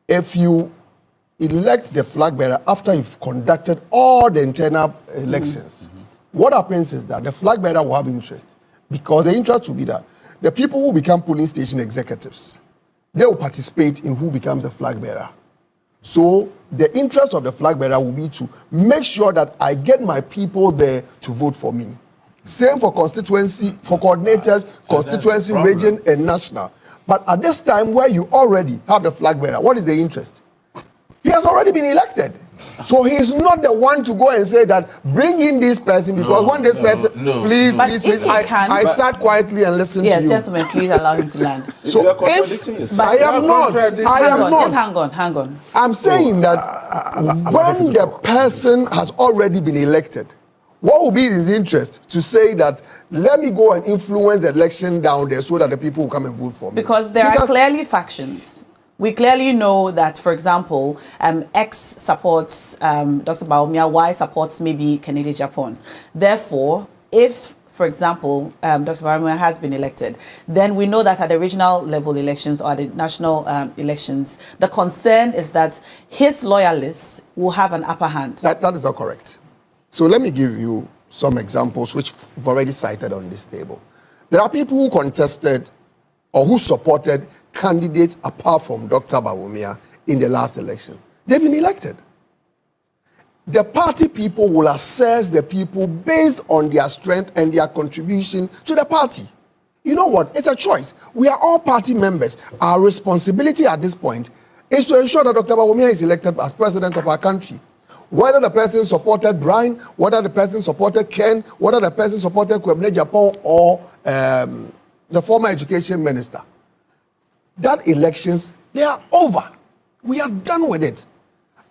If you elect the flag bearer after you've conducted all the internal elections, what happens is that the flag bearer will have interest. Because the interest will be that the people who become polling station executives, they will participate in who becomes a flag bearer. So the interest of the flag bearer will be to make sure that I get my people there to vote for me. Same for constituency, for coordinators, constituency, region, and national. But at this time where you already have the flag bearer, what is the interest? He has already been elected. So he's not the one to go and say that bring in this person because please, I sat quietly and listened to you. Yes, gentlemen, please allow him to land. So if I am not, just hang on. I'm saying that when the person has already been elected, what will be his interest to say that let me go and influence the election down there so that the people will come and vote for me? Because there are clearly factions. We clearly know that, for example, X supports Dr. Bawumia, Y supports maybe Kennedy Japan. Therefore, if, for example, Dr. Bawumia has been elected, then we know that at the regional level elections or the national elections, the concern is that his loyalists will have an upper hand. That is not correct. So let me give you some examples which we've already cited on this table. There are people who contested or who supported candidates apart from Dr. Bawumia in the last election. They've been elected. The party people will assess the people based on their strength and their contribution to the party. You know what? It's a choice. We are all party members. Our responsibility at this point is to ensure that Dr. Bawumia is elected as president of our country. Whether the person supported Brian, whether the person supported Ken, whether the person supported Kwabena Japan or the former education minister. That elections, they are over. We are done with it.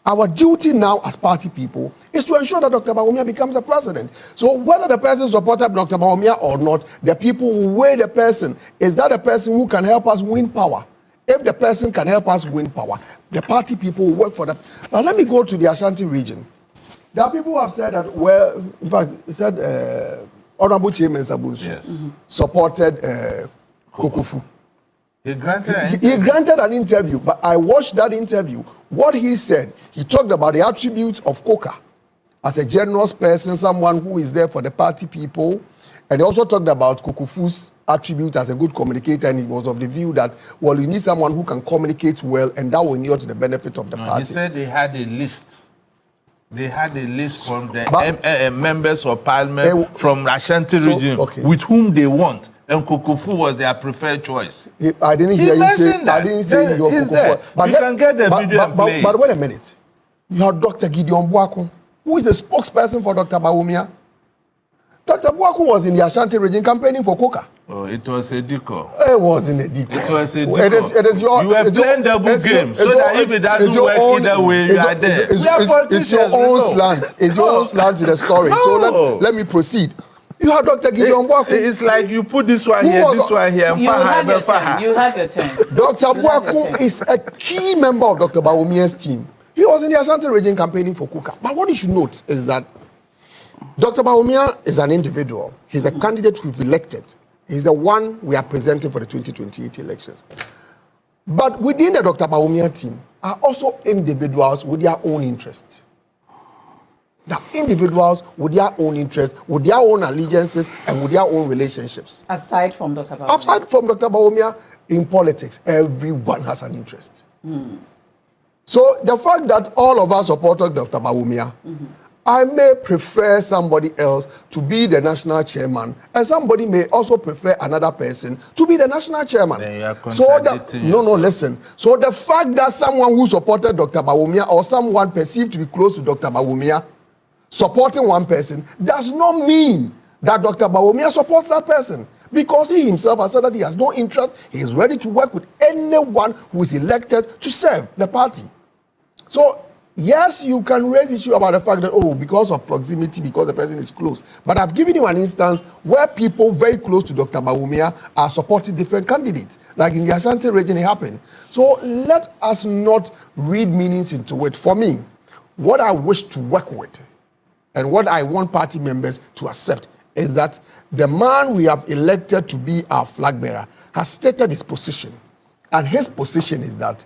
Our duty now as party people is to ensure that Dr. Bawumia becomes a president. So whether the person supported Dr. Bawumia or not, the people will weigh the person. Is that a person who can help us win power? If the person can help us win power, the party people will work for that. Now let me go to the Ashanti region. There are people who have said that, well, in fact, it said Honorable Chairman Sabunsu supported Kokufu. He granted an interview, but I watched that interview. What he said, he talked about the attributes of Koka as a generous person, someone who is there for the party people. And he also talked about Kokufu's attribute as a good communicator, and he was of the view that, well, you need someone who can communicate well, and that will inure to the benefit of the party. He said they had a list. They had a list from the members of parliament from Ashanti region with whom they want. And Kokufu was their preferred choice. I didn't hear you say Kokufu. But you can get the video and play. But wait a minute. You have Dr. Gideon Buaku, who is the spokesperson for Dr. Bawumia. Dr. Buaku was in the Ashanti region campaigning for Coca. Oh, it was a decoy. It wasn't a decoy. It was a decoy. You were playing double game, so that if it doesn't work either way, you are there. It's your own slant. It's your own slant to the story. So let me proceed. You have Dr. Gideon Buaku. It's like you put this one here, and you have your turn. You have your turn. Dr. Buaku is a key member of Dr. Bawumia's team. He was in the Ashanti region campaigning for Kuka. But what you should note is that Dr. Bawumia is an individual. He's a candidate we've elected. He's the one we are presenting for the 2028 elections. But within the Dr. Bawumia team are also individuals with their own interests. The individuals with their own interests, with their own allegiances, and with their own relationships. Aside from Dr. Bawumia. Aside from Dr. Bawumia, in politics, everyone has an interest. So the fact that all of us supported Dr. Bawumia, I may prefer somebody else to be the national chairman, and somebody may also prefer another person to be the national chairman. Listen. So the fact that someone who supported Dr. Bawumia or someone perceived to be close to Dr. Bawumia supporting one person does not mean that Dr. Bawumia supports that person, because he himself has said that he has no interest. He is ready to work with anyone who is elected to serve the party. So yes, you can raise issue about the fact that, because of proximity, because the person is close. But I've given you an instance where people very close to Dr. Bawumia are supporting different candidates. Like in the Ashanti region, it happened. So let us not read meanings into it. For me, what I wish to work with and what I want party members to accept is that the man we have elected to be our flag bearer has stated his position. And his position is that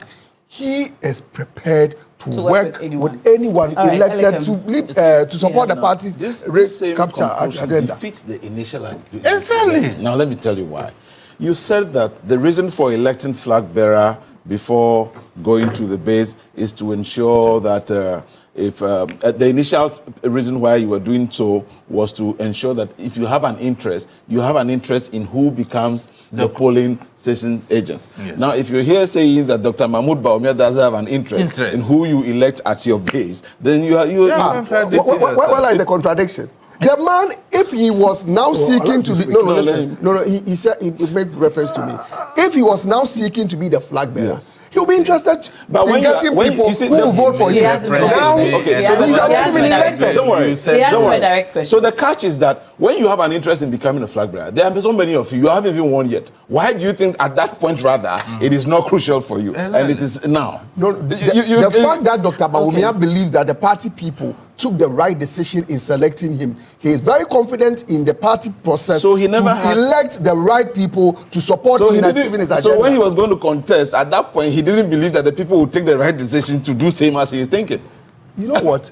he is prepared to work with anyone elected to support the party's this same capture agenda. Defeats the initial agreement. Exactly. Now let me tell you why. You said that the reason for electing flag bearer before going to the base is to ensure that if the initial reason why you were doing so was to ensure that if you have an interest, you have an interest in who becomes the polling station agent. Yes. Now, if you're here saying that Dr. Mahmoud Bawumia doesn't have an interest in who you elect at your base, then you are where lies the contradiction? The man, if he was now seeking to be he said he made reference to me. If he was now seeking to be the flag bearer, he'll be interested in getting people who will vote for him. Now, don't worry. Direct question. So the catch is that when you have an interest in becoming a flag bearer, there are so many of you. You haven't even won yet. Why do you think at that point rather it is not crucial for you, and it is now? No, the fact that Dr. Bawumia believes that the party people took the right decision in selecting him. He is very confident in the party process so he never to elect the right people to support him in achieving his agenda. So when he was going to contest, at that point, he didn't believe that the people would take the right decision to do same as he is thinking. You know what?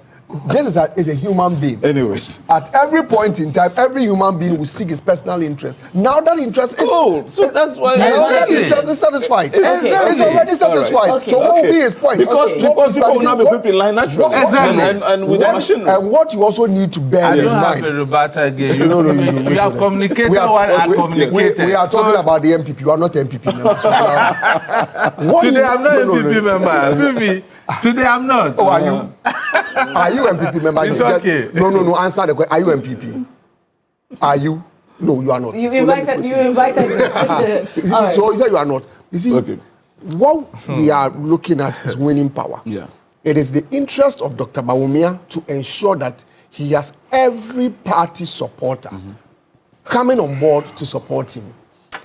This is a human being. Anyways. At every point in time, every human being will seek his personal interest. Now that interest is... so that's why... that interest is satisfied. Exactly. It's already satisfied. Right. So what will be his point? Because people will not be equipped in line naturally. And with the machine. And what you also need to bear in mind... I don't have a rebuttal again. You have communicated what I communicated. We are talking about the MPP. You are not MPP members. Today I'm not MPP member. Today I'm not. Oh, are you? Are you MPP member? It's okay. No. Answer the question. Are you MPP? Are you? No, you are not. You invited me. So you say you are not. You see, what we are looking at is winning power. Yeah. It is the interest of Dr. Bawumia to ensure that he has every party supporter coming on board to support him.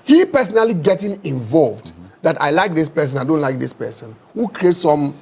He personally getting involved that I like this person, I don't like this person, who creates some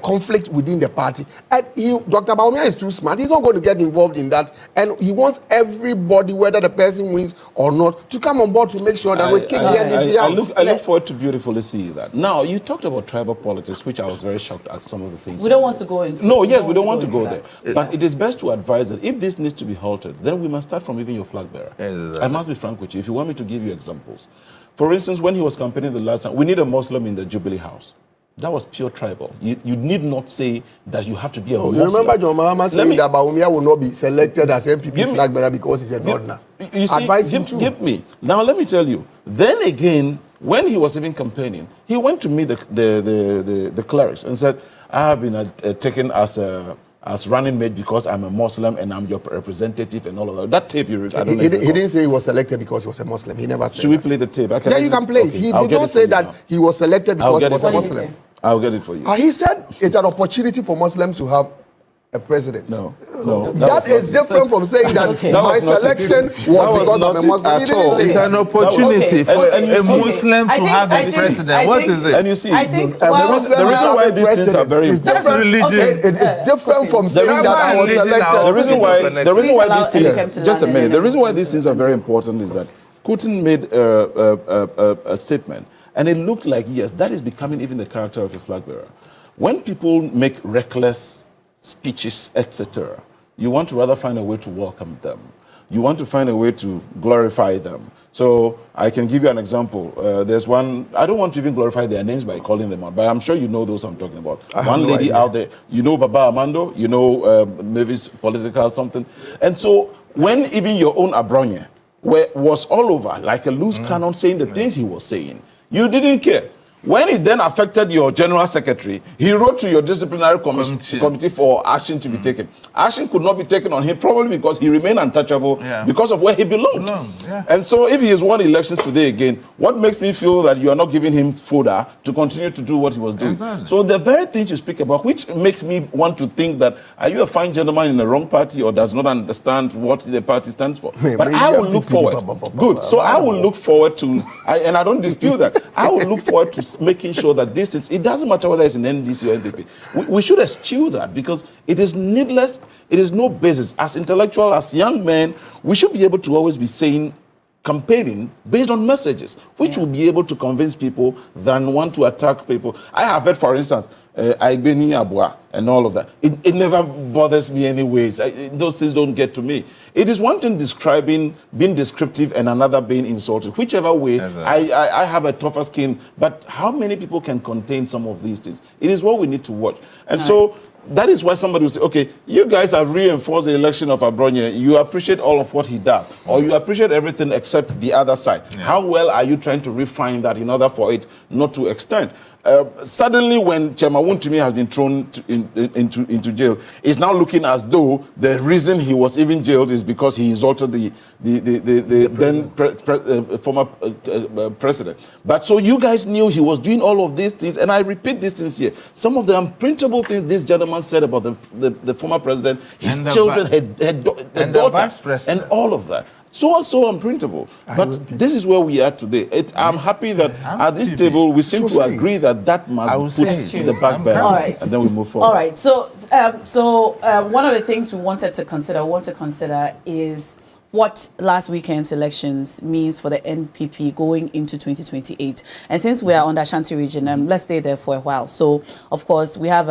conflict within the party. And Dr. Bawumia is too smart. He's not going to get involved in that. And he wants everybody, whether the person wins or not, to come on board to make sure that we kick the NDC out. I look forward to beautifully see that. Now, you talked about tribal politics, which I was very shocked at some of the things. We don't want to go into No, yes, we don't want to go there. But it is best to advise that if this needs to be halted, then we must start from even your flag bearer. Exactly. I must be frank with you. If you want me to give you examples. For instance, when he was campaigning the last time, we need a Muslim in the Jubilee House. That was pure tribal. You need not say that you have to be a Muslim. You remember John Mahama saying that Bawumia will not be selected as MPP flag bearer because he's a Northerner. You see, advise him to. Give me. Now, let me tell you. Then again, when he was even campaigning, he went to meet the clerics and said, I have been taken as running mate because I'm a Muslim and I'm your representative and all of that. That tape you read, I don't know. He didn't say he was selected because he was a Muslim. He never said Should we play the tape? Yeah, you can play it. He did not say that he was selected because he was a Muslim. I'll get it for you. He said it's an opportunity for Muslims to have a president. No. That is different from saying that my selection was because I'm a Muslim. It's an opportunity for a Muslim to have a president. What is it? And you see, the reason why these things are very important. It is different from saying that I was selected. The reason why these things, just a minute, the reason why these things are very important is that Putin made a statement. And it looked like, yes, that is becoming even the character of a flag bearer. When people make reckless speeches, etc., you want to rather find a way to welcome them. You want to find a way to glorify them. So I can give you an example. There's one, I don't want to even glorify their names by calling them out, but I'm sure you know those I'm talking about. One lady out there, you know Baba Amando, you know Mavis Political something. And so when even your own Abronye was all over, like a loose cannon saying the things he was saying, you didn't care. When it then affected your general secretary, he wrote to your disciplinary committee for action to be taken. Action could not be taken on him probably because he remained untouchable because of where he belonged. And so if he has won elections today again, what makes me feel that you are not giving him fodder to continue to do what he was doing? Exactly. So the very things you speak about, which makes me want to think that are you a fine gentleman in the wrong party or does not understand what the party stands for? But I will look forward. Good. So I will look forward to, and I don't dispute that, I will look forward to making sure that this is, it doesn't matter whether it's in NDC or NDP. We should eschew that because it is needless, it is no basis. As intellectual, as young men, we should be able to always be saying, campaigning based on messages, which will be able to convince people than want to attack people. I have heard, for instance, Aigbeni Abua, and all of that. It never bothers me anyways. Those things don't get to me. It is one thing being descriptive, and another being insulting. Whichever way, I have a tougher skin, but how many people can contain some of these things? It is what we need to watch. And so that is why somebody will say, okay, you guys have reinforced the election of Abronye. You appreciate all of what he does, or you appreciate everything except the other side. Yeah. How well are you trying to refine that in order for it not to extend? Suddenly, when Chairman Wontumi has been thrown into jail, it's now looking as though the reason he was even jailed is because he insulted the then former president. But so you guys knew he was doing all of these things, and I repeat these things here. Some of the unprintable things this gentleman said about the former president, his children, the daughter, and all of that. So unprintable. But this is where we are today. I'm happy that at this table we seem to agree that must be put to the back burner, and then we move forward. All right. So one of the things we want to consider is what last weekend's elections means for the NPP going into 2028. And since we are on the Ashanti region, let's stay there for a while. So, of course, we have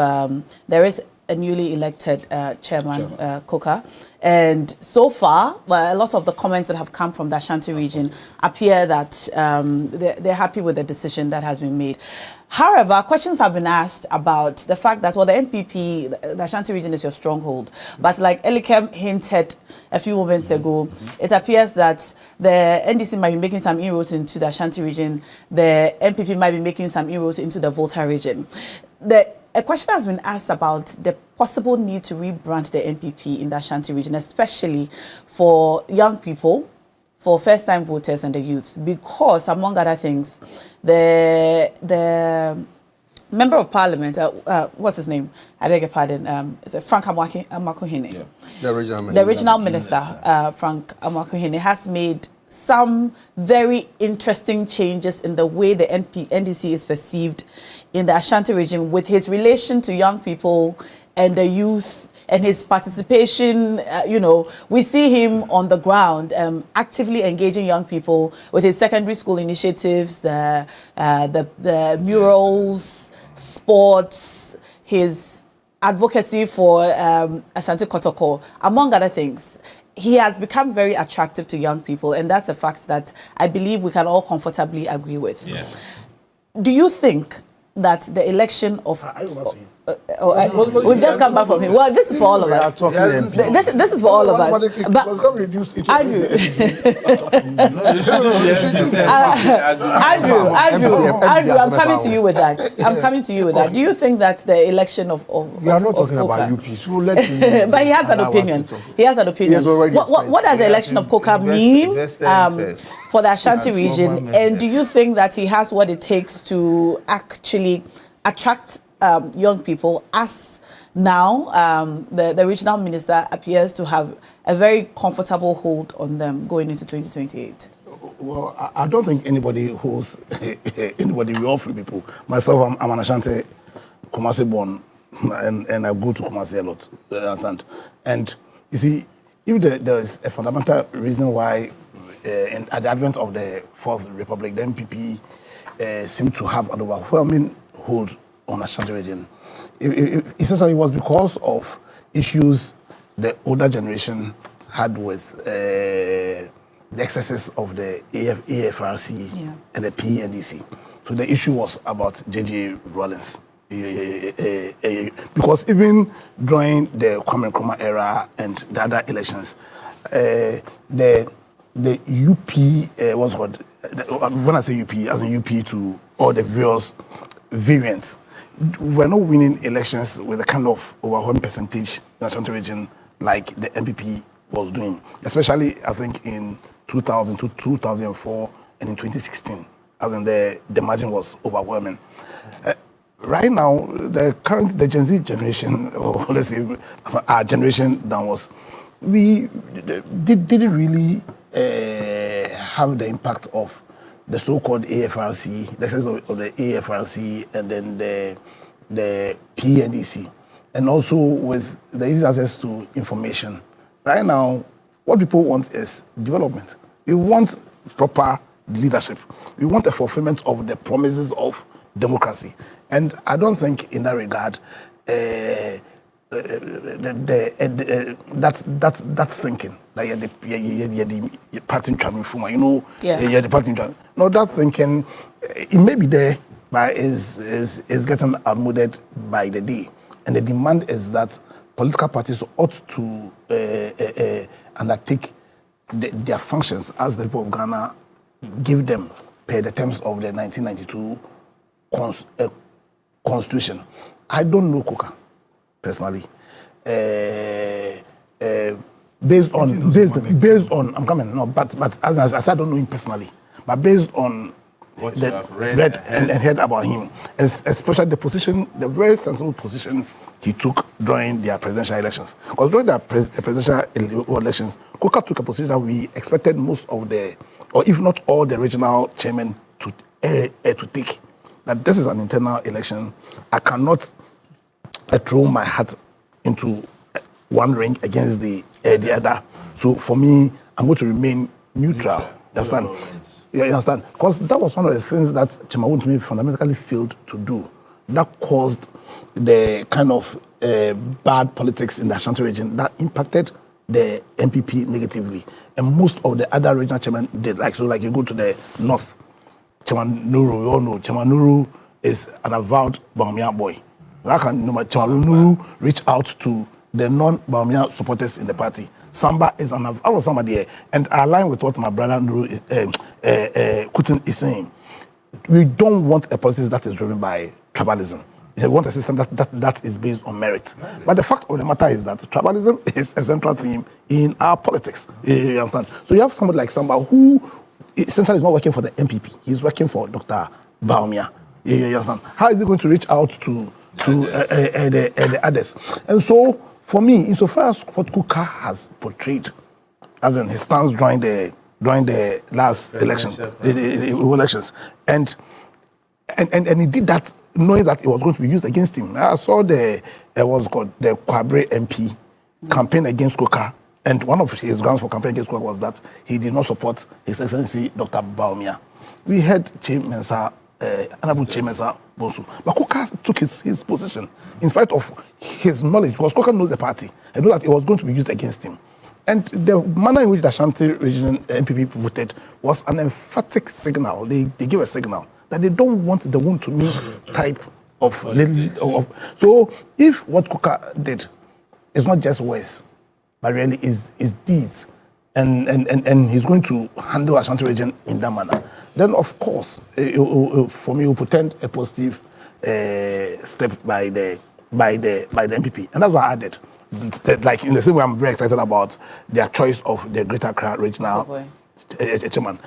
there is a newly elected chairman, Coker. And so far, a lot of the comments that have come from the Ashanti region appear that they're happy with the decision that has been made. However, questions have been asked about the fact that, well, the NPP, the Ashanti region is your stronghold. But like Elikem hinted a few moments ago, it appears that the NDC might be making some inroads into the Ashanti region. The NPP might be making some inroads into the Volta region. A question has been asked about the possible need to rebrand the NPP in the Ashanti region, especially for young people, for first-time voters and the youth, because, among other things, the member of parliament, what's his name? I beg your pardon. It's Frank Amakohene. Yeah. The regional minister, Frank Amakohene, has made some very interesting changes in the way the NDC is perceived in the Ashanti region, with his relation to young people and the youth and his participation. We see him on the ground actively engaging young people with his secondary school initiatives, the murals, sports, his advocacy for Ashanti Kotoko, among other things. He has become very attractive to young people, and that's a fact that I believe we can all comfortably agree with. Yeah. Do you think that the election of... we've just come back from him. Well, this is for all of us. This is for all of us. But Andrew, I'm coming to you with that. Do you think that the election of we are not talking about UP, so let him. But he has an opinion. What does the election of Coker mean for the Ashanti region? And do you think that he has what it takes to actually attract young people, as now the regional minister appears to have a very comfortable hold on them going into 2028? Well, I don't think anybody holds anybody. We all free people. Myself, I'm an Ashanti Kumasi born, and I go to Kumasi a lot. Understand? And you see, if there is a fundamental reason why, at the advent of the Fourth Republic, the NPP seemed to have an overwhelming hold on Ashanti region. Essentially, it was because of issues the older generation had with the excesses of the AFRC and the PNDC. So the issue was about J.J. Rawlings. Because even during the Kwame Nkrumah era and the other elections, the UP, what's called, when I say UP, as a UP to all the various variants, we're not winning elections with a kind of overwhelming percentage in the Ashanti region like the NPP was doing, especially I think in 2000 to 2004 and in 2016, as in the margin was overwhelming. Right now, the Gen Z generation, or let's say our generation downwards, we didn't really have the impact of the so-called AFRC, the sense of the AFRC, and then the PNDC, and also with the easy access to information. Right now, what people want is development. We want proper leadership. We want a fulfillment of the promises of democracy. And I don't think in that regard, that thinking that the party traveling from, the party traveling. No, that thinking it may be there, but is getting outmoded by the day, and the demand is that political parties ought to undertake their functions as the people of Ghana give them per the terms of the 1992 Constitution. I don't know Kuka personally. Based on I'm coming no, but as I said, I don't know him personally. But based on what you have read and heard about him, especially the position, the very sensible position he took during their presidential elections. Because during the presidential elections, Kuka took a position that we expected most of the, or if not all, the regional chairmen to take. That this is an internal election. I cannot throw my hat into one ring against the other. So for me, I'm going to remain neutral. You understand? You understand? Because that was one of the things that Chimawuntumi fundamentally failed to do. That caused the kind of bad politics in the Ashanti region that impacted the MPP negatively. And most of the other regional chairmen did. Like you go to the north, Chairman Nuru, you all know Chairman Nuru is an avowed Bawumia boy. How can Chairman Nuru reach out to the non-Bawumia supporters in the party? Samba is I was somebody, and I align with what my brother Nuru Kutin is saying. We don't want a politics that is driven by tribalism. We want a system that is based on merit. But the fact of the matter is that tribalism is a central theme in our politics. You understand? So you have somebody like Samba who essentially is not working for the MPP. He's working for Dr. Bawumia. You understand? How is he going to reach out to the others? And so, for me, insofar as what Kuka has portrayed, as in his stance during the last election, the elections, and he did that knowing that it was going to be used against him. I saw the Kwabre MP campaign against Kuka, and one of his grounds for campaigning against Kuka was that he did not support His Excellency Dr. Bawumia. We had Honorable Che Mensah Bonsu, but Kuka took his position in spite of his knowledge, because Kuka knows the party and knew that it was going to be used against him. And the manner in which the Ashanti region MPP voted was an emphatic signal. They give a signal that they don't want the one-to-me type of. So if what Kuka did is not just words, but really is deeds, and he's going to handle Ashanti region in that manner, then of course, for me, it will portend a positive step by the MPP, and that's what I added. Like in the same way, I'm very excited about their choice of the Greater Accra regional chairman.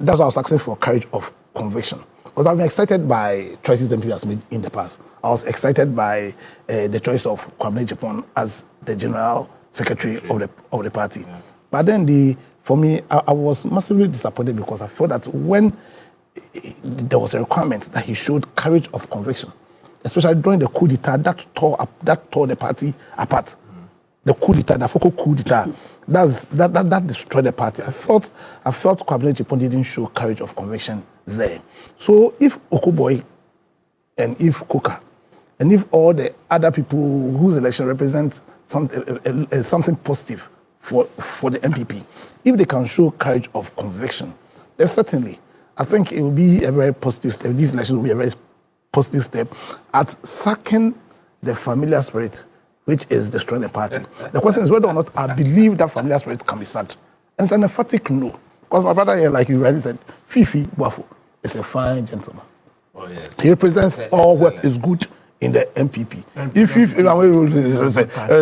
That's why I was asking for courage of conviction, because I've been excited by choices the MPP has made in the past. I was excited by the choice of Kwabena Japan as the general secretary of the party. Yeah. But then for me, I was massively disappointed, because I felt that when there was a requirement that he showed courage of conviction, especially during the coup d'etat that tore the party apart. The coup d'etat, the Foko coup d'etat, that destroyed the party. I felt Kwabena Japan didn't show courage of conviction there. So if Okuboy and if Kuka and if all the other people whose election represents something positive for the MPP, if they can show courage of conviction, then certainly I think it will be a very positive step. These elections will be a very positive step at sacking the familiar spirit which is destroying the party. The question is whether or not I believe that familiar spirit can be sacked. And it's an emphatic no. Because my brother here, like you rightly said, Fifi Boafo is a fine gentleman. Oh, yes. He represents all what is good in the MPP.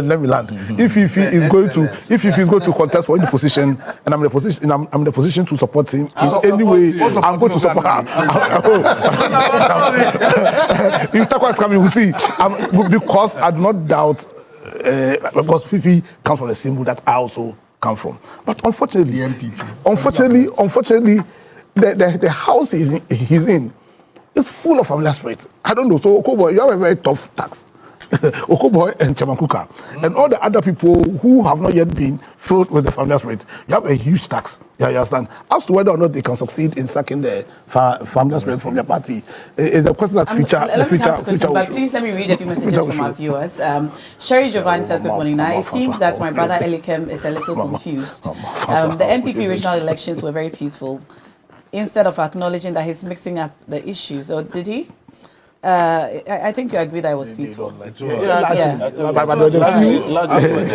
Let me land. If Fifi is going to contest for any position, and I'm in the position to support him in any way, I'm going to support him. If Takwa is coming, we'll see. Because I do not doubt, because Fifi comes from the symbol that I also come from. But unfortunately, the house he's in is full of familiar spirits. I don't know. So, Okobo, you have a very tough task. Okuboy and Chamakuka, and all the other people who have not yet been filled with the familiar spirit, you have a huge tax. You understand? As to whether or not they can succeed in sacking the familiar spirit from their party is a question that But please let me read a few messages from our viewers. Sherry Giovanni says, good morning. Now, it seems that my brother Elikem is a little confused. The NPP regional elections were very peaceful. Instead of acknowledging that he's mixing up the issues, or did he? I think you agree that it was peaceful.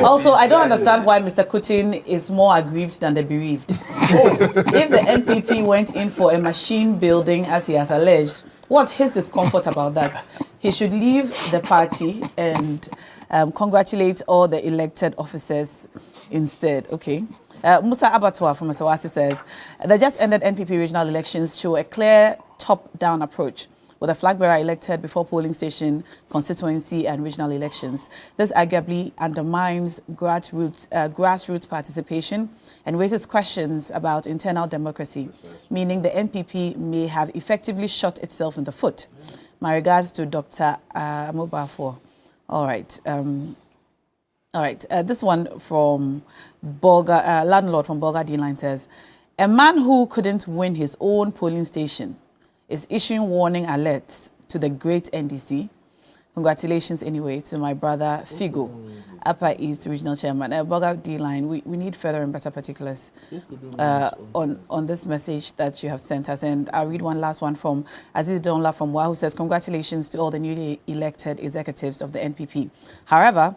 Also, I don't understand why Mr. Kutin is more aggrieved than the bereaved. If the NPP went in for a machine building, as he has alleged, what's his discomfort about that? He should leave the party and congratulate all the elected officers instead. Okay. Musa Abatwa from Masawasi says, the just ended NPP regional elections show a clear top-down approach, with a flag bearer elected before polling station, constituency, and regional elections. This arguably undermines grassroots participation and raises questions about internal democracy, meaning the NPP may have effectively shot itself in the foot. My regards to Dr. Amubafo. All right. This one from Bolga, landlord from Bolga D-Line says, a man who couldn't win his own polling station is issuing warning alerts to the great NDC. Congratulations anyway to my brother Figo, Upper East Regional Chairman. Bolga D-Line, we need further and better particulars on this message that you have sent us. And I'll read one last one from Aziz Donla from WA, who says, congratulations to all the newly elected executives of the NPP. However,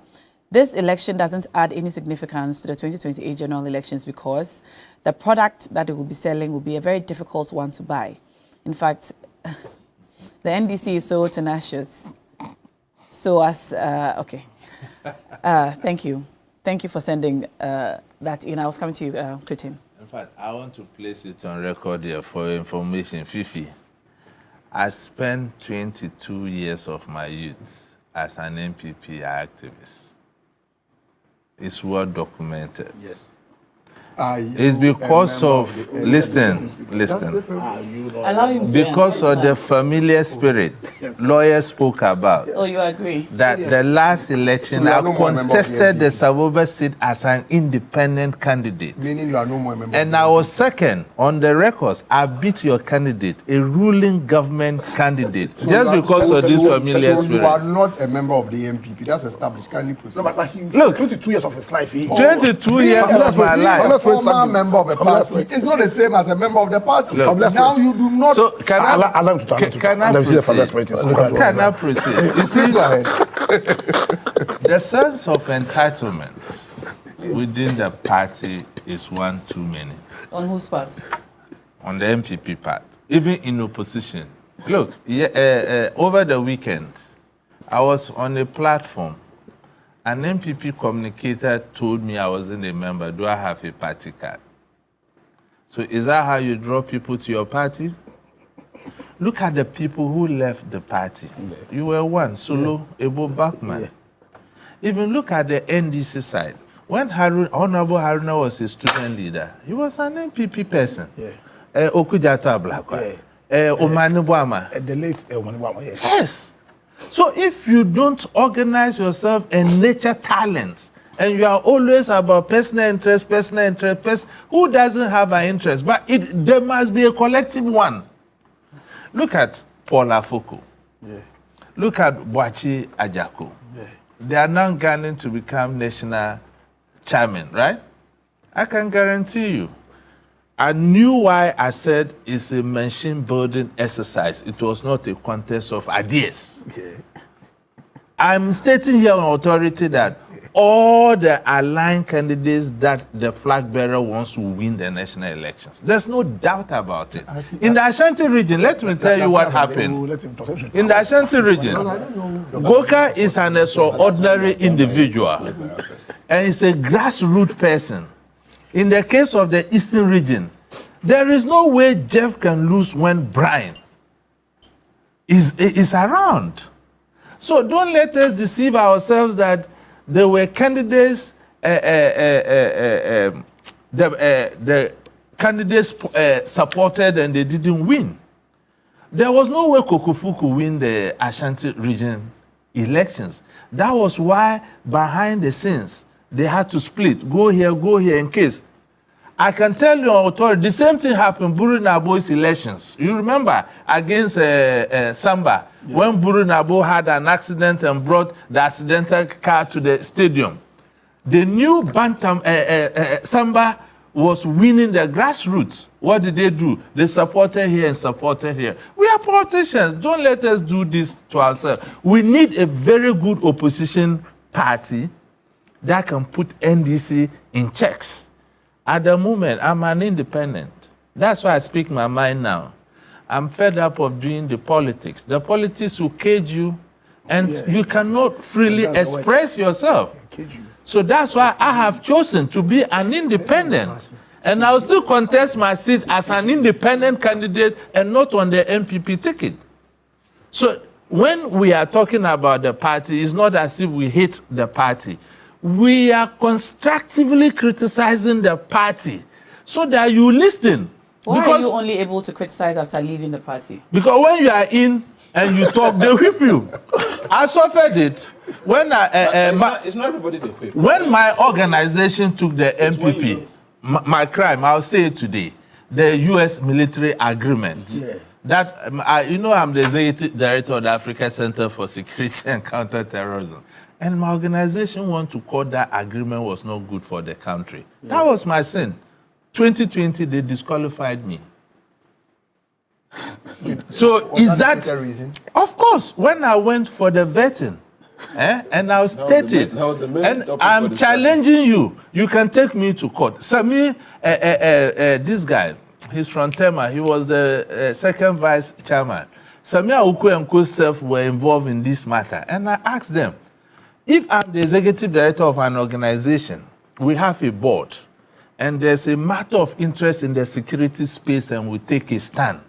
this election doesn't add any significance to the 2028 general elections because the product that it will be selling will be a very difficult one to buy. In fact, the NDC is so tenacious. So as, okay. Thank you. Thank you for sending that in. I was coming to you, Putin. In fact, I want to place it on record here for information. Fifi, I spent 22 years of my youth as an NPP activist. It's well documented. Yes. It's because of, listen. Allow him to because of the familiar spirit lawyers spoke about. Oh, you agree? That the last election, I contested the Saboba seat as an independent candidate. Meaning you are no more a member. And I was second on the records. I beat your candidate, a ruling government candidate, so just because of this familiar spirit. You are not a member of the MPP. That's established. Can you proceed? No, but he, look, 22 years of his life. 22 years of my life. Former member of a party. It's not the same as a member of the party. Look, now you do not. So can I proceed? You see, the sense of entitlement within the party is one too many. On whose part? On the MPP part. Even in opposition. Look, over the weekend, I was on a platform. An MPP communicator told me I wasn't a member. Do I have a party card? So is that how you draw people to your party? Look at the people who left the party. You were one, Solo, Ebo Bachman. Even look at the NDC side. When Honorable Haruna was a student leader, he was an MPP person. Okujato Ablakwa. Omani Bwama. The late Omani Bwama, yes. So if you don't organize yourself and nurture talent, and you are always about personal interest, who doesn't have an interest? But there must be a collective one. Look at Paul Afoko. Look at Boachi Ajako. They are now gunning to become national chairman, right? I can guarantee you. I knew why I said it's a machine building exercise. It was not a contest of ideas. I'm stating here on authority that all the aligned candidates that the flag bearer wants to win the national elections. There's no doubt about it. In the Ashanti region, let me tell you what happened. In the Ashanti region, Goka is an extraordinary individual and he's a grassroots person. In the case of the Eastern region, there is no way Jeff can lose when Brian is around. So don't let us deceive ourselves that there were candidates, the candidates supported and they didn't win. There was no way Kokofu could win the Ashanti region elections. That was why behind the scenes, they had to split, go here in case. I can tell you on authority, the same thing happened Buru Nabo's elections. You remember against Samba, when Buru Nabo had an accident and brought the accidental car to the stadium. The new Bantam, Samba was winning the grassroots. What did they do? They supported here and supported here. We are politicians. Don't let us do this to ourselves. We need a very good opposition party that can put NDC in checks. At the moment, I'm an independent. That's why I speak my mind now. I'm fed up of doing the politics. The politics will cage you, and you cannot freely express yourself. So that's why I have chosen to be an independent. And I'll still contest my seat as an independent candidate and not on the MPP ticket. So when we are talking about the party, it's not as if we hate the party. We are constructively criticizing the party so that you listen. Why are you only able to criticize after leaving the party? Because when you are in and you talk, they whip you. I suffered it when it's not everybody they whip. When my organization took the MPP, my crime, I'll say it today, the U.S. military agreement. That I'm the executive director of the Africa Center for Security and Counterterrorism. And my organization want to call that agreement was not good for the country. That was my sin. 2020, they disqualified me. So is that the reason? Of course, when I went for the vetting, and I stated, and I'm challenging you. You can take me to court. So this guy, he's from Tema. He was the second vice chairman. Samia Uku and Co-self were involved in this matter, and I asked them, if I'm the executive director of an organization, we have a board, and there's a matter of interest in the security space, and we take a stand.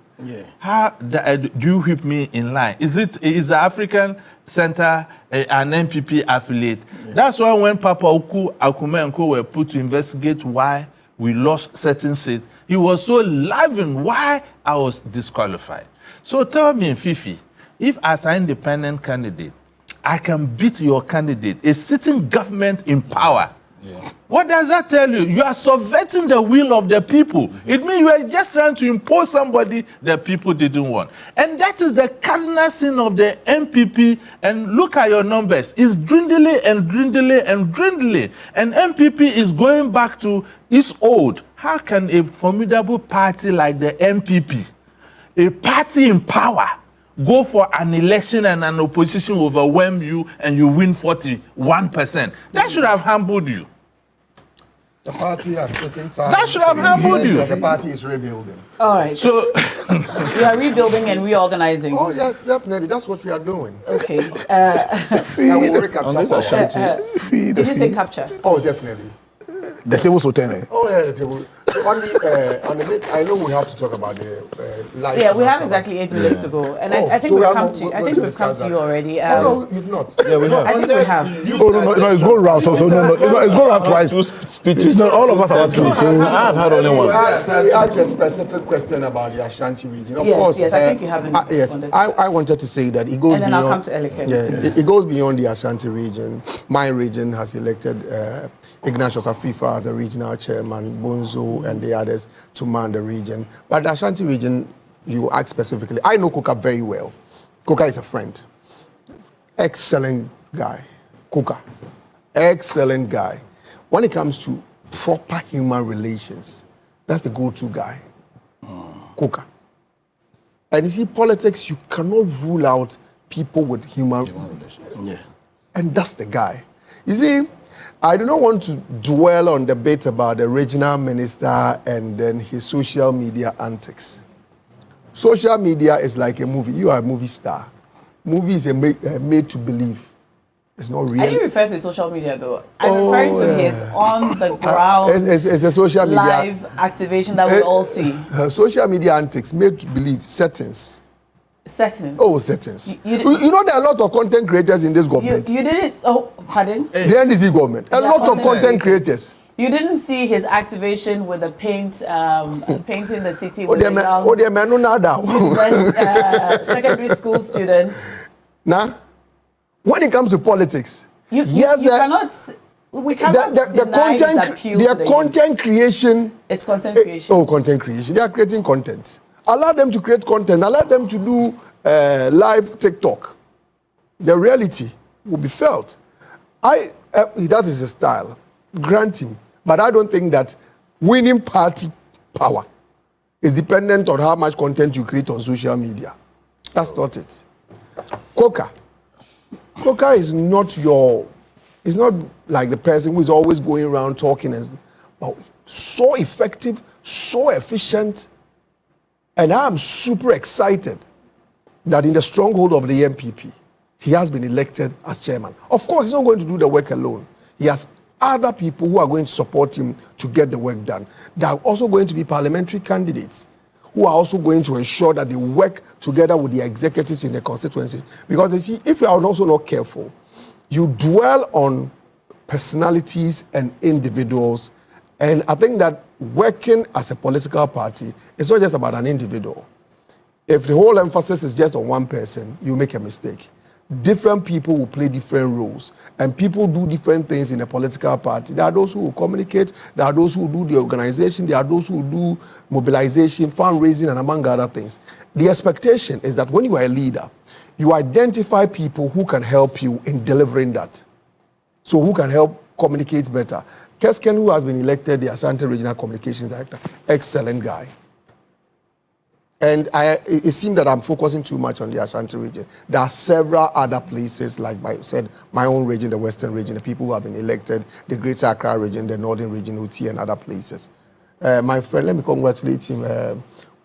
How do you whip me in line? Is the African Center an MPP affiliate? That's why when Papa Uku, Akume and Co were put to investigate why we lost certain seats, he was so lively why I was disqualified. So tell me, Fifi, if as an independent candidate, I can beat your candidate, a sitting government in power. What does that tell you? You are subverting the will of the people. It means you are just trying to impose somebody that people didn't want. And that is the cardinal sin of the MPP. And look at your numbers. It's dwindling and dwindling and dwindling. And MPP is going back to its old. How can a formidable party like the MPP, a party in power, go for an election and an opposition overwhelm you and you win 41%? That should have humbled you. The party has taken time. That should have humbled you. The party is rebuilding. All right. So we are rebuilding and reorganizing. Oh yeah, definitely. That's what we are doing. Okay. Did you say capture? Oh, definitely. The table so tiny. Oh yeah, the table. On the I know we have to talk about the life. Yeah, we have exactly 8 minutes to go, and I think we've come to. I think we've come to you already. No, you've not. Yeah, we have. I think we have. No, it's going round. So no, it's going round twice. Two speeches. No, all of us have two. So I've had only one. I asked a specific question about the Ashanti region. Of course, yes, I think you haven't. Yes, I wanted to say that it goes and then beyond. I'll come to Eleke. Yeah, it goes beyond the Ashanti region. My region has elected Ignatius Afifa as the regional chairman, Bonzo and the others to man the region. But the Ashanti region, you ask specifically. I know Kuka very well. Kuka is a friend. Excellent guy. Kuka. Excellent guy. When it comes to proper human relations, that's the go-to guy. Kuka. And you see, politics, you cannot rule out people with human relations. Yeah. And that's the guy. You see, I do not want to dwell on the bit about the regional minister and then his social media antics. Social media is like a movie. You are a movie star. Movie is made to believe. It's not real. I didn't refer to social media though. I'm referring to his on the ground it's the social media live activation that we all see. Social media antics made to believe settings. Settings. Oh, settings. You know there are a lot of content creators in this government. You didn't. Oh, pardon. The NDC government. A lot of content creators. You didn't see his activation with the paint, painting the city with the young secondary school students. Nah. When it comes to politics, we cannot deny his appeal to the content youth. creation. It's content creation. Oh, content creation. They are creating content. Allow them to create content. Allow them to do live TikTok. The reality will be felt. That is a style. Grant him. But I don't think that winning party power is dependent on how much content you create on social media. That's not it. Coca is not it's not like the person who is always going around talking but so effective, so efficient. And I'm super excited that in the stronghold of the MPP, he has been elected as chairman. Of course, he's not going to do the work alone. He has other people who are going to support him to get the work done. There are also going to be parliamentary candidates who are also going to ensure that they work together with the executives in the constituencies. Because you see, if you are also not careful, you dwell on personalities and individuals. And I think that working as a political party is not just about an individual. If the whole emphasis is just on one person, you make a mistake. Different people will play different roles, and people do different things in a political party. There are those who will communicate, there are those who do the organization, there are those who do mobilization, fundraising, and among other things. The expectation is that when you are a leader, you identify people who can help you in delivering that. So who can help communicate better. Kesken, who has been elected the Ashanti Regional Communications Director, excellent guy. And it seems that I'm focusing too much on the Ashanti region. There are several other places, like I said, my own region, the Western region, the people who have been elected, the Greater Accra region, the Northern region, Uti, and other places. My friend, let me congratulate him,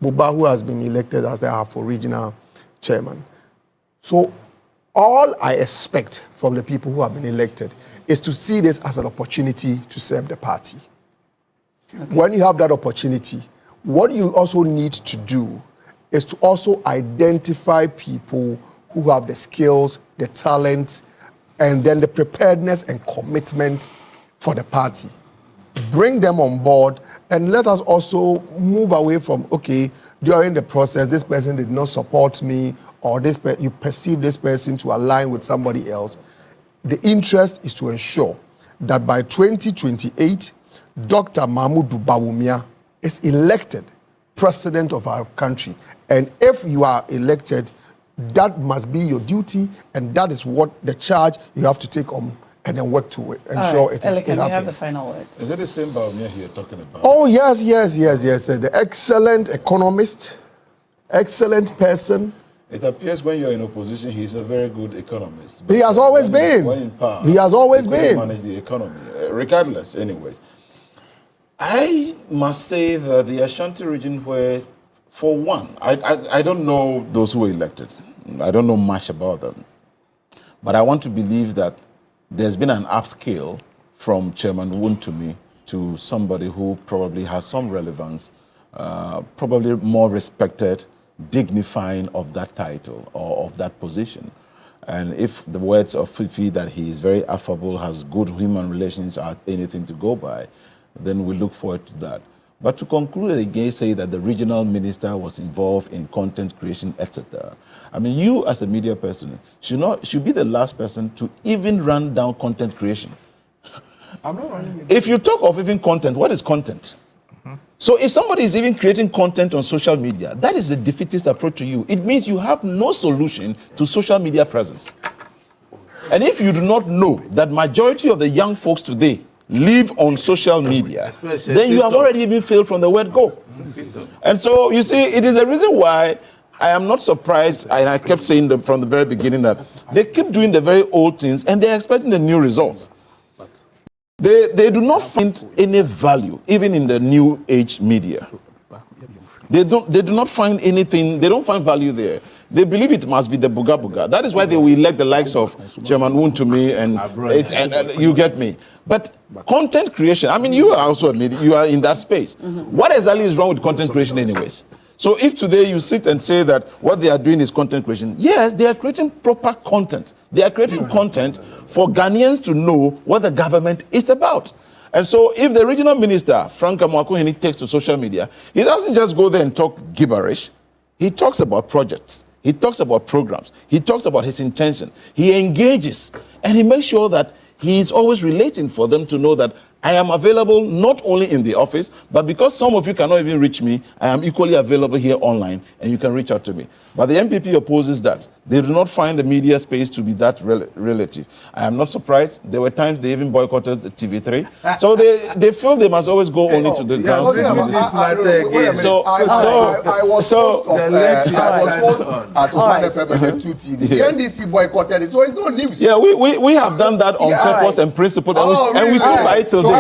Buba, who has been elected as the Afro regional chairman. So all I expect from the people who have been elected is to see this as an opportunity to serve the party. Okay. When you have that opportunity, what you also need to do is to also identify people who have the skills, the talent, and then the preparedness and commitment for the party. Bring them on board, and let us also move away from, okay, during the process, this person did not support me, or you perceive this person to align with somebody else. The interest is to ensure that by 2028, Dr. Mahmoud Bawumia is elected president of our country. And if you are elected, that must be your duty, and that is what the charge you have to take on and then work to ensure it happens. Can we have the final word? Is it the same Bawumia you're talking about? Oh, yes. The excellent economist, excellent person. It appears when you're in opposition, he's a very good economist. He has always been. When in power, he has always been. Manage the economy, regardless, anyways. I must say that the Ashanti region where, for one, I don't know those who were elected. I don't know much about them. But I want to believe that there's been an upscale from Chairman Wontumi to somebody who probably has some relevance, probably more respected, dignifying of that title or of that position. And if the words of Fifi that he is very affable, has good human relations, are anything to go by, then we look forward to that. But to conclude again, say that the regional minister was involved in content creation, etc. I mean, you as a media person should be the last person to even run down content creation. I'm not running it. If you talk of even content, what is content? So if somebody is even creating content on social media, that is a defeatist approach to you. It means you have no solution to social media presence. And if you do not know that majority of the young folks today live on social media, then you have already even failed from the word go. And so, you see, it is a reason why I am not surprised, and I kept saying from the very beginning that they keep doing the very old things and they're expecting the new results. They do not find any value, even in the new age media. They do not find anything, they don't find value there. They believe it must be the buga buga. That is why they will elect the likes of Chairman Wontumi and you get me. But content creation, I mean, you are also admitting you are in that space. What exactly is wrong with content creation anyways? So if today you sit and say that what they are doing is content creation, yes, they are creating proper content. They are creating content for Ghanaians to know what the government is about. And so if the regional minister, Frank Amwakohini, takes to social media, he doesn't just go there and talk gibberish. He talks about projects. He talks about programs. He talks about his intention. He engages, and he makes sure that he is always relating for them to know that I am available not only in the office, but because some of you cannot even reach me, I am equally available here online, and you can reach out to me. But the MPP opposes that. They do not find the media space to be that relative. I am not surprised. There were times they even boycotted the TV3. So they feel they must always go only to the ground. I was supposed at Oman FM 2 TV. The NDC boycotted it, so it's not news. Yeah, we have done that on purpose and principle, and we still buy it till date. So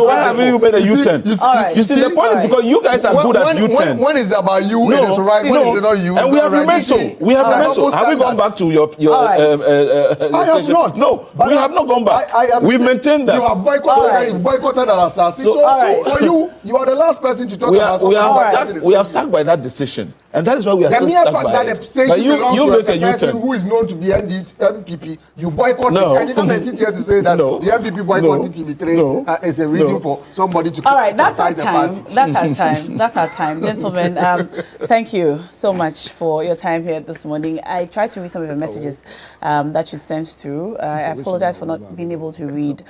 why haven't you made a U-turn? You see, the point is because you guys are good at U-turns. When it's about you, it is right. When it's not you, and we have remained so. We have remained so. Have we gone back to your I have not. No, we have not gone back. We maintained that. You have boycotted an assassin. So for you are the last person to talk about. We have stuck by that decision, and that is why we are still stuck by it. The station belongs to a person who is known to be MPP. You boycott it, and you come and sit here to say that the MPP boycotted TV3 is a reason for somebody to. All right, that's our time. That's our time, gentlemen. Thank you so much for your time here this morning. I tried to read some of your messages that you sent through. I apologize for not being able to read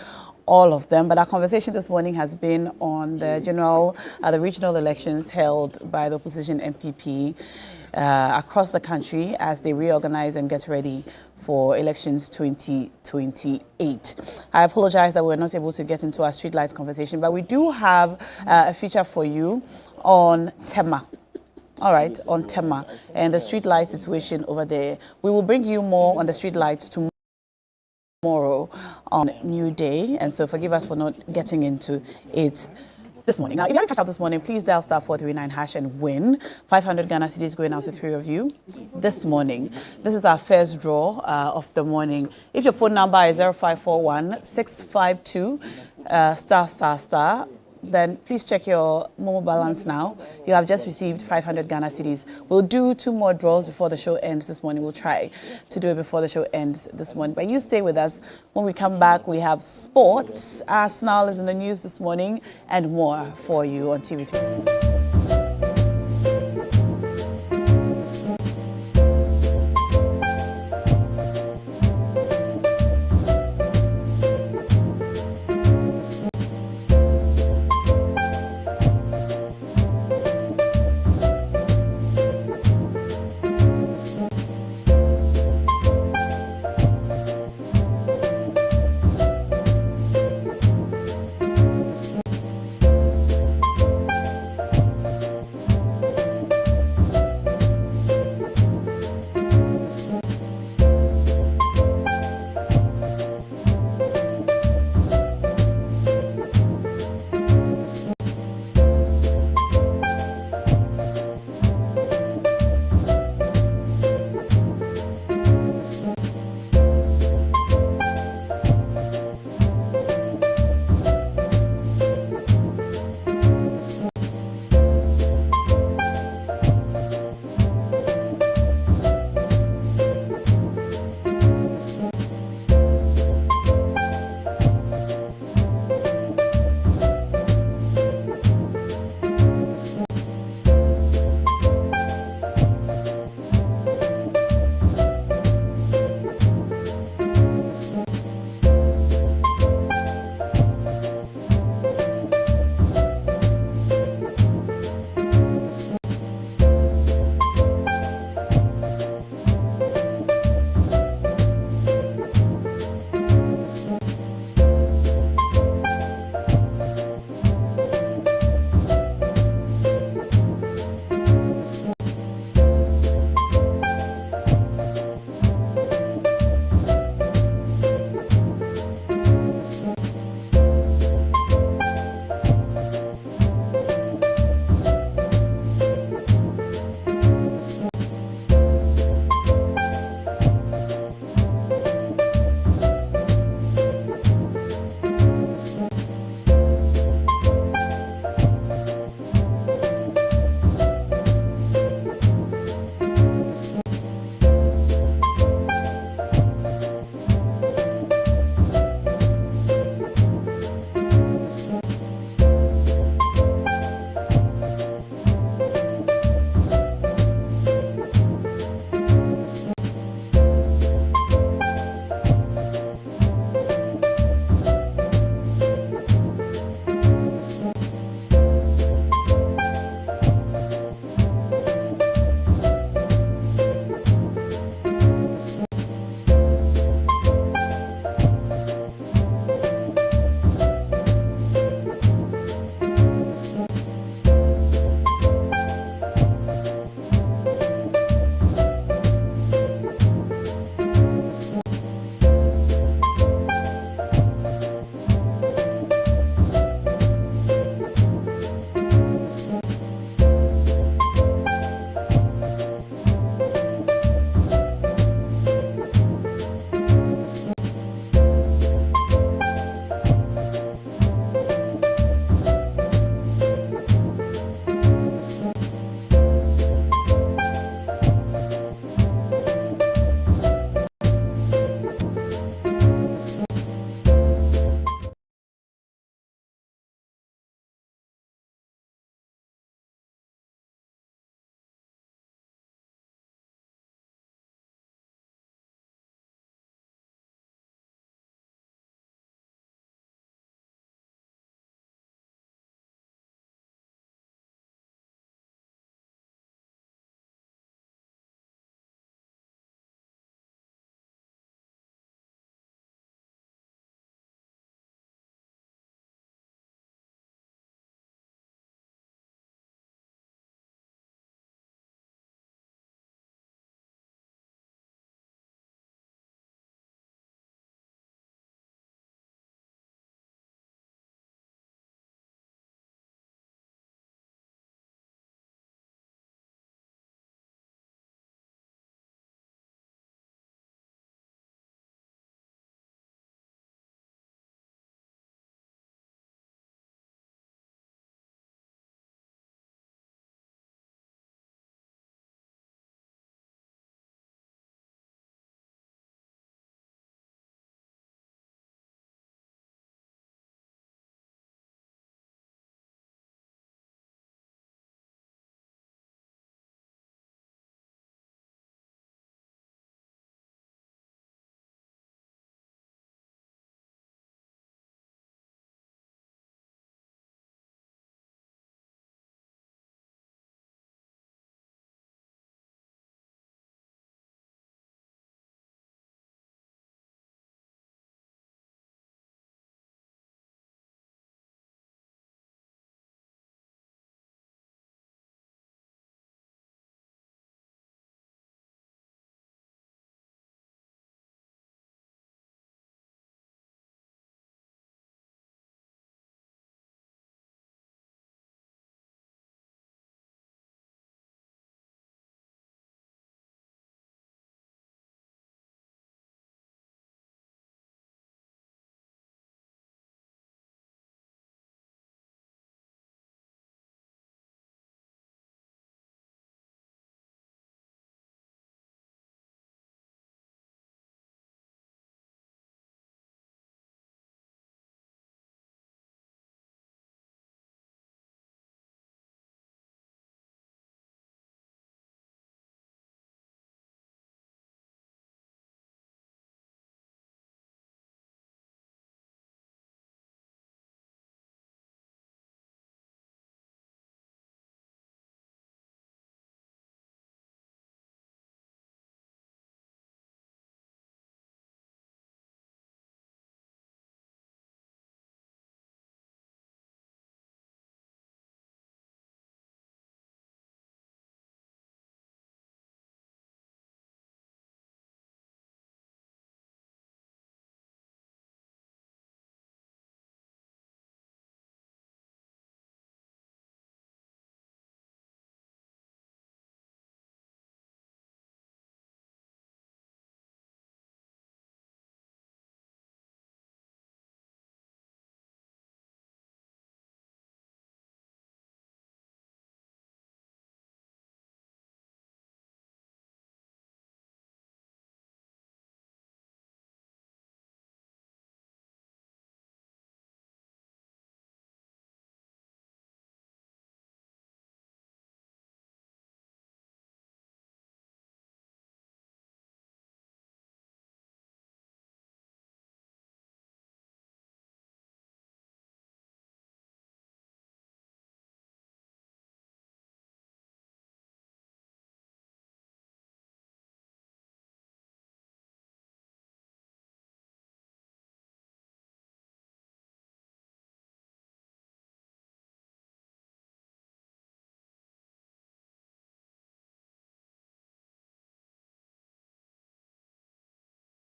all of them, but our conversation this morning has been on the regional elections held by the opposition MPP across the country as they reorganize and get ready for elections 2028. I apologize that we're not able to get into our streetlights conversation, but we do have a feature for you on Tema. All right, on Tema and the streetlight situation over there. We will bring you more on the streetlights tomorrow on Newday, and so forgive us for not getting into it this morning. Now, if you haven't catch up this morning, please dial *439# and win 500 Ghana cedis going out to 3 of you this morning. This is our first draw of the morning. If your phone number is 0541 652 ****, then please check your Momo balance now. You have just received 500 Ghana cedis. We'll do 2 more draws before the show ends this morning. We'll try to do it before the show ends this morning. But you stay with us. When we come back, we have sports. Arsenal is in the news this morning and more for you on TV3.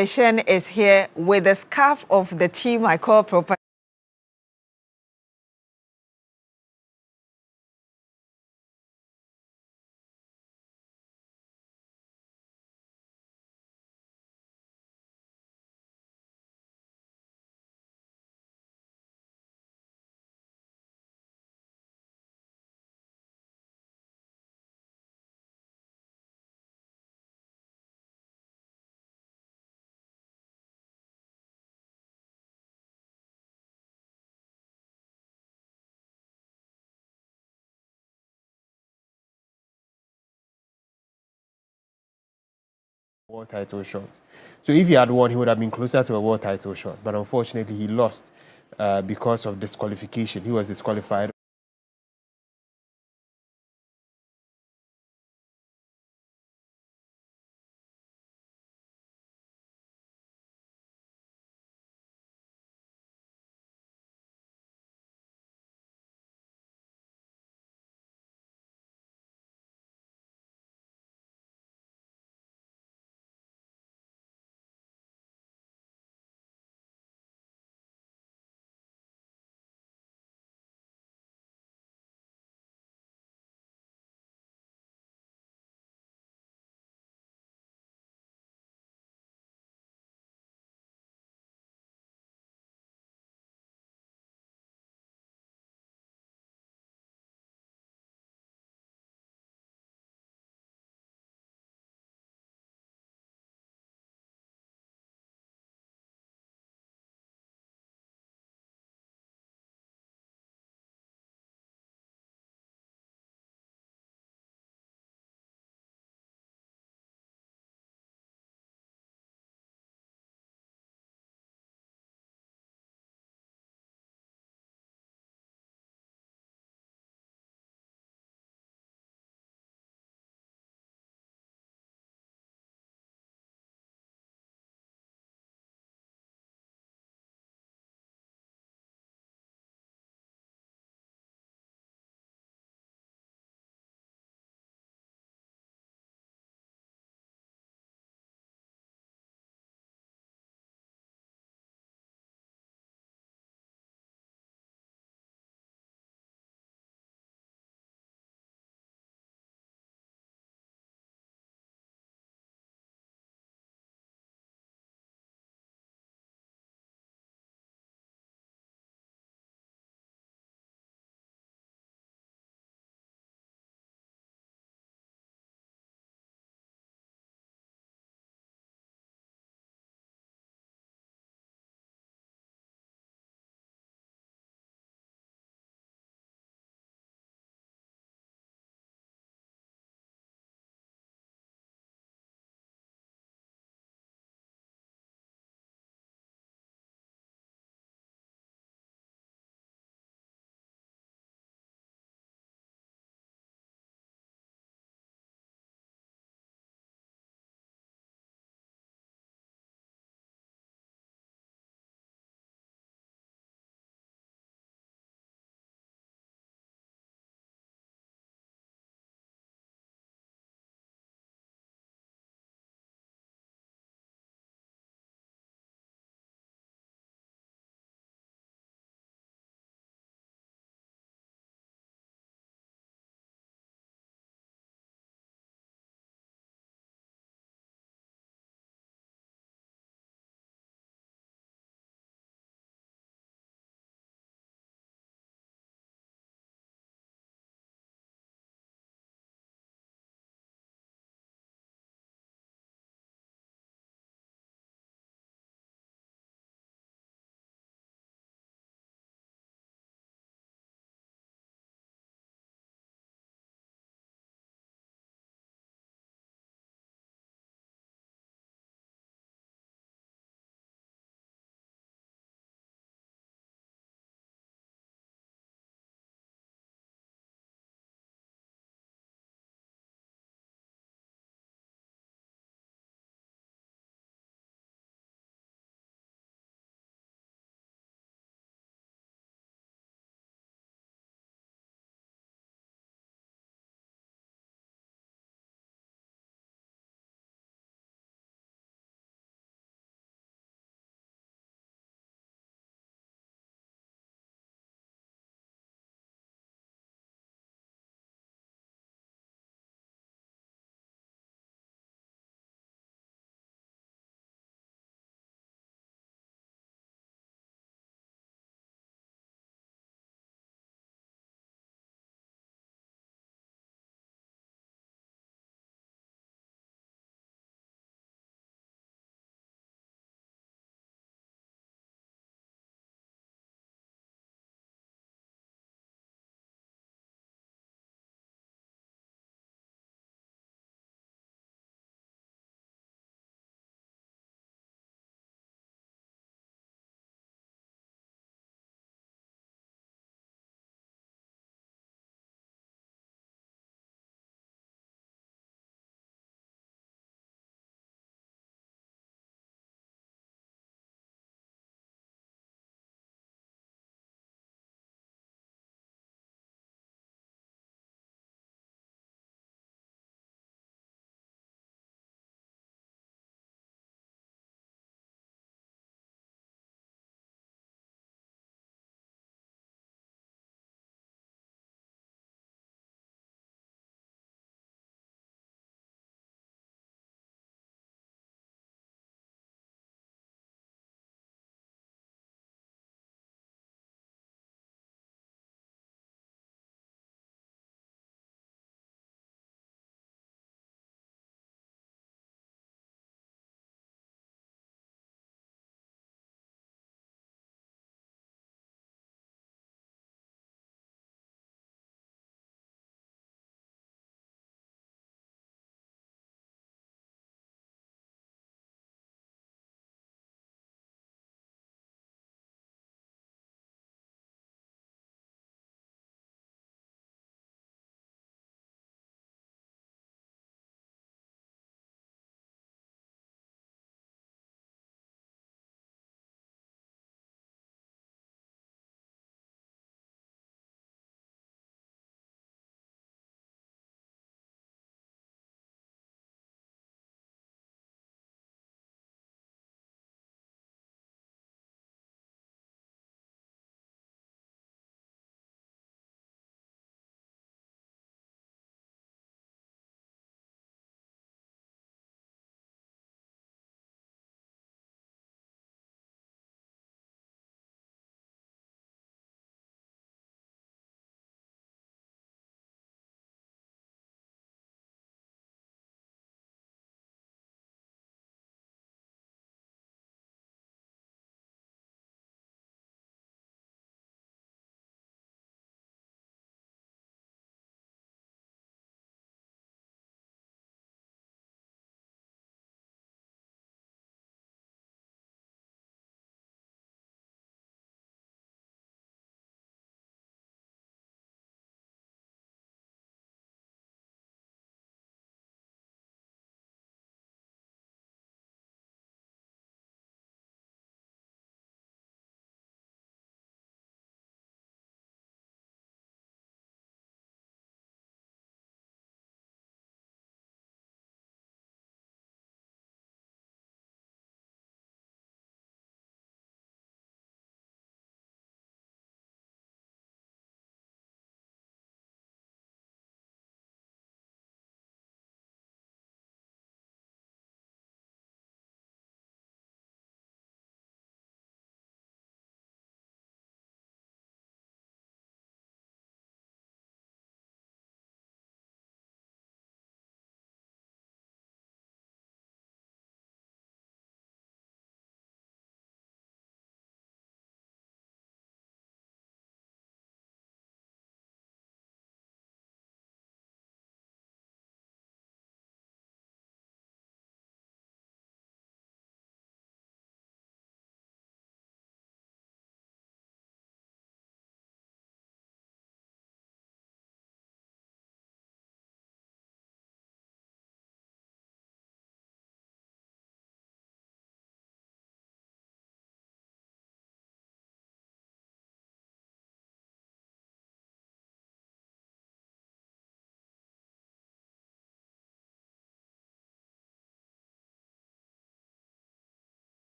Leshen is here with the scarf of the team I call proper. World title shot. So if he had won, he would have been closer to a world title shot. But unfortunately, he lost because of disqualification. He was disqualified.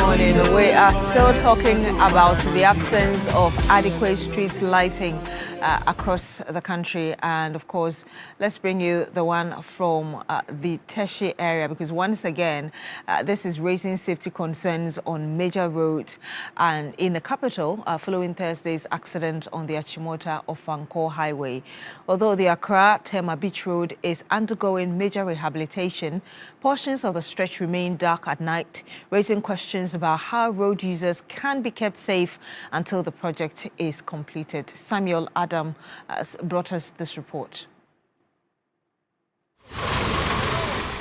morning. We are still talking about the absence of adequate street lighting across the country, and of course let's bring you the one from the Teshi area, because once again this is raising safety concerns on major roads and in the capital following Thursday's accident on the Achimota of Vancor Highway. Although the Accra-Tema Beach Road is undergoing major rehabilitation, portions of the stretch remain dark at night, raising questions about how road users can be kept safe until the project is completed. Samuel Adam has brought us this report.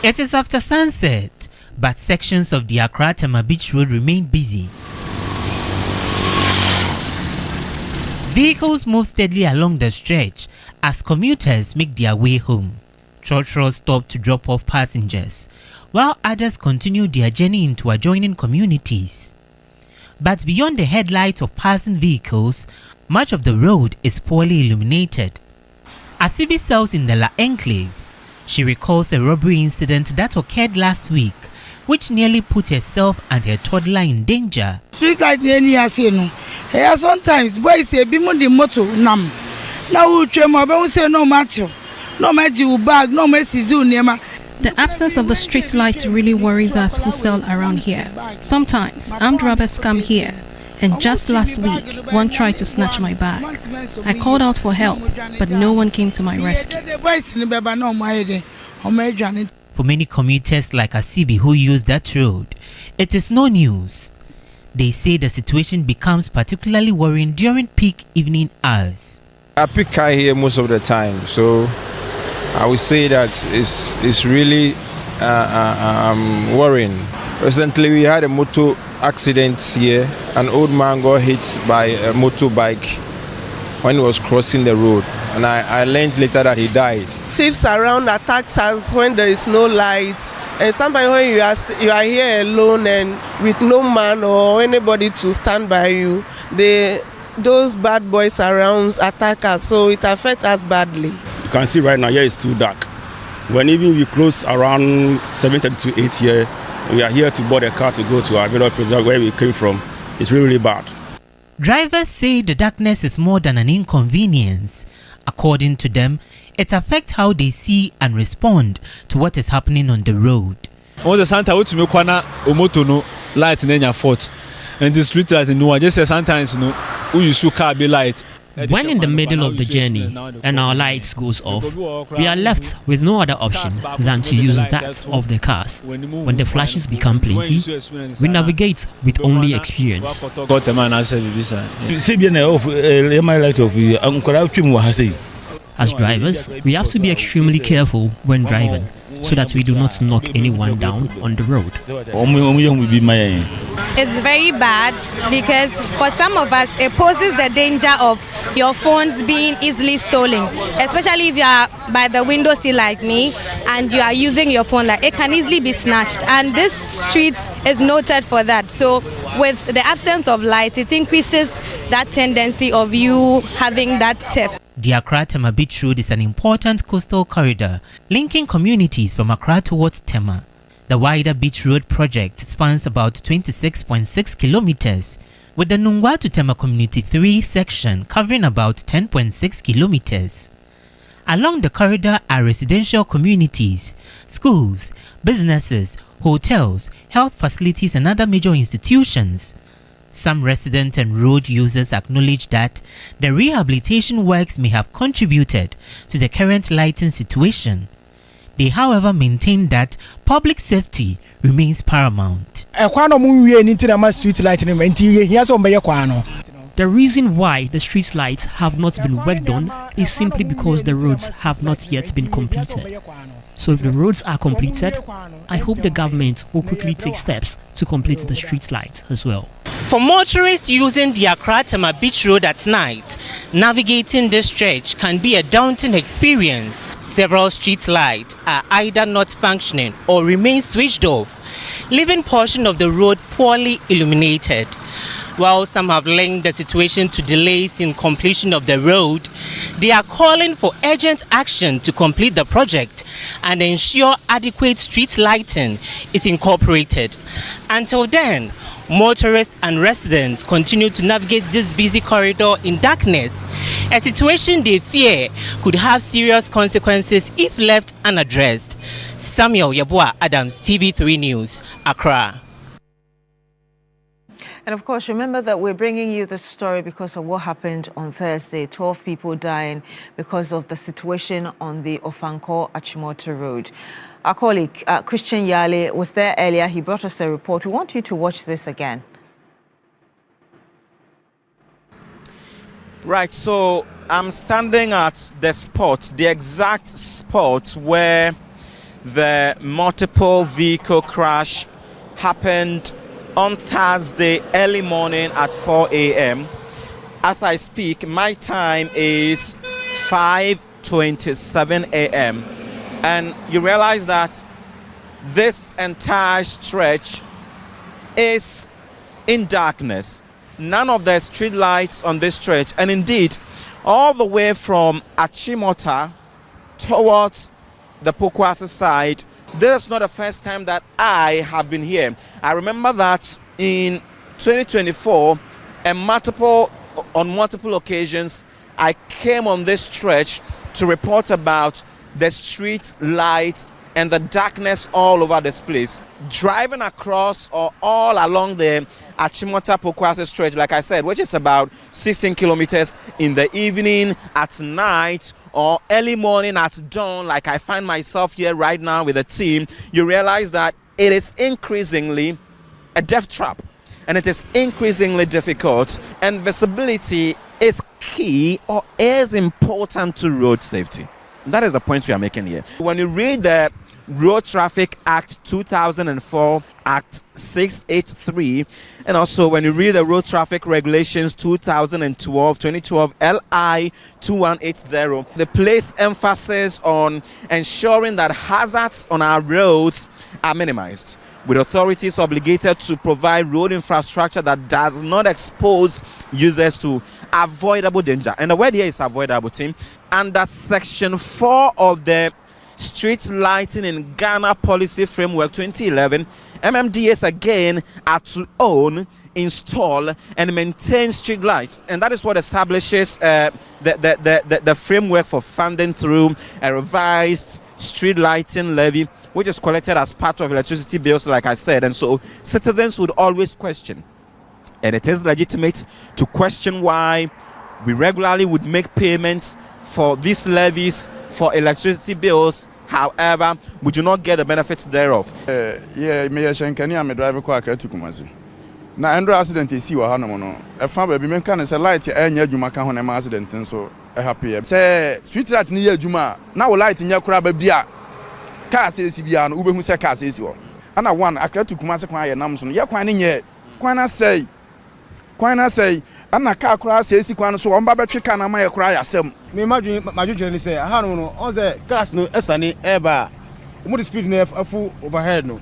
It is after sunset, but sections of the Accra-Tema Beach Road remain busy. Vehicles move steadily along the stretch as commuters make their way home. Trotros stop to drop off passengers, while others continue their journey into adjoining communities. But beyond the headlights of passing vehicles, much of the road is poorly illuminated. As Sibi sells in the La Enclave, she recalls a robbery incident that occurred last week, which nearly put herself and her toddler in danger. Street light sometimes boys say bimu the moto nam. Now we say no matter. No matter bag, no nema. The absence of the street light really worries us who sell around here. Sometimes armed robbers come here, and just last week one tried to snatch my bag. I called out for help, but no one came to my rescue. For many commuters like Asibi who use that road, it is no news. They say the situation becomes particularly worrying during peak evening hours. I pick car here most of the time, so I would say that it's really worrying. Recently we had a motor accident here. An old man got hit by a motorbike when he was crossing the road, and I learned later that he died. Thieves around attacks us when there is no light, and sometimes when you are here alone and with no man or anybody to stand by you, those bad boys around attack us, so it affects us badly. You can see right now here is too dark. When even we close around 7:30 to 8 here, we are here to board a car to go to our various places where we came from. It's really, really bad. Drivers say the darkness is more than an inconvenience. According to them, it affects how they see and respond to what is happening on the road. On the Santa Utumukwana Omoto no light in your fault. And the street light in no just say sometimes no we should car be light. When in the middle of the journey and our lights goes off, we are left with no other option than to use that of the cars. When the flashes become plenty, we navigate with only experience. As drivers, we have to be extremely careful when driving, so that we do not knock anyone down on the road. It's very bad because for some of us it poses the danger of your phones being easily stolen, especially if you are by the window seat like me and you are using your phone, like it can easily be snatched, and this street is noted for that. So with the absence of light, it increases that tendency of you having that theft. The Accra-Tema Beach Road is an important coastal corridor linking communities from Accra towards Tema. The wider Beach Road project spans about 26.6 kilometers, with the Nungwa to Tema Community 3 section covering about 10.6 kilometers. Along the corridor are residential communities, schools, businesses, hotels, health facilities and other major institutions. Some residents and road users acknowledge that the rehabilitation works may have contributed to the current lighting situation. They, however, maintain that public safety remains paramount. The reason why the street lights have not been worked on is simply because the roads have not yet been completed. So if the roads are completed, I hope the government will quickly take steps to complete the street lights as well. For motorists using the Accra-Tema Beach Road at night, navigating this stretch can be a daunting experience. Several street lights are either not functioning or remain switched off, leaving portion of the road poorly illuminated. While some have linked the situation to delays in completion of the road, they are calling for urgent action to complete the project and ensure adequate street lighting is incorporated. Until then, motorists and residents continue to navigate this busy corridor in darkness, a situation they fear could have serious consequences if left unaddressed. Samuel Yeboah Adams, TV3 News, Accra. And of course, remember that we're bringing you this story because of what happened on Thursday. 12 people dying because of the situation on the Ofankor-Achimota Road. Our colleague, Christian Yale, was there earlier. He brought us a report. We want you to watch this again. Right, so I'm standing at the spot, the exact spot where the multiple vehicle crash happened on Thursday early morning at 4 a.m. As I speak, my time is 5:27 a.m. And you realize that this entire stretch is in darkness. None of the street lights on this stretch, and indeed, all the way from Achimota towards the Pokwase side, this is not the first time that I have been here. I remember that in 2024, on multiple occasions, I came on this stretch to report about the street lights and the darkness all over this place. Driving across or all along the Achimota Pokwase stretch, like I said, which is about 16 kilometers in the evening, at night, or early morning at dawn, like I find myself here right now with a team, you realize that it is increasingly a death trap, and it is increasingly difficult, and visibility is key or is important to road safety. That is the point we are making here. When you read the Road Traffic Act 2004, Act 683, and also when you read the Road Traffic Regulations 2012 LI 2180, they place emphasis on ensuring that hazards on our roads are minimized, with authorities obligated to provide road infrastructure that does not expose users to avoidable danger. And the word here is avoidable, team. Under Section 4 of the Street Lighting in Ghana Policy Framework 2011, MMDAs again are to own, install, and maintain street lights, and that is what establishes the framework for funding through a revised street lighting levy, which is collected as part of electricity bills, like I said. And so citizens would always question, and it is legitimate to question why we regularly would make payments for these levies for electricity bills. However, we do not get the benefits thereof. Yeah, me shankani am drive ko akra to Kumasi. Na endo accident isi wa hanom no. E fa ba bi men kan say light enya adwuma ka ho na ma accident nso e happy. Say street light ni ya adwuma na wo light nya kura ba bia. Car say si bia no ubehu say car say si wo. Ana one akra to Kumasi kwan ye nam so no. Ye kwan ni nye. Kwan na say ana car kura say si kwan so wo mba betwe car na ma ye kura ya sem. Me madwudwene ni say aha no on say gas no esane eba mo the speed na afu overhead no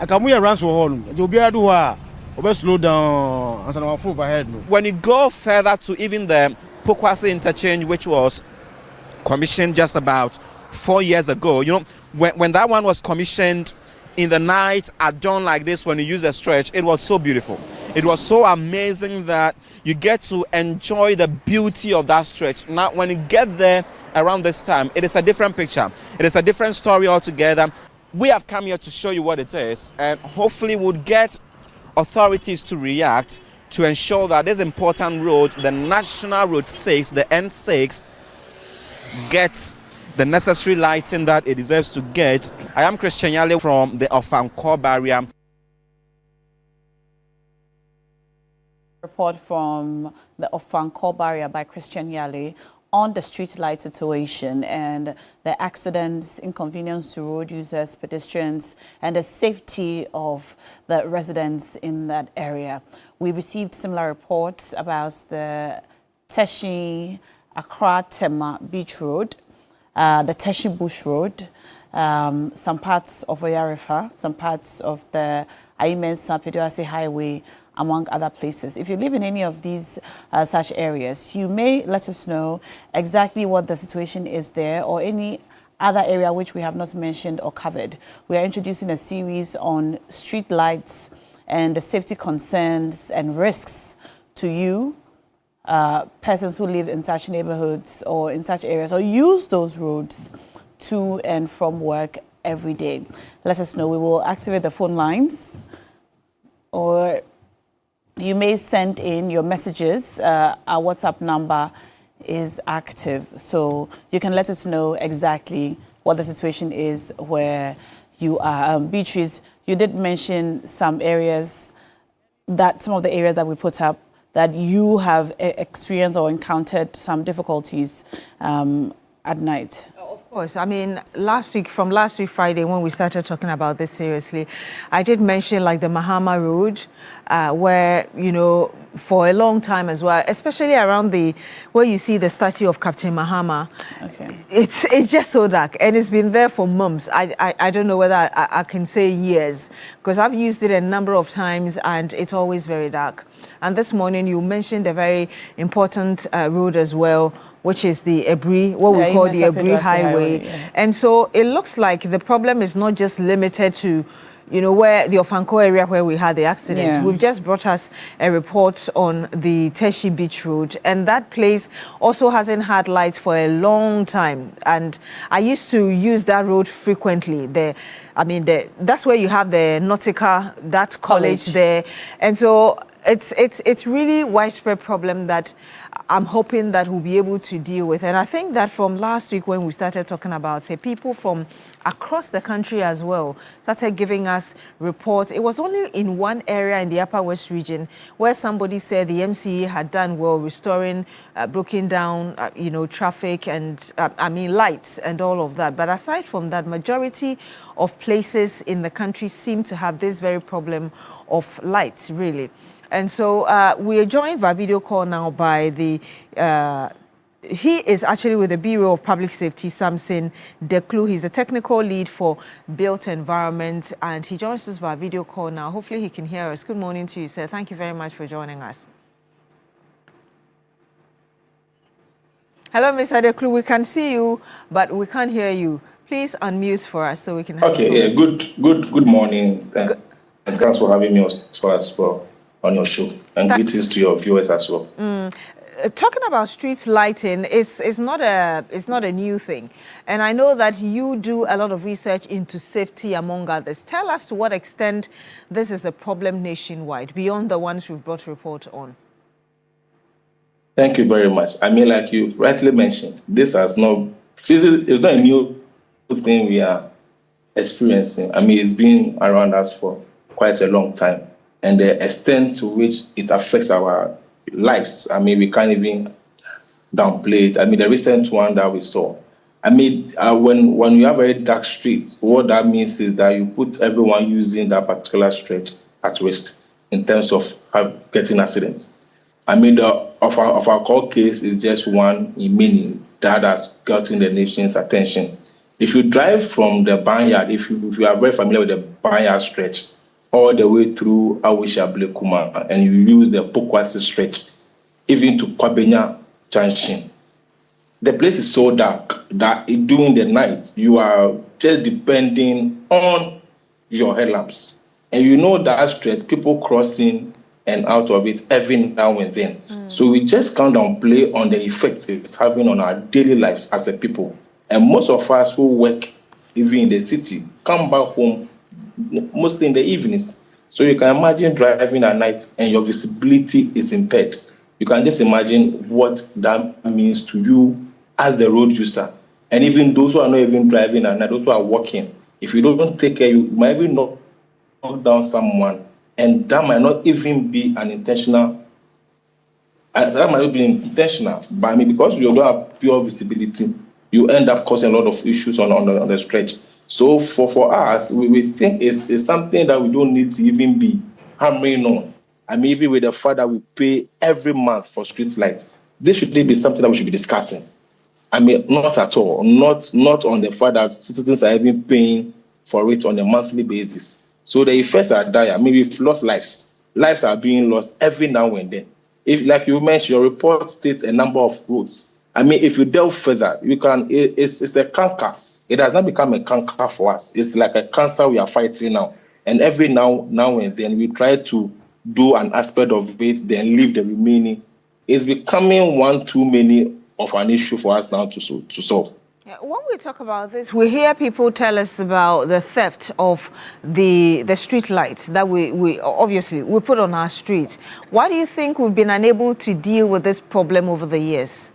aka mo ye runs for hall no obi adu ho a obe slow down and sana afu overhead no. When you go further to even the Pokwase interchange, which was commissioned just about 4 years ago, you know, when that one was commissioned in the night at dawn like this, when you use a stretch, it was so beautiful. It was so amazing that you get to enjoy the beauty of that stretch. Now, when you get there around this time, it is a different picture. It is a different story altogether. We have come here to show you what it is, and hopefully we'll get authorities to react to ensure that this important road, the National Road 6, the N6, gets the necessary lighting that it deserves to get. I am Christian Yale from the Ofankor barrier. Report from the Ofankor barrier by Christian Yale on the street light situation and the accidents, inconvenience to road users, pedestrians, and the safety of the residents in that area. We received similar reports about the Teshi Accra Tema Beach Road, the Teshi Bush Road, some parts of Oyarifa, some parts of the Aimensa Peduase Highway, among other places. If you live in any of these such areas, you may let us know exactly what the situation is there or any other area which we have not mentioned or covered. We are introducing a series on street lights and the safety concerns and risks to you, persons who live in such neighborhoods or in such areas or use those roads to and from work every day. Let us know. We will activate the phone lines, or you may send in your messages. Our WhatsApp number is active, so you can let us know exactly what the situation is where you are. Beatrice, you did mention some of the areas that we put up that you have experienced or encountered some difficulties at night. Of course. I mean, from last week Friday, when we started talking about this seriously, I did mention like the Mahama Road, where, you know, for a long time as well, especially around where you see the statue of Captain Mahama. Okay. It's just so dark, and it's been there for months. I don't know whether I can say years, because I've used it a number of times, and it's always very dark. And this morning you mentioned a very important road as well, which is the Ebri, what we call the Ebri Highway. Yeah. And so it looks like the problem is not just limited to, you know, where the Ofanko area where we had the accident. Yeah. We've just brought us a report on the Teshi Beach Road, and that place also hasn't had lights for a long time. And I used to use that road frequently. That's where you have the Nautica, that college there. And so it's really widespread problem that I'm hoping that we'll be able to deal with. And I think that from last week when we started talking about it, people from across the country as well started giving us reports. It was only in one area in the Upper West region where somebody said the MCA had done well restoring broken down traffic and lights and all of that. But aside from that, majority of places in the country seem to have this very problem of lights, really. And so we are joined via video call now by he is actually with the Bureau of Public Safety, Samson Deklu. He's the technical lead for built environment, and he joins us via video call now. Hopefully he can hear us. Good morning to you, sir. Thank you very much for joining us. Hello, Mr. Deklu. We can see you, but we can't hear you. Please unmute for us so we can have Okay, good morning. And thanks for having me as well on your show, and greetings to your viewers as well. Talking about street lighting is not a new thing, and I know that you do a lot of research into safety among others. Tell us to what extent this is a problem nationwide beyond the ones we've brought report on. Thank you very much. I mean, like you rightly mentioned, this is not a new thing we are experiencing. I mean, it's been around us for quite a long time. And the extent to which it affects our lives, I mean, we can't even downplay it. I mean, the recent one that we saw, I mean, when you have very dark streets, what that means is that you put everyone using that particular stretch at risk in terms of getting accidents. I mean, of our court case is just one in many that has gotten the nation's attention. If you drive from the Banyard, if you are very familiar with the Banyard stretch, all the way through Awisha Blekuma, and you use the Pokwasi stretch, even to Kwabenya Junction. The place is so dark that during the night, you are just depending on your headlamps. And you know that stretch, people crossing and out of it every now and then. So we just can't downplay on the effect it's having on our daily lives as a people. And most of us who work even in the city come back home mostly in the evenings. So you can imagine driving at night and your visibility is impaired. You can just imagine what that means to you as the road user. And even those who are not even driving at night, those who are walking, if you don't take care, you might even knock down someone. And that might not even be an intentional. That might not be intentional. But I mean, because you don't have pure visibility, you end up causing a lot of issues on the stretch. So for us, we think it's something that we don't need to even be hammering on. I mean, even with the fact that we pay every month for street lights, this should be something that we should be discussing. I mean, not at all. Not on the fact that citizens are even paying for it on a monthly basis. So the effects are dire. I mean, we've lost lives. Lives are being lost every now and then. If, like you mentioned, your report states a number of roads. I mean, if you delve further, you can. It's a canker. It has not become a canker for us. It's like a cancer we are fighting now. And every now and then we try to do an aspect of it, then leave the remaining. It's becoming one too many of an issue for us now to solve. When we talk about this, we hear people tell us about the theft of the street lights that we obviously we put on our streets. Why do you think we've been unable to deal with this problem over the years?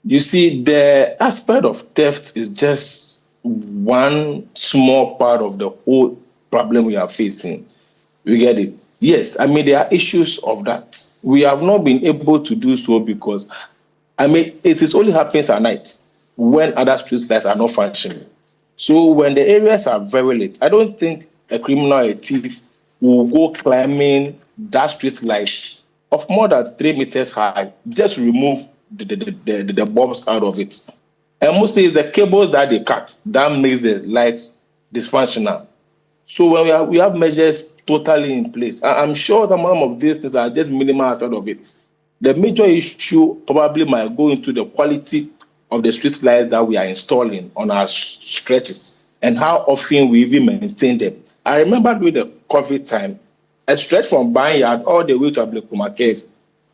You see, the aspect of theft is just one small part of the whole problem we are facing. We get it? Yes, I mean, there are issues of that. We have not been able to do so because, I mean, it is only happens at night when other street lights are not functioning. So when the areas are very late, I don't think a criminal or a thief will go climbing that street light of more than 3 meters high, just remove the bulbs out of it. And mostly it's the cables that they cut that makes the light dysfunctional. So when we have measures totally in place, I'm sure the amount of these things are just minimal aspect of it. The major issue probably might go into the quality of the street lights that we are installing on our stretches and how often we even maintain them. I remember during the COVID time, a stretch from Banyard all the way to Ablekuma Cave,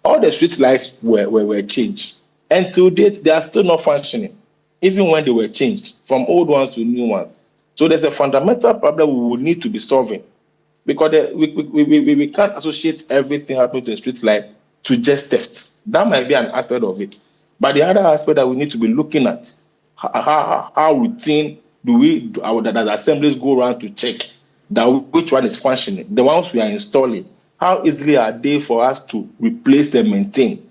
all the street lights were changed. And to date, they are still not functioning, even when they were changed from old ones to new ones. So there's a fundamental problem we will need to be solving, because we can't associate everything happening to the street light to just theft. That might be an aspect of it. But the other aspect that we need to be looking at, how routine does assemblies go around to check that which one is functioning? The ones we are installing, how easily are they for us to replace and maintain?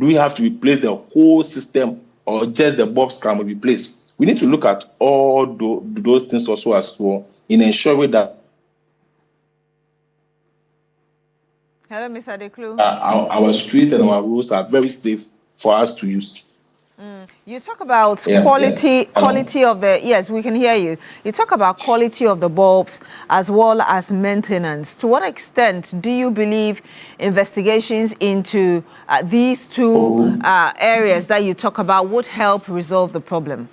Do we have to replace the whole system or just the bulbs can be replaced? We need to look at all those things also as well in ensuring that Hello, Mr. Deklu. Our streets and our roads are very safe for us to use. You talk about quality of the, yes, we can hear you. You talk about quality of the bulbs as well as maintenance. To what extent do you believe investigations into these two areas that you talk about would help resolve the problem?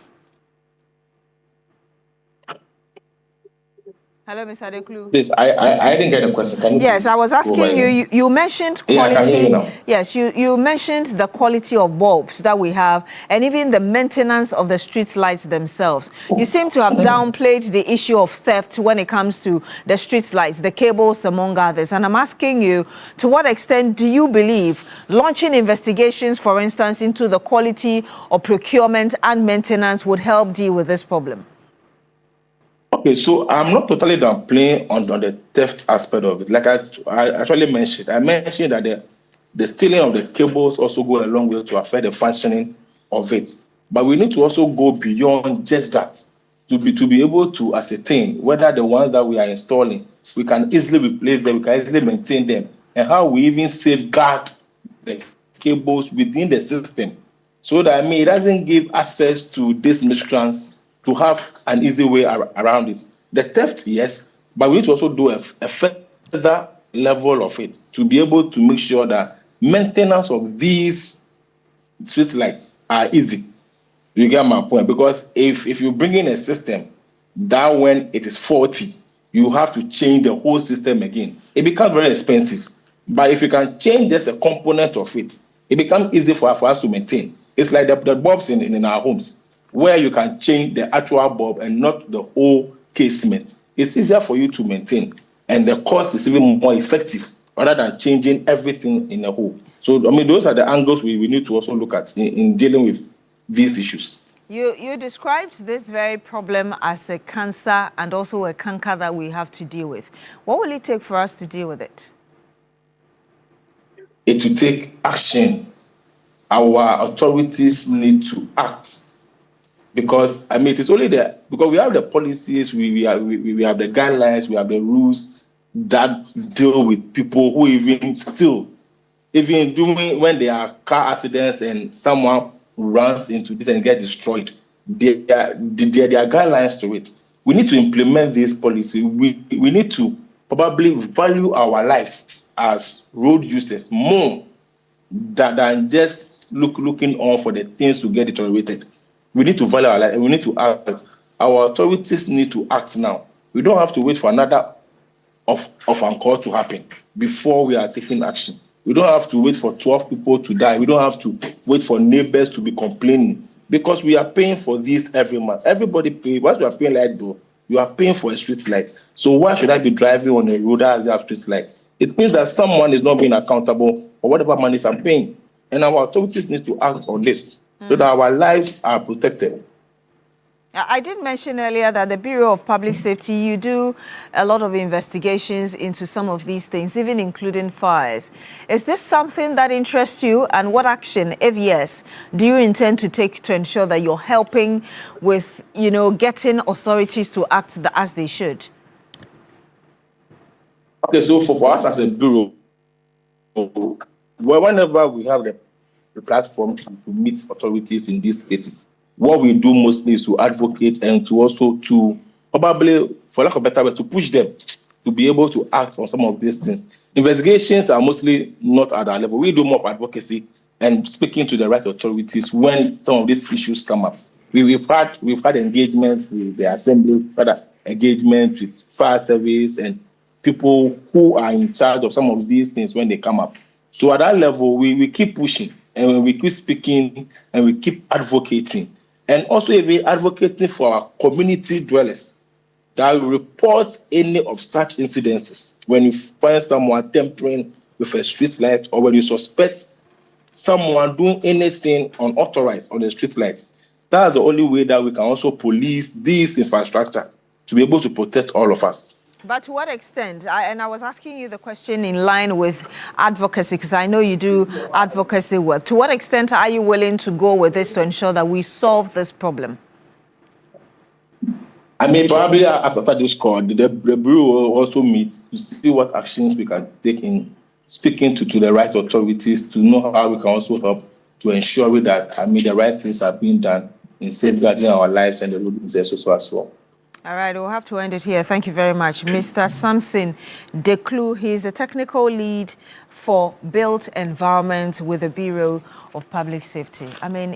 Hello, Mr. Deklu. Please, I didn't get the question. Yes, I was asking you. You mentioned quality. Yeah, I can hear you now. Yes, you mentioned the quality of bulbs that we have, and even the maintenance of the street lights themselves. You seem to have downplayed the issue of theft when it comes to the street lights, the cables, among others. And I'm asking you, to what extent do you believe launching investigations, for instance, into the quality of procurement and maintenance would help deal with this problem? Okay, so I'm not totally downplaying on the theft aspect of it. Like I actually mentioned, that the stealing of the cables also go a long way to affect the functioning of it. But we need to also go beyond just that to be able to ascertain whether the ones that we are installing, we can easily replace them, we can easily maintain them, and how we even safeguard the cables within the system, so that it doesn't give access to these miscreants to have an easy way around it. The theft, yes, but we need to also do a further level of it to be able to make sure that maintenance of these street lights are easy. You get my point? Because if you bring in a system that when it is faulty, you have to change the whole system again, it becomes very expensive. But if you can change just a component of it, it becomes easy for us to maintain. It's like the bulbs in our homes, where you can change the actual bulb and not the whole casement. It's easier for you to maintain, and the cost is even more effective rather than changing everything in a whole. So, those are the angles we need to also look at in dealing with these issues. You described this very problem as a cancer and also a canker that we have to deal with. What will it take for us to deal with it? It will take action. Our authorities need to act. Because it is only because we have the policies, we have the guidelines, we have the rules that deal with people who even doing when there are car accidents and someone runs into this and gets destroyed. There are guidelines to it. We need to implement this policy. We need to probably value our lives as road users more than just looking on for the things to get deteriorated. We need to value our life, and we need to act. Our authorities need to act now We don't have to wait for another of encore to happen before we are taking action. We don't have to wait for 12 people to die. We don't have to wait for neighbors to be complaining, because we are paying for this every month. Everybody pay. Once you are paying light bill, you are paying for a street light. So why should I be driving on a road that has a street light? It means that someone is not being accountable for whatever monies I'm paying. And our authorities need to act on this so that our lives are protected. I did mention earlier that the Bureau of Public Safety, you do a lot of investigations into some of these things, even including fires. Is this something that interests you, and what action, if yes, do you intend to take to ensure that you're helping with, getting authorities to act as they should? Okay, so for us as a bureau, whenever we have the platform to meet authorities in these cases, what we do mostly is to advocate and to also to probably, for lack of a better word, to push them to be able to act on some of these things. Investigations are mostly not at our level. We do more advocacy and speaking to the right authorities when some of these issues come up. We've had engagement with the assembly, we've had engagement with fire service and people who are in charge of some of these things when they come up. So at that level, we keep pushing and we keep speaking and we keep advocating. And also even advocating for our community dwellers that will report any of such incidences. When you find someone tampering with a street light, or when you suspect someone doing anything unauthorized on the street light, that's the only way that we can also police this infrastructure to be able to protect all of us. But to what extent, I was asking you the question in line with advocacy, because I know you do advocacy work. To what extent are you willing to go with this to ensure that we solve this problem? I mean, probably after this call, the Bureau will also meet to see what actions we can take in speaking to the right authorities to know how we can also help to ensure that, the right things are being done in safeguarding our lives and the road users also as well. All right, we'll have to end it here. Thank you very much. Mr. Samson Declue, he's the technical lead for built environment with the Bureau of Public Safety.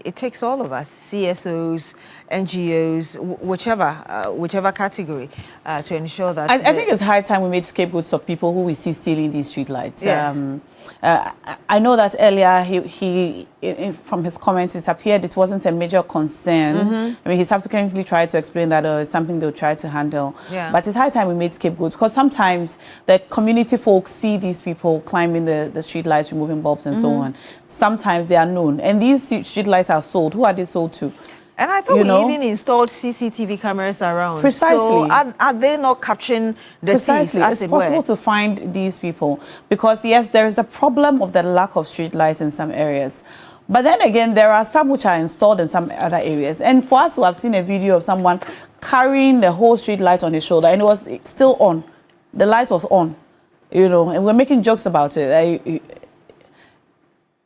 It takes all of us, CSOs, NGOs, whichever category, to ensure that... I think it's high time we made scapegoats of people who we see stealing these streetlights. Yes. I know that earlier, he from his comments, it appeared it wasn't a major concern. He subsequently tried to explain that it's something they'll try to handle. Yeah. But it's high time we made scapegoats, because sometimes the community folks see these people climbing the street lights, removing bulbs and so on. Sometimes they are known. And these street lights are sold. Who are they sold to? And I thought we even installed CCTV cameras around. Precisely. So are they not capturing the Precisely. thieves, as It's it were? possible to find these people, because yes, there is the problem of the lack of street lights in some areas. But then again, there are some which are installed in some other areas. And for us who have seen a video of someone carrying the whole street light on his shoulder, and it was still on. The light was on, and we're making jokes about it.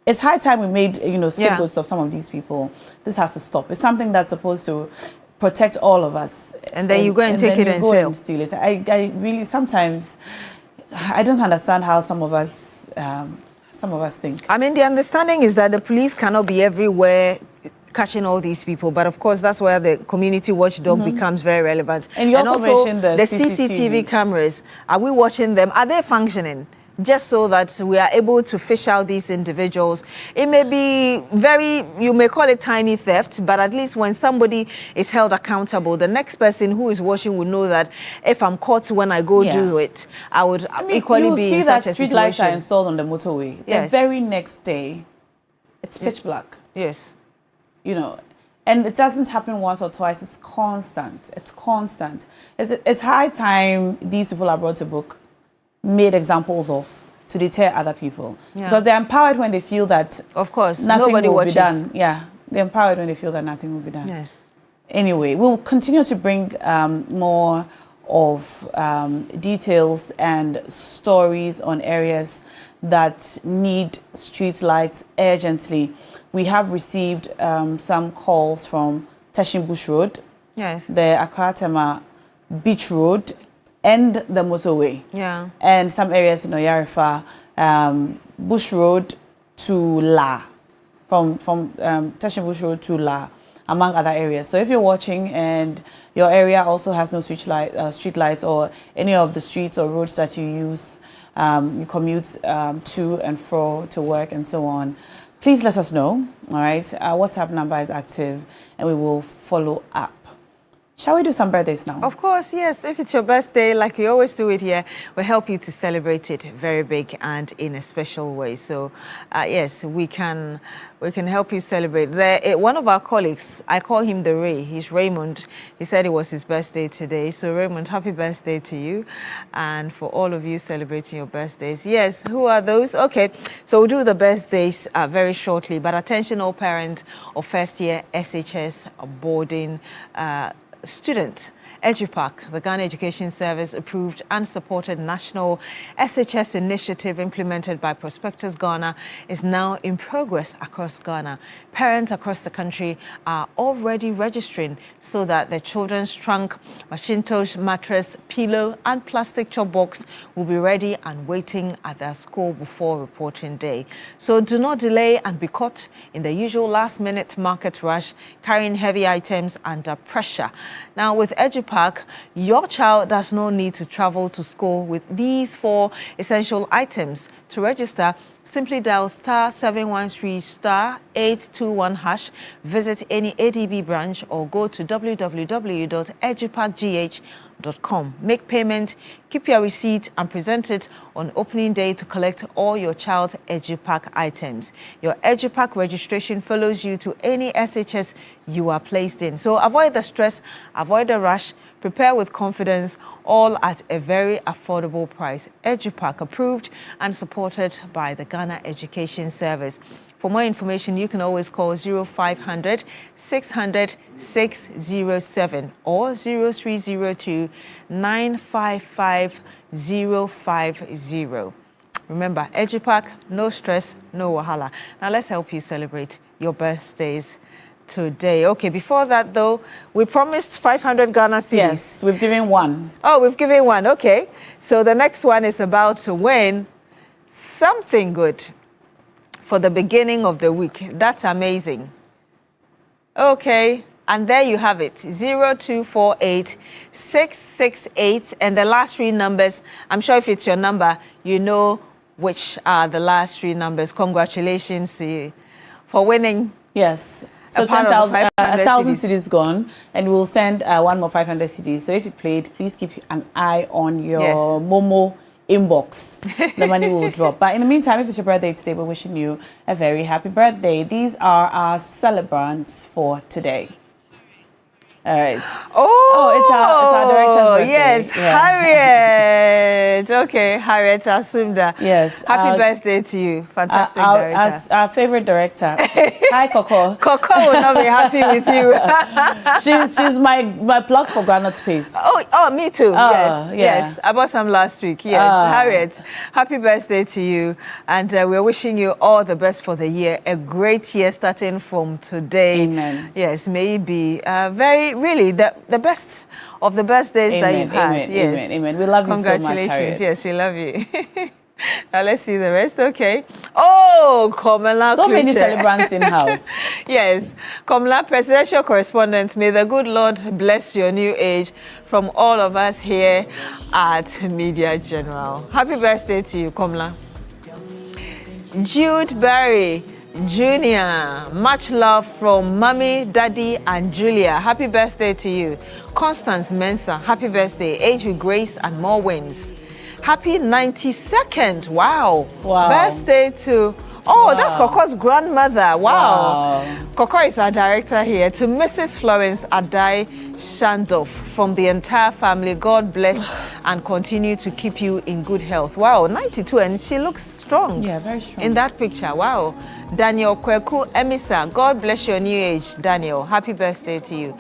It's high time we made, scapegoats of some of these people. This has to stop. It's something that's supposed to protect all of us. And then you go and take it and steal it. I really, sometimes, I don't understand how some of us think. The understanding is that the police cannot be everywhere catching all these people, but of course that's where the community watchdog becomes very relevant. And you also mentioned the CCTV cameras. Are we watching them? Are they functioning? Just so that we are able to fish out these individuals. It may be you may call it tiny theft, but at least when somebody is held accountable, the next person who is watching will know that if I'm caught when I go do it, I would equally be in such a situation. You see that street lights are installed on the motorway. Yes. The very next day, it's pitch black. Yes. And it doesn't happen once or twice. It's constant. It's constant. It's high time these people are brought to book, made examples of, to deter other people. Yeah. Because they're empowered when they feel that, of course, nothing nobody will watches. be done. Yeah, they're empowered when they feel that nothing will be done. Yes. Anyway, we'll continue to bring more of details and stories on areas that need street lights urgently. We have received some calls from Teshin Bush Road, yes, the Accra Tema Beach Road, and the motorway. Yeah. And some areas in Oyarifa, Bush Road to La, from Teshin Bush Road to La. among other areas. So if you're watching and your area also has no street lights or any of the streets or roads that you use, you commute to and fro to work and so on, please let us know. All right, our WhatsApp number is active and we will follow up. Shall we do some birthdays now? Of course, yes. If it's your birthday, like we always do it here, we'll help you to celebrate it very big and in a special way. So, yes, we can help you celebrate. One of our colleagues, I call him the Ray. He's Raymond. He said it was his birthday today. So, Raymond, happy birthday to you, and for all of you celebrating your birthdays. Yes, who are those? Okay, so we'll do the birthdays very shortly. But attention, all parents of first-year SHS boarding student. EduPac, the Ghana Education Service approved and supported national SHS initiative implemented by Prospectus Ghana, is now in progress across Ghana. Parents across the country are already registering so that their children's trunk, Macintosh, mattress, pillow and plastic chop box will be ready and waiting at their school before reporting day. So do not delay and be caught in the usual last-minute market rush, carrying heavy items under pressure. Now with EduPac, your child does not need to travel to school with these 4 essential items. To register, simply dial *713*821#, visit any ADB branch or go to www.edupacgh.com. Make payment, keep your receipt and present it on opening day to collect all your child's EduPac items. Your EduPac registration follows you to any SHS you are placed in. So avoid the stress, avoid the rush, prepare with confidence, all at a very affordable price. EduPac approved and supported by the Ghana Education Service. For more information, you can always call 0500 600 607 or 0302 955 050. Remember, EduPac, no stress, no wahala. Now let's help you celebrate your birthdays today. Okay, before that though, we promised 500 Ghana cedis. Yes, we've given one. Oh, we've given one, okay. So the next one is about to win something good for the beginning of the week. That's amazing. Okay, and there you have it, 0248 668, and the last 3 numbers, I'm sure if it's your number, you know which are the last 3 numbers. Congratulations to you for winning. Yes. So 1,000 cedis gone, and we'll send one more 500 cedis. So if you played, please keep an eye on your Momo inbox. The money will drop. But in the meantime, if it's your birthday today, we're wishing you a very happy birthday. These are our celebrants for today. All right. It's our director's birthday. Yes, yeah. Harriet. Okay, Harriet Asumda. Yes. Happy birthday to you. Fantastic director. Our favorite director. Hi, Coco. Coco will not be happy with you. she's my plug for groundnut paste. Oh, me too. Yes. Yeah. Yes. I bought some last week. Yes. Harriet, happy birthday to you. And we're wishing you all the best for the year. A great year starting from today. Amen. Yes, may it be really the best of the best days that you've had. Amen, yes. amen. We love you so much, Congratulations. Yes, we love you. Now let's see the rest. Okay. Oh, Komala. So many celebrants in house. Yes. Komala, presidential correspondent. May the good Lord bless your new age from all of us here at Media General. Happy birthday to you, Komala. Jude Barry Junior, much love from Mommy, Daddy, and Julia. Happy birthday to you. Constance Mensah, happy birthday. Age with grace and more wins. Happy 92nd. Wow. Birthday to... Oh, that's Coco's grandmother. Wow. Coco is our director here. To Mrs. Florence Adai Shandoff, from the entire family, God bless and continue to keep you in good health. Wow, 92, and she looks strong. Yeah, very strong. In that picture, wow. Daniel Kweku Emisa, God bless your new age, Daniel. Happy birthday to you.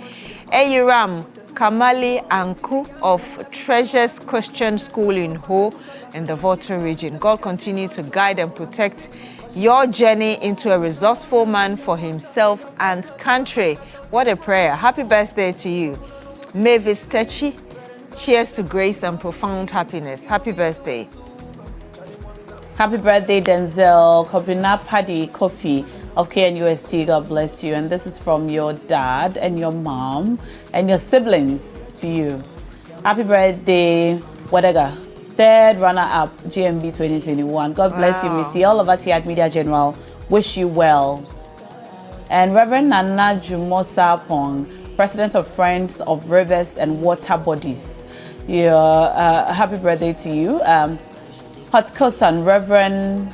Eyiram Kamali Anku of Treasures Christian School in Ho in the Volta region. God continue to guide and protect your journey into a resourceful man for himself and country. What a prayer. Happy birthday to you. Mavis Techi, cheers to grace and profound happiness. Happy birthday. Happy birthday, Denzel, Kobina Paddy, Kofi, of KNUST. God bless you. And this is from your dad and your mom and your siblings to you. Happy birthday, Wadega. Third runner-up, GMB 2021. God bless you, Missy. All of us here at Media General wish you well. And Reverend Nana Jumosa Pong, President of Friends of Rivers and Water Bodies. Happy birthday to you. Hot cousin, Reverend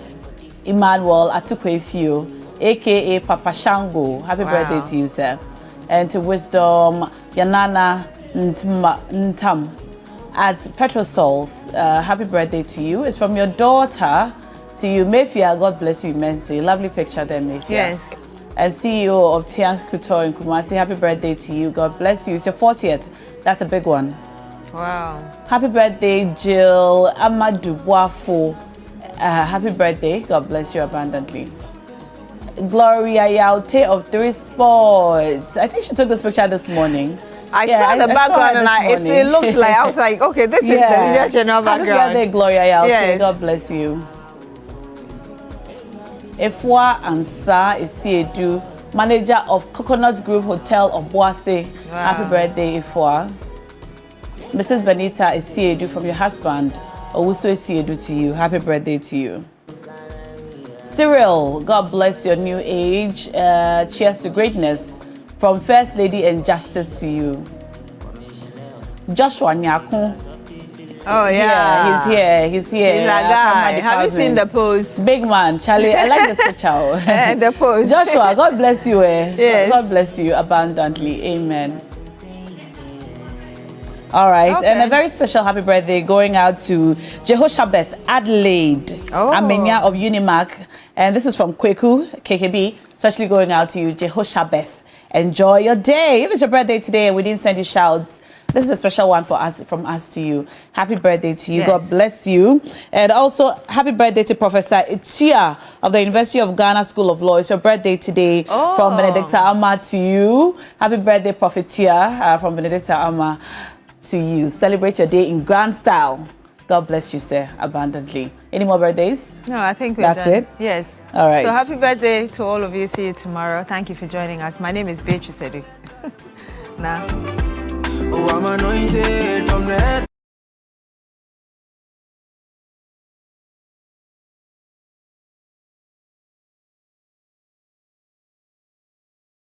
Emmanuel Atukwefiu, aka Papa Shango. Happy birthday to you, sir. And to Wisdom Yanana Ntam at Petrosols. Happy birthday to you. It's from your daughter to you, Mayfia. God bless you immensely. Lovely picture there, Mayfia. Yes. And CEO of Tiang Couture in Kumasi. Happy birthday to you. God bless you. It's your 40th. That's a big one. Wow. Happy birthday, Jill Amadou Boafo. Happy birthday. God bless you abundantly. Gloria Yaute of 3 Sports. I think she took this picture this morning. I saw the background and it looks like, I was like, okay, this is the Media General background. Happy birthday, Gloria Yaute. Yes. God bless you. Efwa Ansa Isiedu, manager of Coconut Grove Hotel of Boase. Wow. Happy birthday, Efwa. Mrs. Benita Isiedu from your husband, Owusu Isiedu to you. Happy birthday to you. Cyril, God bless your new age. Cheers to greatness. From First Lady and Justice to you. Joshua Nyakun. Oh, yeah. He's here. He's a guy. Have you seen the pose? Big man, Charlie. I like this picture. The pose. Joshua, God bless you. Yes. God bless you abundantly. Amen. All right. Okay. And a very special happy birthday going out to Jehoshabeth Adelaide Amenya of Unimac. And this is from Kweku, KKB, especially going out to you, Jehoshabeth. Enjoy your day. If it's your birthday today and we didn't send you shouts, this is a special one for us, from us to you. Happy birthday to you. Yes. God bless you. And also, happy birthday to Professor Itia of the University of Ghana School of Law. It's your birthday today from Benedicta Amma to you. Happy birthday, Prophet Tia, from Benedicta Amma to you. Celebrate your day in grand style. God bless you, sir, abundantly. Any more birthdays? No, I think that's done. It? Yes. All right. So happy birthday to all of you. See you tomorrow. Thank you for joining us. My name is Beatrice Edu. Now. Oh, I'm anointed from the head